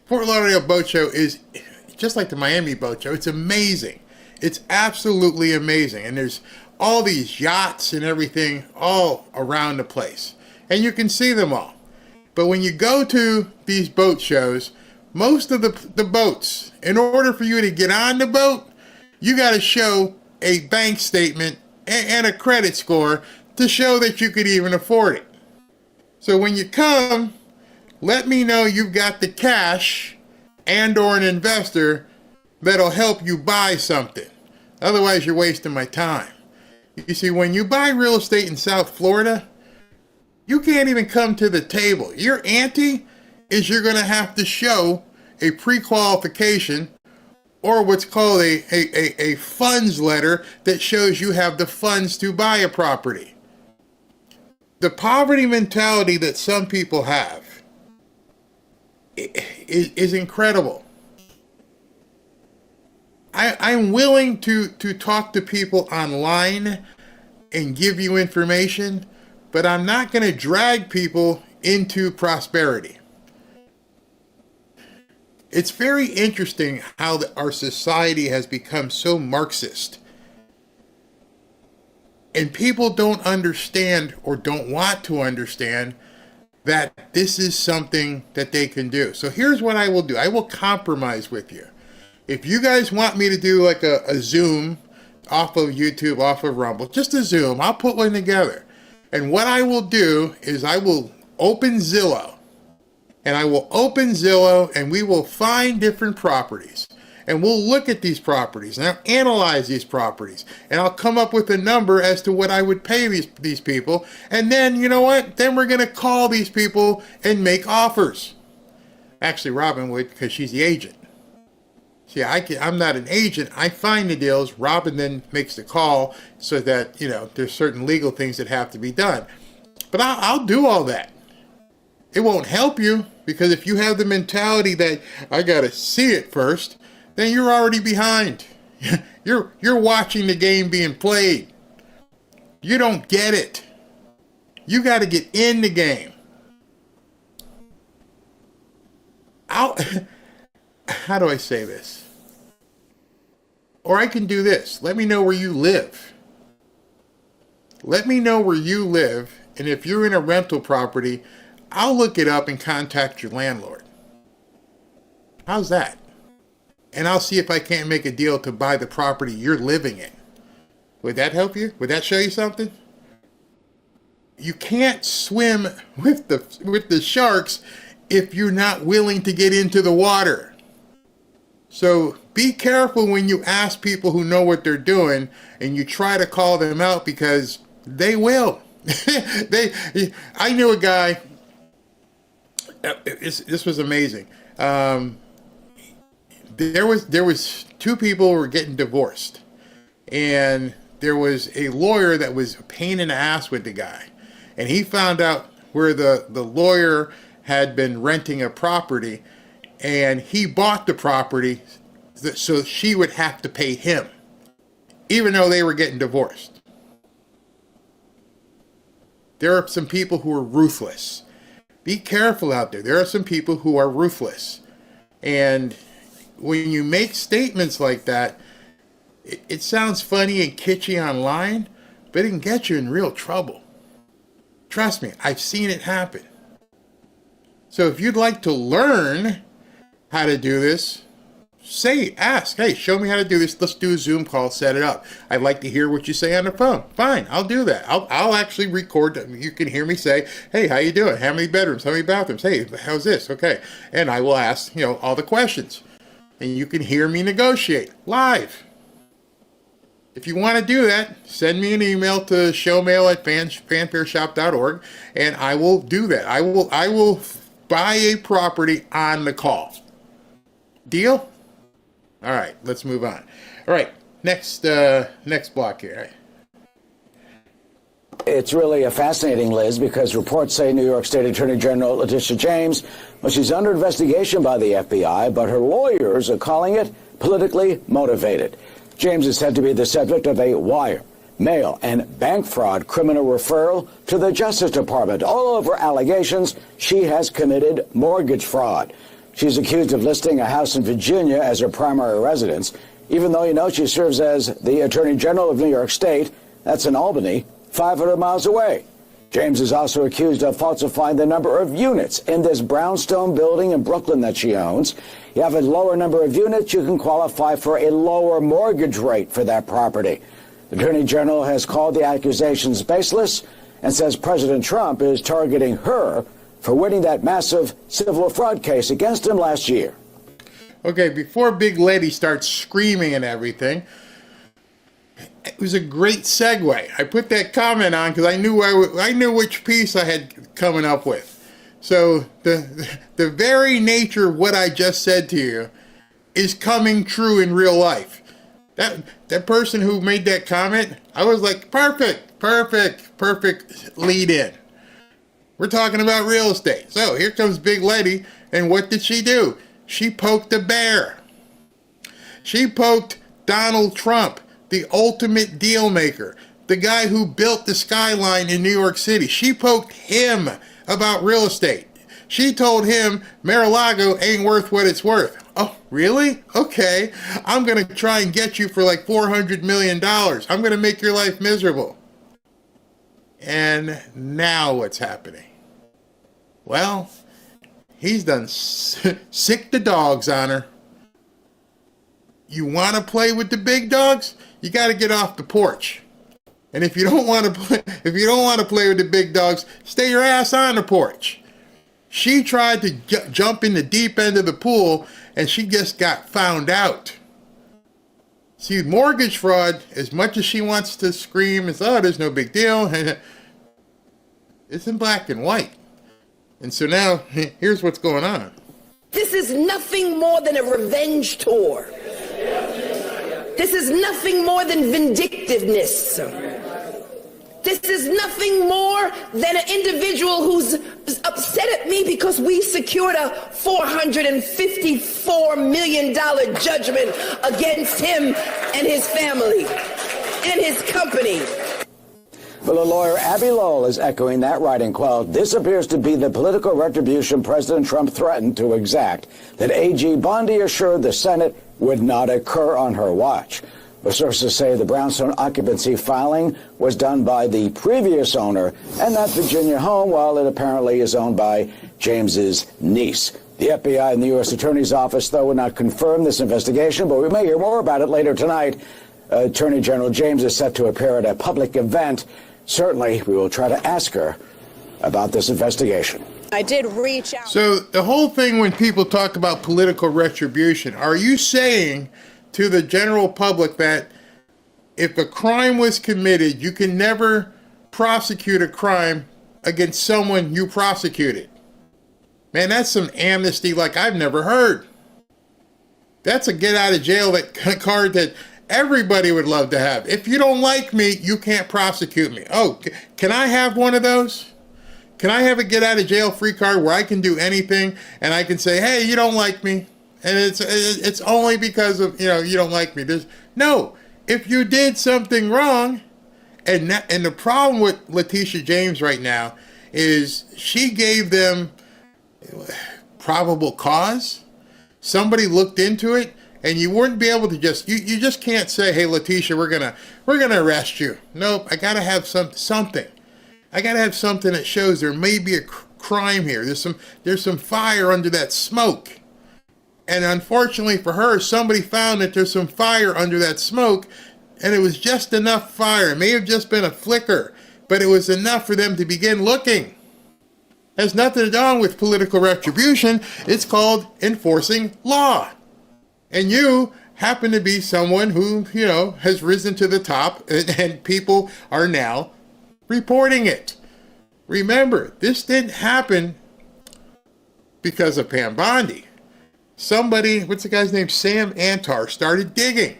Fort Lauderdale Boat Show is just like the Miami Boat Show. It's amazing. It's absolutely amazing. And there's all these yachts and everything all around the place. And you can see them all. But when you go to these boat shows, most of the boats, in order for you to get on the boat, you got to show a bank statement and a credit score to show that you could even afford it. So when you come, let me know you've got the cash and or an investor that'll help you buy something. Otherwise, you're wasting my time. You see, when you buy real estate in South Florida, you can't even come to the table. Your ante is you're going to have to show a pre-qualification or what's called a funds letter that shows you have the funds to buy a property. The poverty mentality that some people have is incredible. I'm willing to talk to people online and give you information, but I'm not going to drag people into prosperity. It's very interesting how our society has become so Marxist. And people don't understand or don't want to understand that this is something that they can do. So here's what I will do. I will compromise with you. If you guys want me to do like a Zoom off of YouTube, off of Rumble, just a Zoom, I'll put one together. And what I will do is I will open Zillow. And I will open Zillow and we will find different properties. And we'll look at these properties and I'll analyze these properties. And I'll come up with a number as to what I would pay these people. And then, you know what? Then we're going to call these people and make offers. Actually, Robin would, because she's the agent. See, I'm not an agent. I find the deals. Robin then makes the call so that, there's certain legal things that have to be done. But I'll do all that. It won't help you, because if you have the mentality that I got to see it first, then you're already behind. You're watching the game being played. You don't get it. You got to get in the game. How do I say this? Or I can do this. Let me know where you live. Let me know where you live, and if you're in a rental property, I'll look it up and contact your landlord. How's that? And I'll see if I can't make a deal to buy the property you're living in. Would that help you? Would that show you something? You can't swim with the sharks if you're not willing to get into the water. So be careful when you ask people who know what they're doing and you try to call them out, because they will. I knew a guy. This was amazing. There was two people who were getting divorced, and there was a lawyer that was a pain in the ass with the guy, and he found out where the lawyer had been renting a property, and he bought the property so she would have to pay him. even though they were getting divorced. There are some people who are ruthless. Be careful out there. There are some people who are ruthless. And when you make statements like that, it sounds funny and kitschy online, but it can get you in real trouble. Trust me, I've seen it happen. So if you'd like to learn how to do this, ask, hey, show me how to do this. Let's do a Zoom call, set it up. I'd like to hear what you say on the phone. Fine, I'll do that. I'll actually record. You can hear me say, hey, how you doing? How many bedrooms? How many bathrooms? Hey, how's this? Okay. And I will ask, all the questions. And you can hear me negotiate live. If you want to do that, send me an email to showmail@fanfareshop.org, and I will do that. I will buy a property on the call. Deal? All right, let's move on. All right, next block here. It's really a fascinating, Liz, because reports say New York State Attorney General Letitia James, well, she's under investigation by the FBI, but her lawyers are calling it politically motivated. James is said to be the subject of a wire, mail, and bank fraud criminal referral to the Justice Department, all over allegations she has committed mortgage fraud. She's accused of listing a house in Virginia as her primary residence, even though, she serves as the Attorney General of New York State. That's in Albany, 500 miles away. James is also accused of falsifying the number of units in this brownstone building in Brooklyn that she owns. You have a lower number of units, you can qualify for a lower mortgage rate for that property. The Attorney General has called the accusations baseless and says President Trump is targeting her for winning that massive civil fraud case against him last year. Okay, before Big Letty starts screaming and everything, it was a great segue. I put that comment on because I knew which piece I had coming up with. So the very nature of what I just said to you is coming true in real life. That person who made that comment, I was like, perfect lead in. We're talking about real estate. So here comes Big Letty, and what did she do? She poked a bear. She poked Donald Trump, the ultimate deal maker, the guy who built the skyline in New York City. She poked him about real estate. She told him Mar-a-Lago ain't worth what it's worth. Oh, really? Okay. I'm going to try and get you for like $400 million. I'm going to make your life miserable. And now what's happening? Well, he's done sick the dogs on her. You want to play with the big dogs? You got to get off the porch. And if you don't want to play, with the big dogs, stay your ass on the porch. She tried to jump in the deep end of the pool, and she just got found out. See, mortgage fraud, as much as she wants to scream, is, oh, there's no big deal. It's in black and white. And so now, here's what's going on. This is nothing more than a revenge tour. This is nothing more than vindictiveness. This is nothing more than an individual who's upset at me because we secured a $454 million judgment against him and his family and his company. Well, the lawyer Abby Lowell is echoing that writing, quote, this appears to be the political retribution President Trump threatened to exact, that AG Bondi assured the Senate would not occur on her watch. But sources say the brownstone occupancy filing was done by the previous owner and that Virginia home, while it apparently is owned by James's niece. The FBI and the U.S. Attorney's Office, though, would not confirm this investigation, but we may hear more about it later tonight. Attorney General James is set to appear at a public event. Certainly, we will try to ask her about this investigation. I did reach out. So the whole thing, when people talk about political retribution, are you saying to the general public that if a crime was committed, you can never prosecute a crime against someone you prosecuted? Man, that's some amnesty like I've never heard. That's a get out of jail card that everybody would love to have. If you don't like me, you can't prosecute me. Oh, can I have one of those? Can I have a get out of jail free card where I can do anything and I can say, hey, you don't like me, and it's only because of you don't like me? No, if you did something wrong, and the problem with Letitia James right now is she gave them probable cause. Somebody looked into it, and you wouldn't be able to you just can't say, hey, Letitia, we're gonna arrest you. Nope, I gotta have something. I gotta have something that shows there may be a crime here. There's some fire under that smoke. And unfortunately for her, somebody found that there's some fire under that smoke, and it was just enough fire. It may have just been a flicker, but it was enough for them to begin looking. It has nothing to do with political retribution. It's called enforcing law. And you happen to be someone who, has risen to the top, and people are now reporting it. Remember, this didn't happen because of Pam Bondi. Somebody, what's the guy's name? Sam Antar started digging.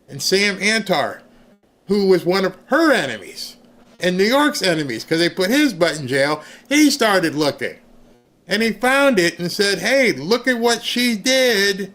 And Sam Antar, who was one of her enemies and New York's enemies, because they put his butt in jail, he started looking. And he found it and said, hey, look at what she did.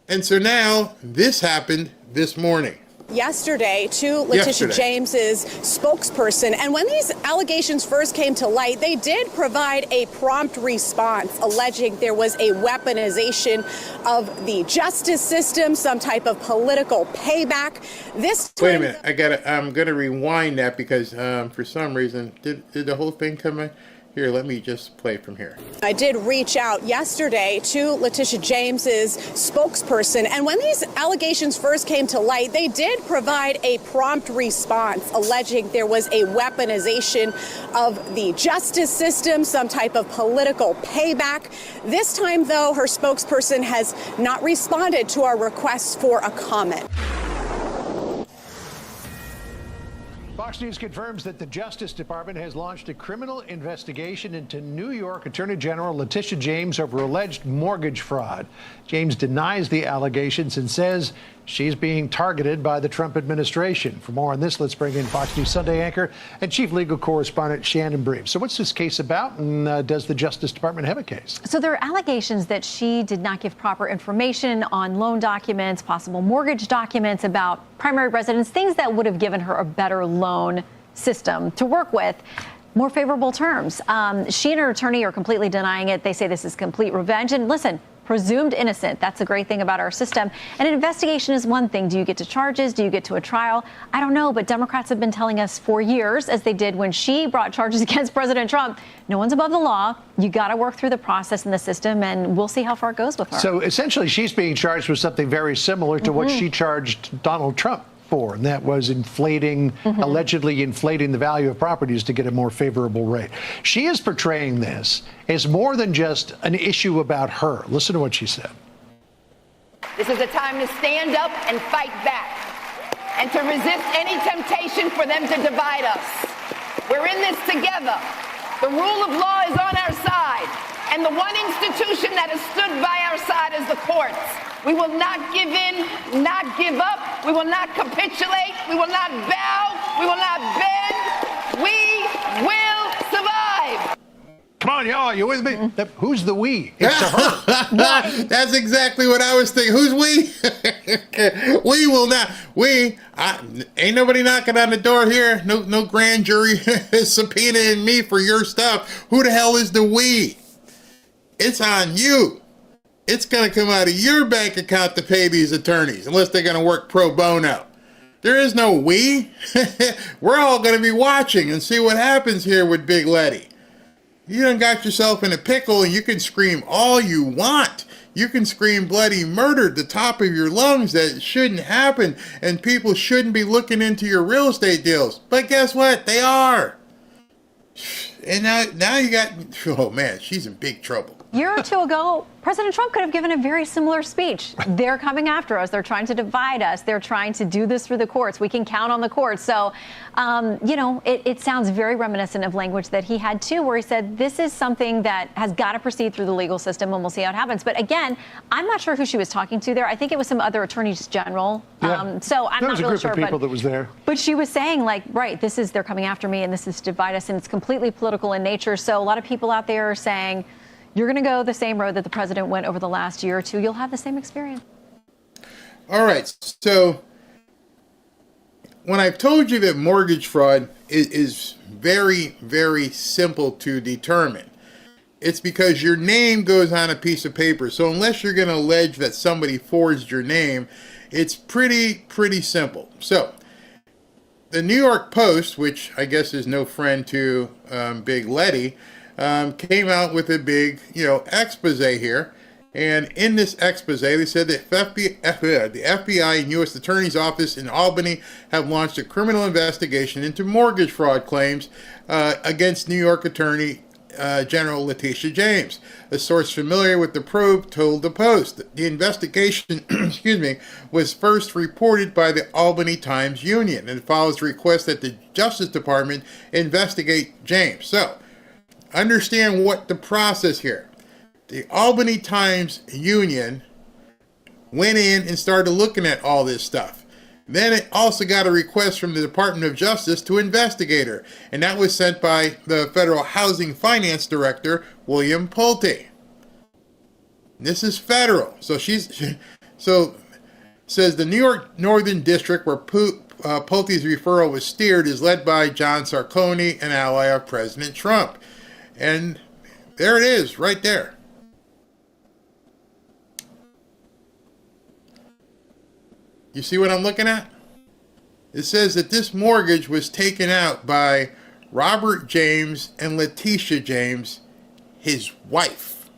And so now this happened this morning. Yesterday to Letitia James's spokesperson. And when these allegations first came to light, they did provide a prompt response, alleging there was a weaponization of the justice system, some type of political payback. Wait a minute, I'm gonna rewind that because for some reason, did the whole thing come in? Here, let me just play from here. I did reach out yesterday to Letitia James's spokesperson, and when these allegations first came to light, they did provide a prompt response, alleging there was a weaponization of the justice system, some type of political payback. This time, though, her spokesperson has not responded to our requests for a comment. Fox News confirms that the Justice Department has launched a criminal investigation into New York Attorney General Letitia James over alleged mortgage fraud. James denies the allegations and says she's being targeted by the Trump administration. For more on this, let's bring in Fox News Sunday anchor and chief legal correspondent Shannon Bream. So what's this case about, and does the Justice Department have a case? So there are allegations that she did not give proper information on loan documents, possible mortgage documents about primary residence, things that would have given her a better loan system to work with. More favorable terms. She and her attorney are completely denying it. They say this is complete revenge. And listen, presumed innocent. That's a great thing about our system. And an investigation is one thing. Do you get to charges? Do you get to a trial? I don't know. But Democrats have been telling us for years, as they did when she brought charges against President Trump, no one's above the law. You got to work through the process in the system, and we'll see how far it goes with her. So essentially, she's being charged with something very similar to what she charged Donald Trump for, and that was allegedly inflating the value of properties to get a more favorable rate. She is portraying this as more than just an issue about her. Listen to what she said. This is a time to stand up and fight back and to resist any temptation for them to divide us. We're in this together. The rule of law is on our side, and the one institution that has stood by our side is the courts. We will not give in, not give up. We will not capitulate. We will not bow. We will not bend. We will survive. Come on, y'all, you with me? Who's the we? It's her. That's exactly what I was thinking. Who's we? We will not. Ain't nobody knocking on the door here. No grand jury subpoenaing me for your stuff. Who the hell is the we? It's on you. It's going to come out of your bank account to pay these attorneys, unless they're going to work pro bono. There is no we. We're all going to be watching and see what happens here with Big Letty. You done got yourself in a pickle, and you can scream all you want. You can scream bloody murder at the top of your lungs that it shouldn't happen, and people shouldn't be looking into your real estate deals. But guess what? They are. And now you got, oh man, she's in big trouble. A year or two ago, President Trump could have given a very similar speech. They're coming after us. They're trying to divide us. They're trying to do this through the courts. We can count on the courts. So, it sounds very reminiscent of language that he had, too, where he said this is something that has got to proceed through the legal system, and we'll see how it happens. But again, I'm not sure who she was talking to there. I think it was some other attorneys general. Yeah. So I'm not really sure. There was a group of people that was there. But she was saying, they're coming after me, and this is to divide us, and it's completely political in nature. So a lot of people out there are saying, you're going to go the same road that the president went over the last year or two. You'll have the same experience. All right. So when I've told you that mortgage fraud is very, very simple to determine, it's because your name goes on a piece of paper. So unless you're going to allege that somebody forged your name, it's pretty simple. So the New York Post, which I guess is no friend to Big Letty, came out with a big, expose here. And in this expose, they said that the FBI and U.S. Attorney's Office in Albany have launched a criminal investigation into mortgage fraud claims against New York Attorney General Letitia James. A source familiar with the probe told the Post. The investigation, was first reported by the Albany Times Union and follows a request that the Justice Department investigate James. So, understand what the process here. The Albany Times Union went in and started looking at all this stuff. Then it also got a request from the Department of Justice to investigate her, and that was sent by the Federal Housing Finance Director, William Pulte. This is federal. So says the New York Northern District, where Pulte's referral was steered, is led by John Sarcone, an ally of President Trump. And there it is, right there. You see what I'm looking at? It says that this mortgage was taken out by Robert James and Letitia James, his wife.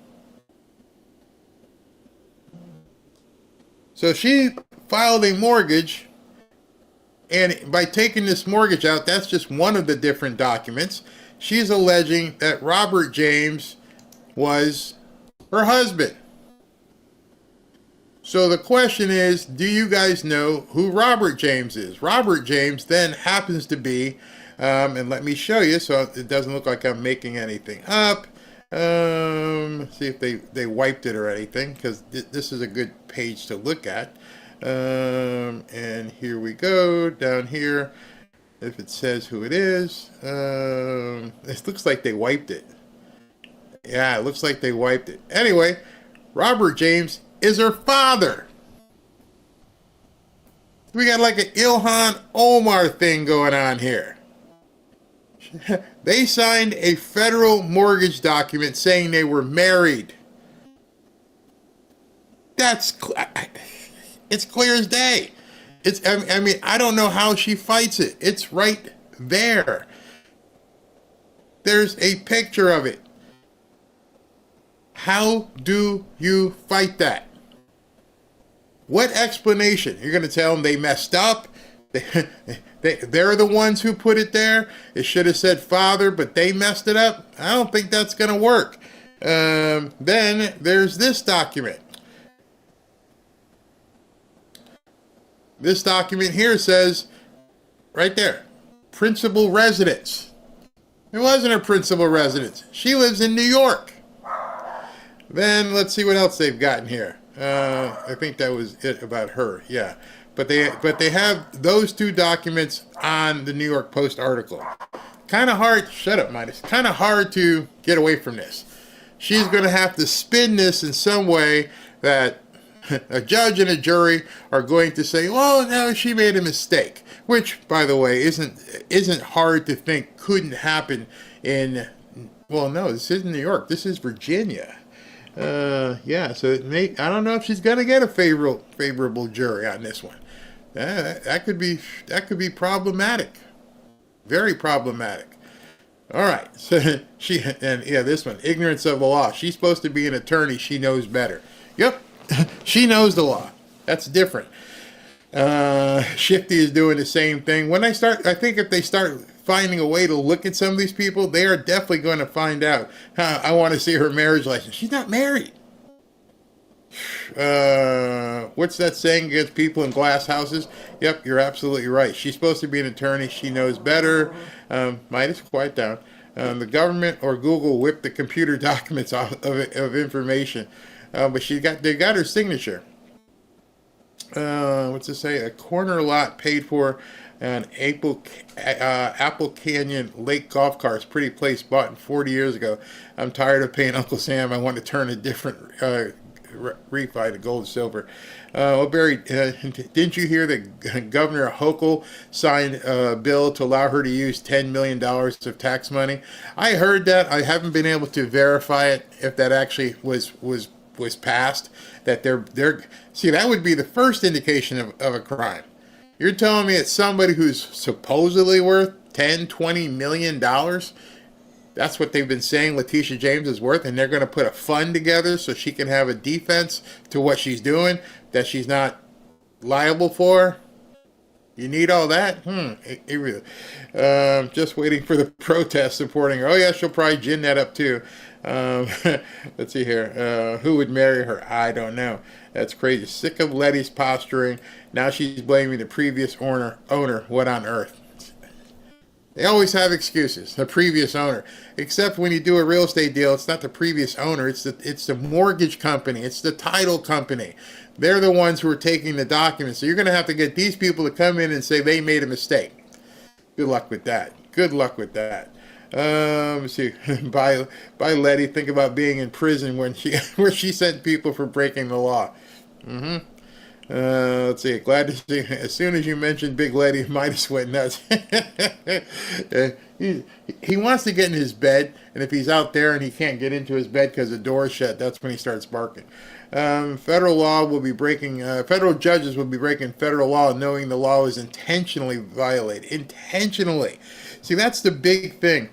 So she filed a mortgage, and by taking this mortgage out, that's just one of the different documents. She's alleging that Robert James was her husband. So the question is, do you guys know who Robert James is? Robert James then happens to be, and let me show you so it doesn't look like I'm making anything up. See if they wiped it or anything, because this is a good page to look at. And here we go, down here, if it says who it is. It looks like they wiped it. Yeah, it looks like they wiped it. Anyway, Robert James is her father. We got like an Ilhan Omar thing going on here. They signed a federal mortgage document saying they were married. It's clear as day. I don't know how she fights it. It's right there. There's a picture of it. How do you fight that? What explanation? You're going to tell them they messed up? They're the ones who put it there? It should have said father, but they messed it up? I don't think that's going to work. Then there's this document. This document here says, right there, principal residence. It wasn't her principal residence. She lives in New York. Then let's see what else they've gotten here. I think that was it about her. Yeah, but they have those two documents on the New York Post article. Kind of hard. Shut up, Midas. Kind of hard to get away from this. She's going to have to spin this in some way that a judge and a jury are going to say, "Well, no, she made a mistake," which, by the way, isn't hard to think couldn't happen in. Well, no, this isn't New York. This is Virginia. Yeah, so I don't know if she's going to get a favorable jury on this one. That could be problematic, very problematic. All right, so this one, ignorance of the law. She's supposed to be an attorney. She knows better. Yep, she knows the law. That's different. Shifty is doing the same thing. I think if they start finding a way to look at some of these people, they are definitely going to find out. I want to see her marriage license. She's not married. What's that saying against people in glass houses? Yep, you're absolutely right. She's supposed to be an attorney. She knows better. Midas, quiet down. The government or Google whipped the computer documents off of information. But they got her signature. What's it say? A corner lot paid for an Apple Canyon Lake golf cart. Pretty place bought 40 years ago. I'm tired of paying Uncle Sam. I want to turn a different refi to gold and silver. Barry, didn't you hear that Governor Hochul signed a bill to allow her to use $10 million of tax money? I heard that. I haven't been able to verify it if that actually was passed. That they're see, that would be the first indication of a crime. You're telling me it's somebody who's supposedly worth $10-20 million? That's what they've been saying Letitia James is worth, and they're going to put a fund together so she can have a defense to what she's doing that she's not liable for? You need all that? Just waiting for the protest supporting her. Oh, yeah, she'll probably gin that up, too. Let's see here. Who would marry her? I don't know. That's crazy. Sick of Letty's posturing. Now she's blaming the previous owner. What on earth? They always have excuses. The previous owner. Except when you do a real estate deal, it's not the previous owner. It's the mortgage company. It's the title company. They're the ones who are taking the documents. So you're going to have to get these people to come in and say they made a mistake. Good luck with that. Good luck with that. Let's see. By Letty, think about being in prison where she sent people for breaking the law. Let's see. Glad to see. As soon as you mentioned Big Letty, Midas went nuts. He wants to get in his bed, and if he's out there and he can't get into his bed because the door is shut, that's when he starts barking. Federal judges will be breaking federal law knowing the law is intentionally violated. Intentionally. See, that's the big thing.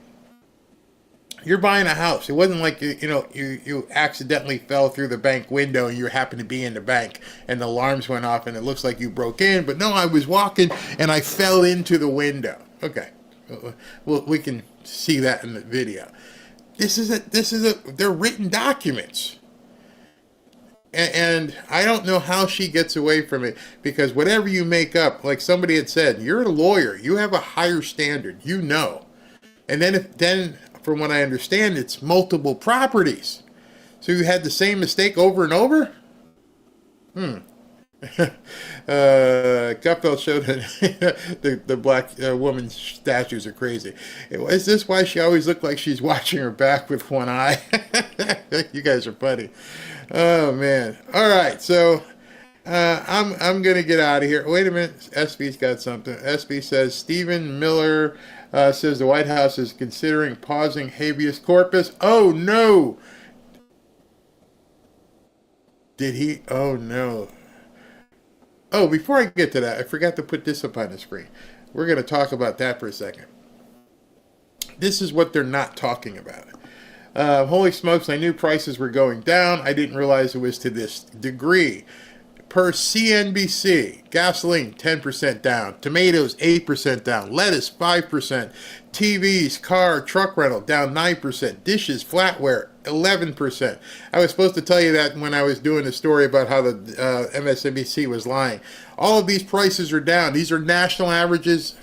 You're buying a house. It wasn't like you accidentally fell through the bank window and you happened to be in the bank and the alarms went off and it looks like you broke in. But no, I was walking and I fell into the window. Okay, well, we can see that in the video. They're written documents. And I don't know how she gets away from it, because whatever you make up, like somebody had said, you're a lawyer. You have a higher standard. You know. And then from what I understand, it's multiple properties. So you had the same mistake over and over? Gutfeld showed that the black woman's statues are crazy. Is this why she always looked like she's watching her back with one eye? You guys are funny. Oh, man. All right, so I'm going to get out of here. Wait a minute. SB's got something. SB says Stephen Miller says the White House is considering pausing habeas corpus. Oh, no. Did he? Oh, no. Oh, before I get to that, I forgot to put this up on the screen. We're going to talk about that for a second. This is what they're not talking about. Holy smokes, I knew prices were going down. I didn't realize it was to this degree. Per CNBC, gasoline 10% down, tomatoes 8% down, lettuce 5%, TVs, car, truck rental down 9%, dishes, flatware 11%. I was supposed to tell you that when I was doing the story about how the MSNBC was lying. All of these prices are down. These are national averages.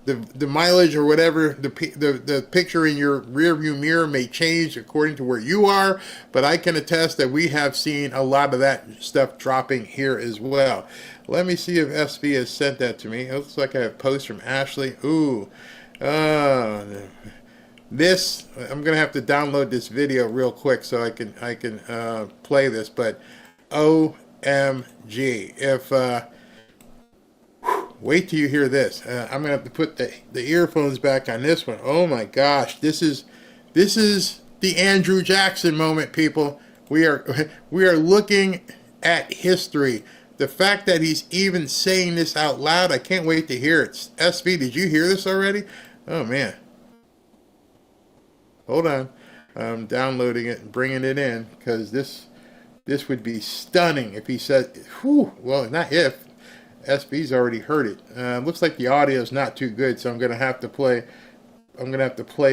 The mileage or whatever, the picture in your rearview mirror may change according to where you are, but I can attest that we have seen a lot of that stuff dropping here as well. Let me see if SB has sent that to me. It looks like I have posts from Ashley. Ooh. This, I'm going to have to download this video real quick so I can play this, but OMG. If wait till you hear this. I'm gonna have to put the earphones back on this one. Oh my gosh, this is the Andrew Jackson moment, people. We are looking at history. The fact that he's even saying this out loud, I can't wait to hear it. SV, did you hear this already? Oh man. Hold on, I'm downloading it and bringing it in, because this would be stunning if he said, whew, well, not if. SB's already heard it. Looks like the audio is not too good, so I'm going to have to play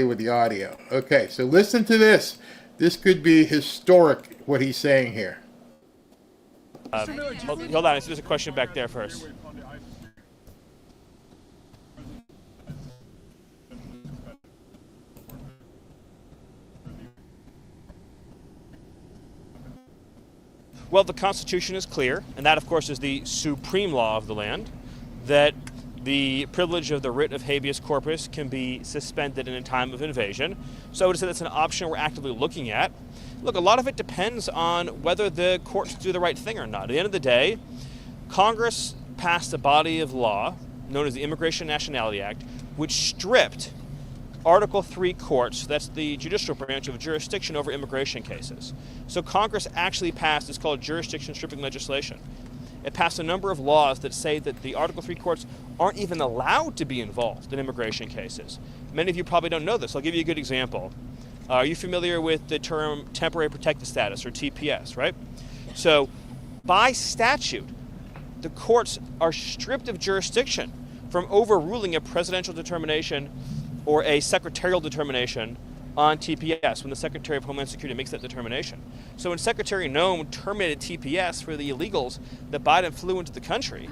with the audio. Okay, so listen to this. This could be historic, what he's saying here. Hold on, there's a question back there first. Well, the Constitution is clear, and that, of course, is the supreme law of the land, that the privilege of the writ of habeas corpus can be suspended in a time of invasion. So I would say that's an option we're actively looking at. Look, a lot of it depends on whether the courts do the right thing or not. At the end of the day, Congress passed a body of law known as the Immigration and Nationality Act, which stripped Article 3 courts, that's the judicial branch, of jurisdiction over immigration cases. So Congress actually passed, it's called jurisdiction stripping legislation. It passed a number of laws that say that the Article 3 courts aren't even allowed to be involved in immigration cases. Many of you probably don't know this. I'll give you a good example. Are you familiar with the term temporary protected status, or TPS, right? So by statute, the courts are stripped of jurisdiction from overruling a presidential determination or a secretarial determination on TPS when the Secretary of Homeland Security makes that determination. So when Secretary Noem terminated TPS for the illegals that Biden flew into the country,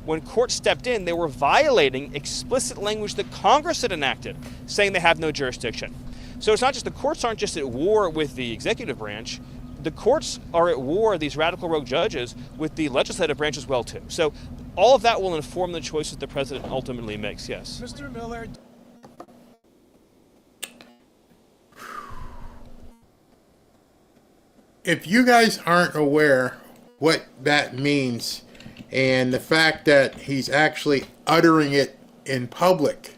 when courts stepped in, they were violating explicit language that Congress had enacted, saying they have no jurisdiction. So it's not just the courts aren't just at war with the executive branch, the courts are at war, these radical rogue judges, with the legislative branch as well too. So all of that will inform the choices the president ultimately makes, yes. Mr. Miller. If you guys aren't aware what that means and the fact that he's actually uttering it in public,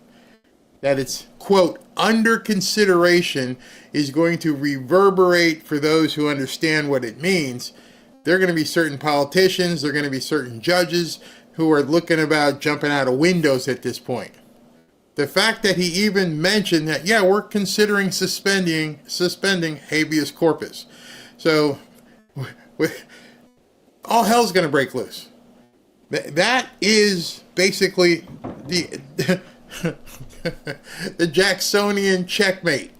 that it's, quote, under consideration, is going to reverberate for those who understand what it means. There are going to be certain politicians, there are going to be certain judges who are looking about jumping out of windows at this point. The fact that he even mentioned that, yeah, we're considering suspending habeas corpus. So all hell's going to break loose. That is basically the Jacksonian checkmate.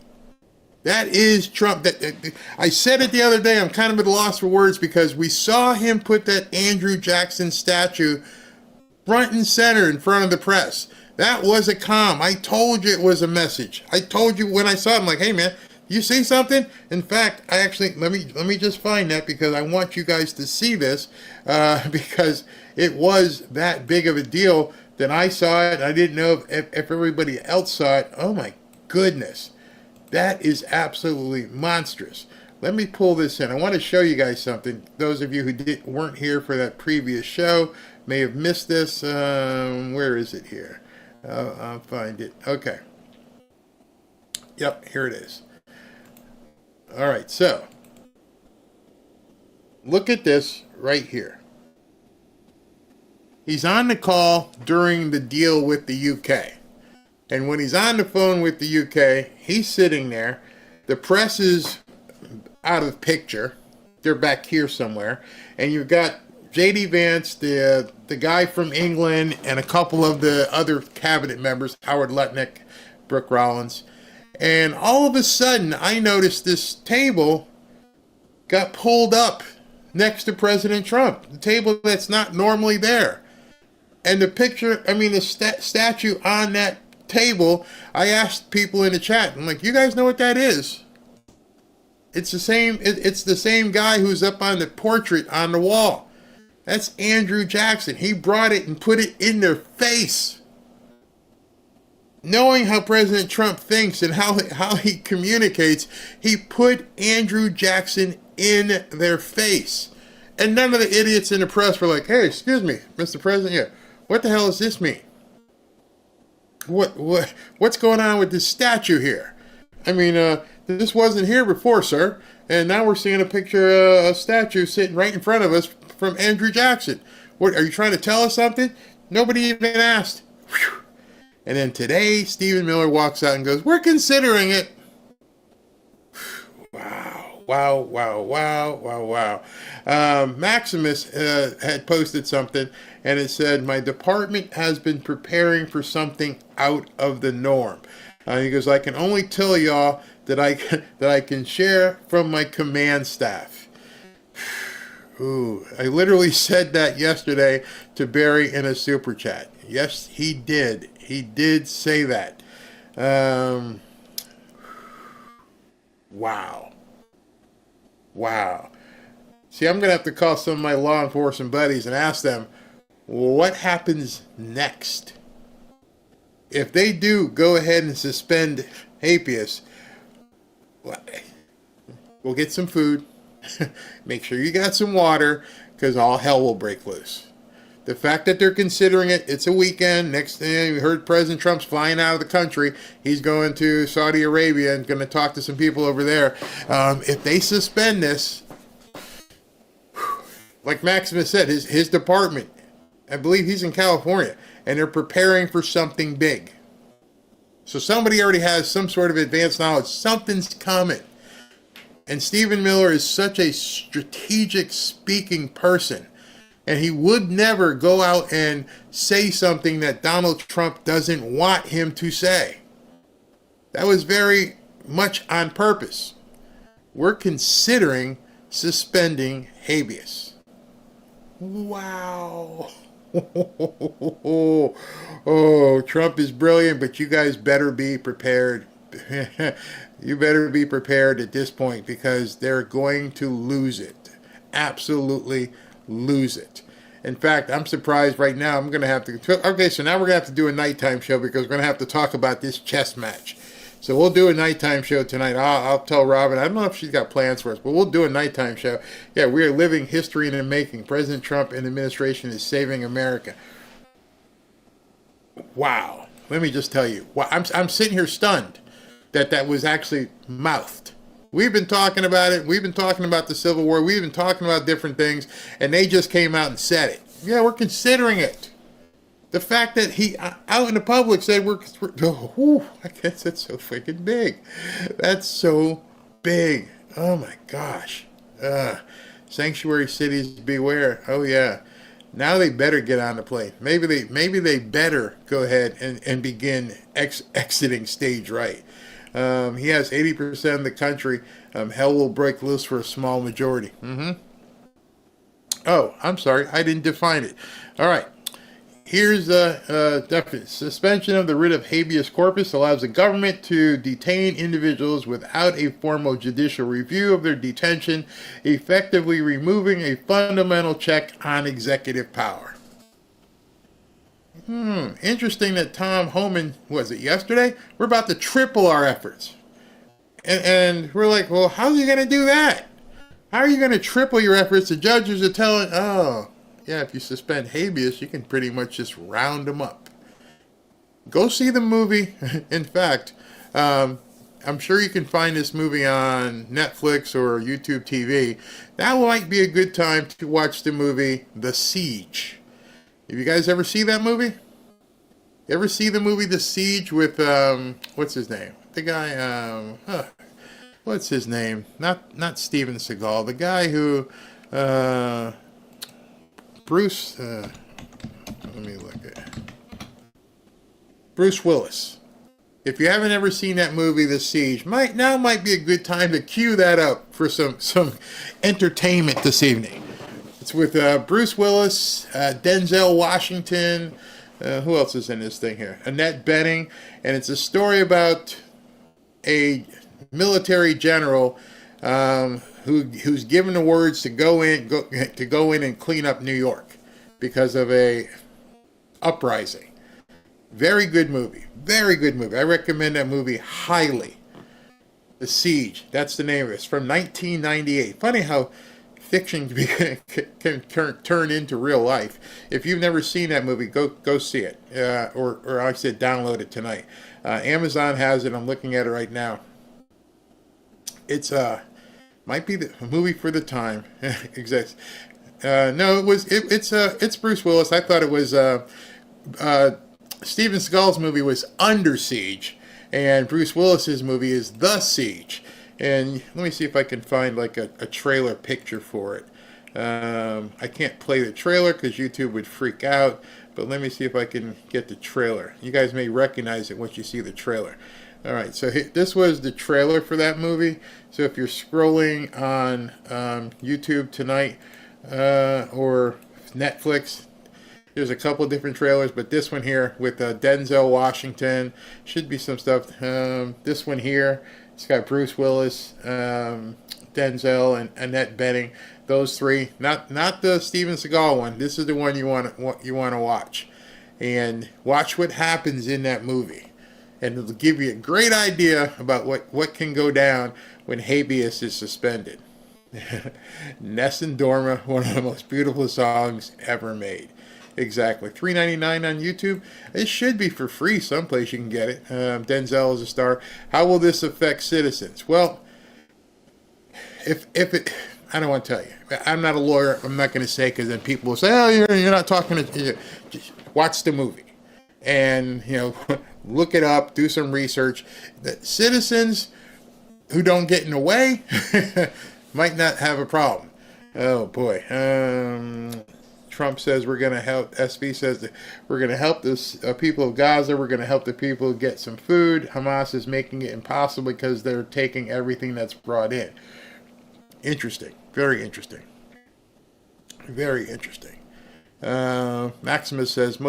That is Trump. I said it the other day. I'm kind of at a loss for words because we saw him put that Andrew Jackson statue front and center in front of the press. That was a comm. I told you it was a message. I told you when I saw it, I'm like, hey man, you see something? In fact, I actually, let me just find that because I want you guys to see this because it was that big of a deal that I saw it. I didn't know if everybody else saw it. Oh my goodness. That is absolutely monstrous. Let me pull this in. I want to show you guys something. Those of you who weren't here for that previous show may have missed this. Where is it here? I'll find it. Okay. Yep, here it is. All right, so look at this right here. He's on the call during the deal with the UK. And when he's on the phone with the UK, he's sitting there. The press is out of the picture. They're back here somewhere. And you've got J.D. Vance, the guy from England, and a couple of the other cabinet members, Howard Lutnick, Brooke Rollins. And all of a sudden, I noticed this table got pulled up next to President Trump. The table that's not normally there. And the picture, the statue on that table, I asked people in the chat, I'm like, you guys know what that is? It's the same guy who's up on the portrait on the wall. That's Andrew Jackson. He brought it and put it in their face. Knowing how President Trump thinks and how he communicates, he put Andrew Jackson in their face. And none of the idiots in the press were like, hey, excuse me, Mr. President, yeah, what the hell does this mean? What's going on with this statue here? This wasn't here before, sir. And now we're seeing a picture of a statue sitting right in front of us from Andrew Jackson. What, are you trying to tell us something? Nobody even asked. Whew. And then today, Stephen Miller walks out and goes, we're considering it. Wow. Maximus had posted something, and it said, my department has been preparing for something out of the norm. He goes, I can only tell y'all that I can share from my command staff. Ooh, I literally said that yesterday to Barry in a super chat. Yes, he did. He did say that. Wow. See, I'm going to have to call some of my law enforcement buddies and ask them, what happens next? if they do go ahead and suspend habeas, we'll get some food. Make sure you got some water, because all hell will break loose. The fact that they're considering it, it's a weekend. Next thing we heard, President Trump's flying out of the country. He's going to Saudi Arabia and going to talk to some people over there. If they suspend this, like Maximus said, his department, I believe he's in California, and they're preparing for something big. So somebody already has some sort of advanced knowledge. Something's coming. And Stephen Miller is such a strategic speaking person. And he would never go out and say something that Donald Trump doesn't want him to say. That was very much on purpose. We're considering suspending habeas. Wow. Oh, Trump is brilliant, but you guys better be prepared. You better be prepared at this point, because they're going to lose it. Absolutely lose it. In fact, I'm surprised right now. I'm going to have to... Okay, so now we're going to have to do a nighttime show, because we're going to have to talk about this chess match. So we'll do a nighttime show tonight. I'll tell Robin. I don't know if she's got plans for us, but we'll do a nighttime show. Yeah, we are living history in the making. President Trump and the administration is saving America. Wow. Let me just tell you. Wow, I'm sitting here stunned that was actually mouthed. We've been talking about it. We've been talking about the Civil War. We've been talking about different things, and they just came out and said it. Yeah, we're considering it. The fact that he, out in the public, said I guess that's so freaking big. That's so big. Oh, my gosh. Sanctuary cities beware. Oh, yeah. Now they better get on the plane. Maybe they better go ahead and begin exiting stage right. He has 80% of the country. Hell will break loose for a small majority. Oh, I'm sorry. I didn't define it. All right. Here's the definition. Suspension of the writ of habeas corpus allows the government to detain individuals without a formal judicial review of their detention, effectively removing a fundamental check on executive power. Interesting that Tom Homan, was it yesterday? We're about to triple our efforts. And we're like, well, how are you going to do that? How are you going to triple your efforts? The judges are telling, yeah, if you suspend habeas, you can pretty much just round them up. Go see the movie. In fact, I'm sure you can find this movie on Netflix or YouTube TV. That might be a good time to watch the movie The Siege. Have you guys ever see that movie? You ever see the movie The Siege with, what's his name? The guy, what's his name? Not Steven Seagal. The guy who, Bruce, let me look at it. Bruce Willis. If you haven't ever seen that movie, The Siege, might be a good time to cue that up for some entertainment this evening. It's with Bruce Willis, Denzel Washington, who else is in this thing here? Annette Bening, and it's a story about a military general who's given the words to go in and clean up New York because of a uprising. Very good movie. Very good movie. I recommend that movie highly. The Siege. That's the name of it. It's from 1998. Funny how fiction can turn into real life. If you've never seen that movie, go see it. Or I said download it tonight. Amazon has it. I'm looking at it right now. It's might be the movie for the time. Exactly. No, it's Bruce Willis. I thought it was Steven Seagal's movie was Under Siege, and Bruce Willis's movie is The Siege. And let me see if I can find like a trailer picture for it. I can't play the trailer because YouTube would freak out, but let me see if I can get the trailer. You guys may recognize it once you see the trailer. All right, so this was the trailer for that movie. So if you're scrolling on YouTube tonight or Netflix, there's a couple different trailers, but this one here with Denzel Washington, should be some stuff. This one here, it's got Bruce Willis, Denzel, and Annette Bening. Those three, not the Steven Seagal one. This is the one you want to watch. and watch what happens in that movie. And it'll give you a great idea about what can go down when habeas is suspended. Ness and Dorma, one of the most beautiful songs ever made. Exactly. $3.99 on YouTube. It should be for free someplace you can get it. Denzel is a star. How will this affect citizens? Well, if it, I don't want to tell you. I'm not a lawyer. I'm not going to say, because then people will say, oh, you're not talking to, just watch the movie. And, look it up, do some research. The citizens who don't get in the way might not have a problem. Oh, boy. Trump says we're going to help. SV says that we're going to help the people of Gaza. We're going to help the people get some food. Hamas is making it impossible because they're taking everything that's brought in. Interesting. Very interesting. Very interesting. Maximus says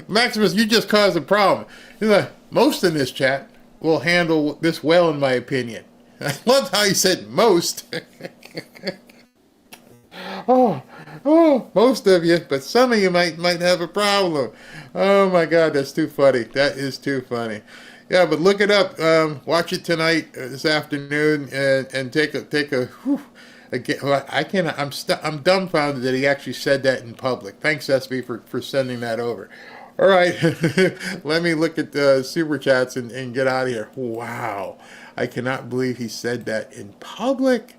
Maximus, you just caused a problem. He's like, most in this chat will handle this well, in my opinion. I love how he said most. Oh, most of you, but some of you might have a problem. Oh my God, that's too funny. That is too funny. Yeah, but look it up. Watch it tonight, this afternoon, and take a. Whew, again, I'm dumbfounded that he actually said that in public. Thanks, SB, for sending that over. All right, let me look at the super chats and get out of here. Wow, I cannot believe he said that in public,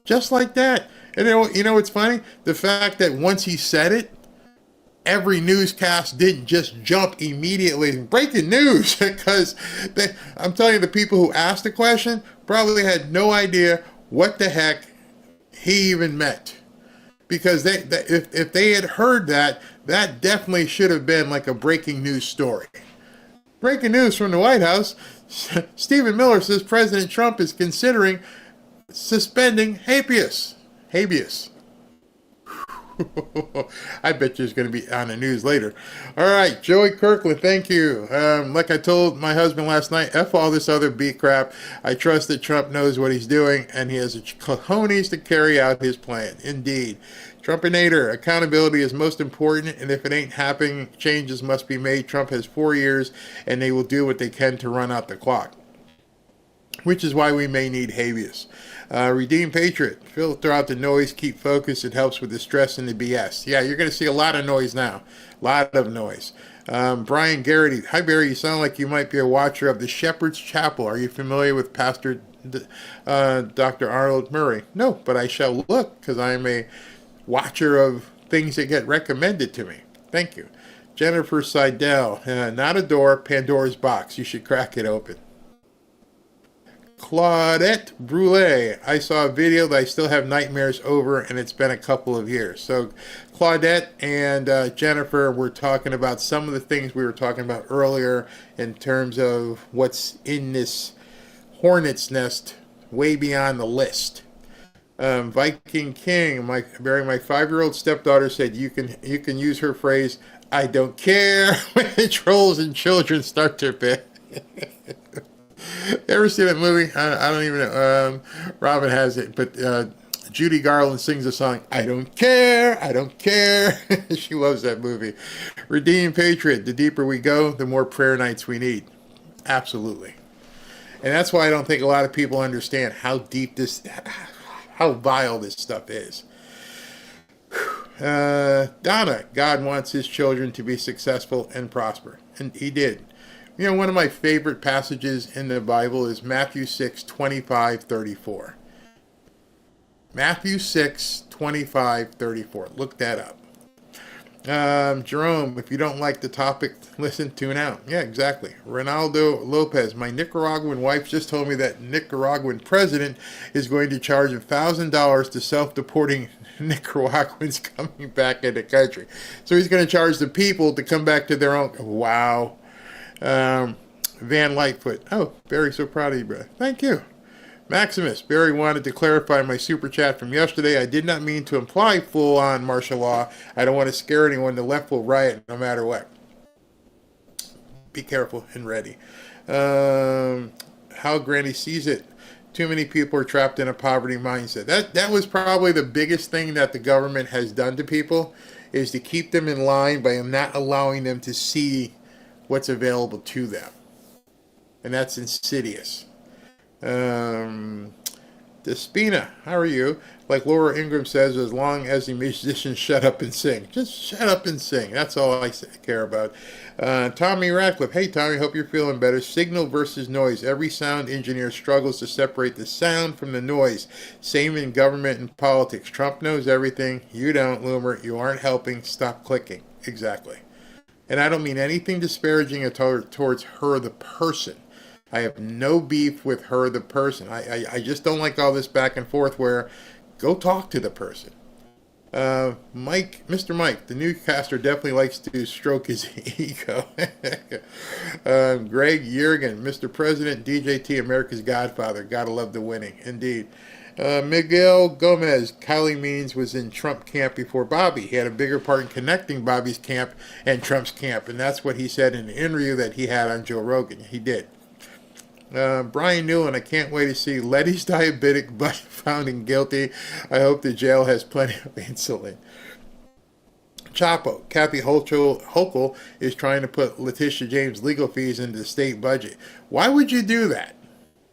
just like that. And you know what's funny? The fact that once he said it, every newscast didn't just jump immediately. Breaking news, because I'm telling you, the people who asked the question probably had no idea what the heck he even meant. Because if they had heard that definitely should have been like a breaking news story. Breaking news from the White House. Stephen Miller says President Trump is considering suspending habeas. I bet you it's going to be on the news later. All right, Joey Kirkland, thank you. Like I told my husband last night, F all this other beat crap. I trust that Trump knows what he's doing, and he has the cojones to carry out his plan. Indeed. Trumpinator, accountability is most important, and if it ain't happening, changes must be made. Trump has 4 years, and they will do what they can to run out the clock, which is why we may need habeas. Redeem Patriot, filter out the noise, keep focused. It helps with the stress and the BS. Yeah, you're going to see a lot of noise now. A lot of noise. Brian Garrity, hi Barry, you sound like you might be a watcher of the Shepherd's Chapel. Are you familiar with Pastor Dr. Arnold Murray? No, but I shall look, because I am a watcher of things that get recommended to me. Thank you. Jennifer Seidel, not a door, Pandora's box. You should crack it open. Claudette Brule, I saw a video that I still have nightmares over, and it's been a couple of years. So Claudette and Jennifer were talking about some of the things we were talking about earlier in terms of what's in this hornet's nest way beyond the list. Viking King, my 5-year-old stepdaughter said you can use her phrase, I don't care, when trolls and children start their bed. Ever see that movie? I don't even know. Robin has it, but Judy Garland sings a song, I don't care, I don't care. She loves that movie. Redeemed Patriot, the deeper we go, the more prayer nights we need. Absolutely. And that's why I don't think a lot of people understand how deep how vile this stuff is. Donna, God wants his children to be successful and prosper. And he did. You know, one of my favorite passages in the Bible is Matthew 6:25-34. Matthew 6:25-34. Look that up. Jerome, if you don't like the topic, tune out. Yeah, exactly. Ronaldo Lopez, my Nicaraguan wife just told me that Nicaraguan president is going to charge $1,000 to self-deporting Nicaraguans coming back in the country. So he's going to charge the people to come back to their own. Wow. Van Lightfoot. Oh, Barry, so proud of you, bro. Thank you. Maximus. Barry wanted to clarify my super chat from yesterday. I did not mean to imply full-on martial law. I don't want to scare anyone. The left will riot no matter what. Be careful and ready. How Granny sees it. Too many people are trapped in a poverty mindset. That was probably the biggest thing that the government has done to people is to keep them in line by not allowing them to see what's available to them. And that's insidious. Despina, how are you? Like Laura Ingram says, as long as the musicians shut up and sing. Just shut up and sing. That's all I care about. Tommy Radcliffe. Hey, Tommy, hope you're feeling better. Signal versus noise. Every sound engineer struggles to separate the sound from the noise. Same in government and politics. Trump knows everything. You don't, Loomer. You aren't helping. Stop clicking. Exactly. And I don't mean anything disparaging towards her, the person. I have no beef with her, the person. I just don't like all this back and forth where go talk to the person. Mr. Mike, the newscaster definitely likes to stroke his ego. Greg Yergin, Mr. President, DJT, America's Godfather. Gotta love the winning, indeed. Miguel Gomez, Kylie Means was in Trump camp before Bobby. He had a bigger part in connecting Bobby's camp and Trump's camp, and that's what he said in an interview that he had on Joe Rogan. He did. Brian Newland, I can't wait to see Letty's diabetic but found guilty. I hope the jail has plenty of insulin. Chapo, Kathy Hochul is trying to put Letitia James' legal fees into the state budget. Why would you do that?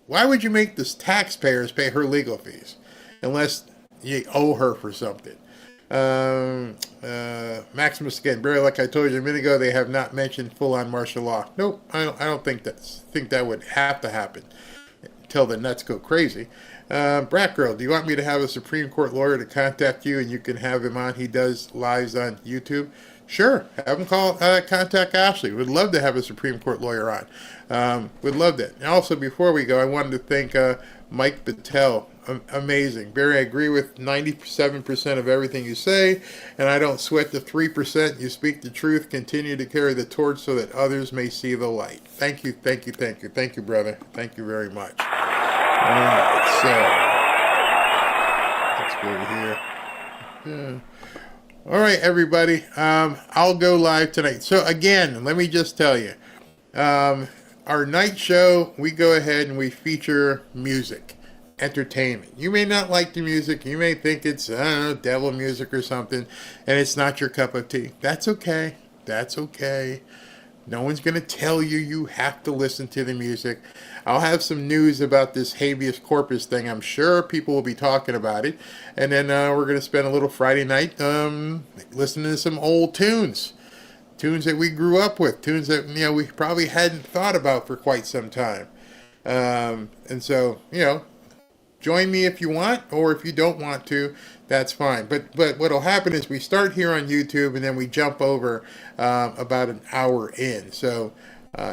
Why would you make the taxpayers pay her legal fees? Unless you owe her for something. Maximus again, Barry, like I told you a minute ago, they have not mentioned full-on martial law. Nope, I don't think that would have to happen until the nuts go crazy. Brat Girl, do you want me to have a Supreme Court lawyer to contact you and you can have him on? He does lives on YouTube. Sure, have him contact Ashley. Would love to have a Supreme Court lawyer on. Would love that. And also, before we go, I wanted to thank Mike Battelle. Amazing. Barry, I agree with 97% of everything you say, and I don't sweat the 3%. You speak the truth. Continue to carry the torch so that others may see the light. Thank you, thank you, thank you. Thank you, brother. Thank you very much. All right, so let's go here. All right, everybody. I'll go live tonight. So again, let me just tell you, our night show, we go ahead and we feature music. Entertainment. You may not like the music. You may think it's, I don't know, devil music or something, and it's not your cup of tea. That's okay. That's okay. No one's going to tell you you have to listen to the music. I'll have some news about this habeas corpus thing. I'm sure people will be talking about it. And then we're going to spend a little Friday night listening to some old tunes. Tunes that we grew up with. Tunes that, we probably hadn't thought about for quite some time. And so, join me if you want, or if you don't want to, that's fine. But what'll happen is we start here on YouTube, and then we jump over about an hour in. So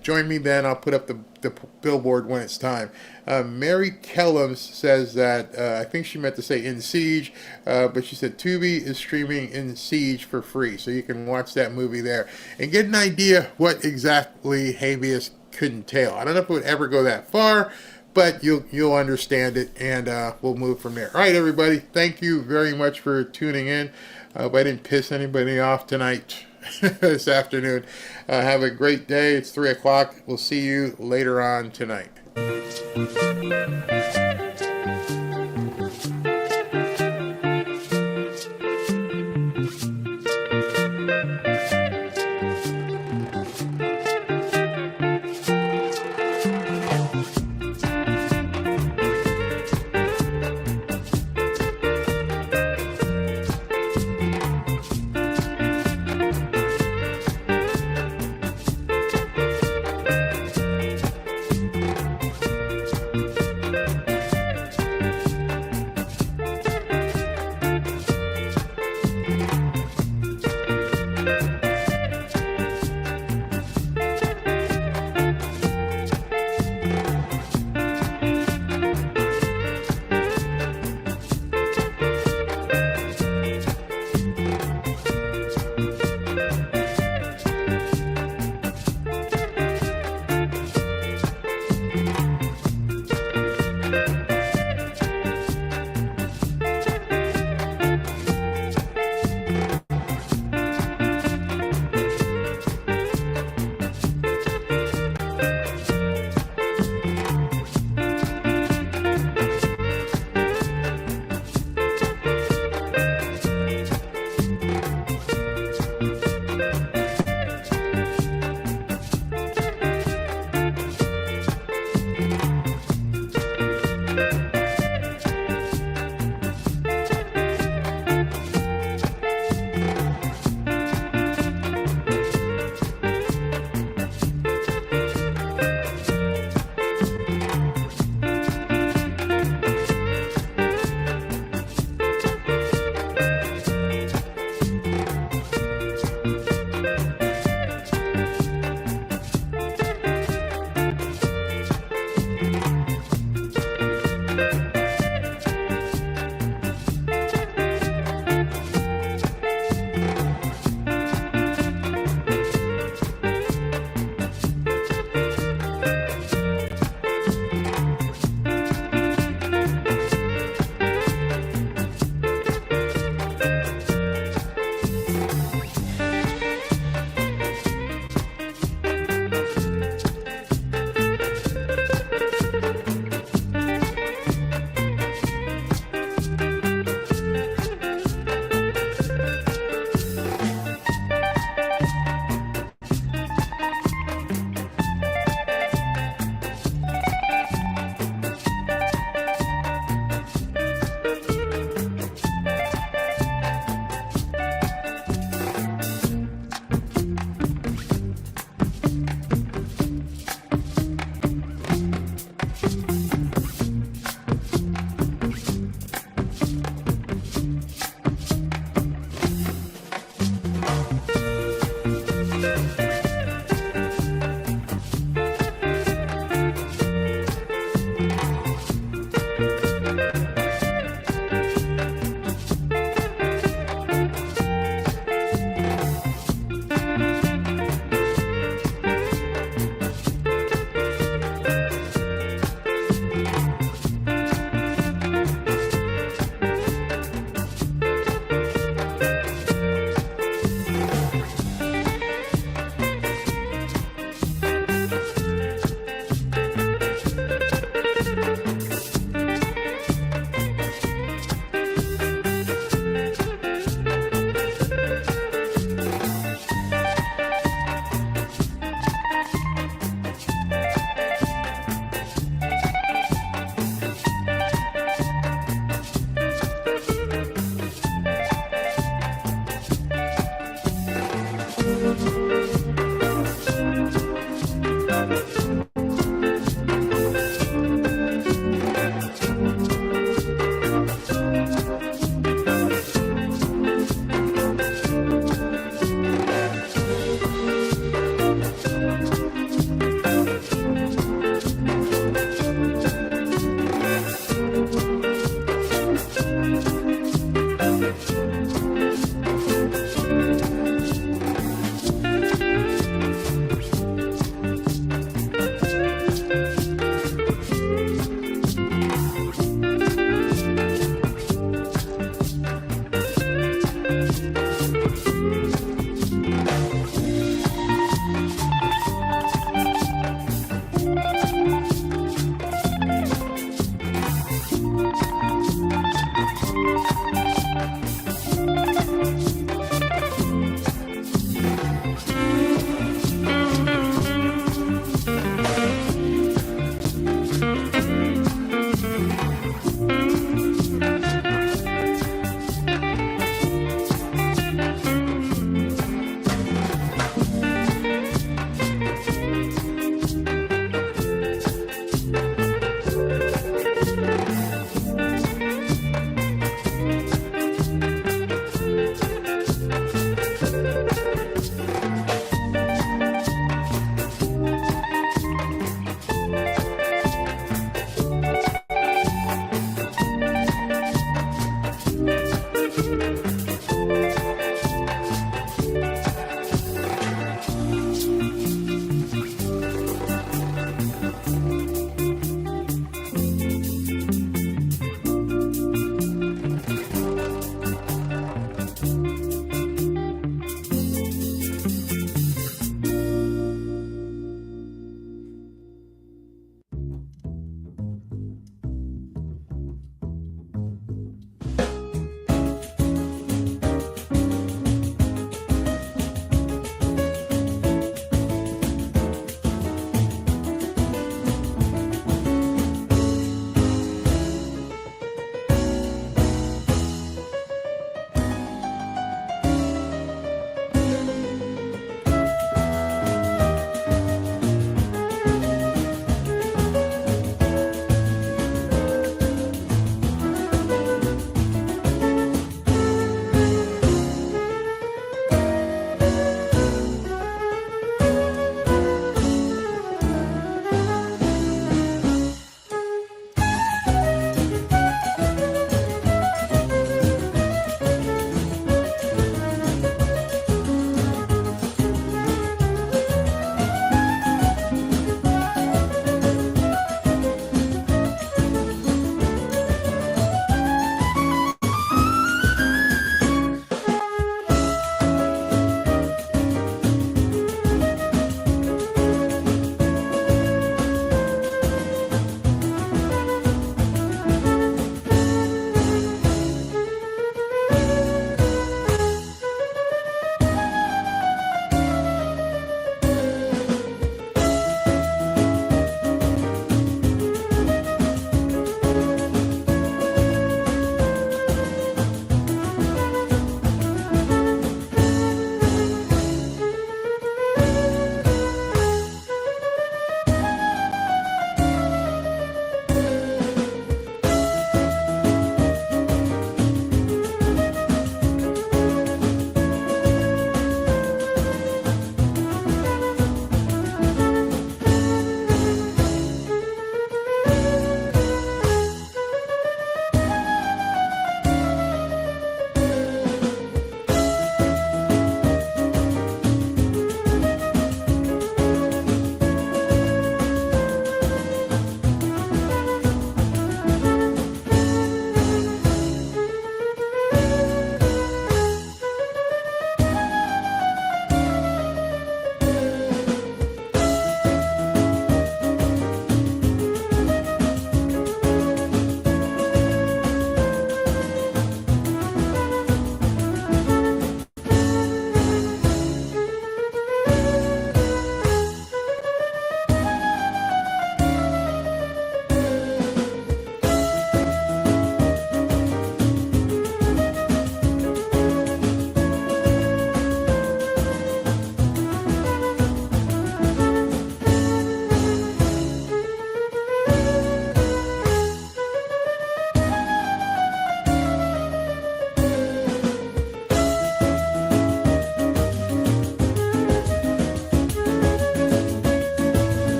join me then. I'll put up the billboard when it's time. Mary Kellums says that, I think she meant to say In Siege, but she said Tubi is streaming In Siege for free. So you can watch that movie there and get an idea what exactly habeas could entail. I don't know if it would ever go that far, but you'll understand it, and we'll move from there. All right, everybody. Thank you very much for tuning in. I hope I didn't piss anybody off tonight, this afternoon. Have a great day. It's 3 o'clock. We'll see you later on tonight.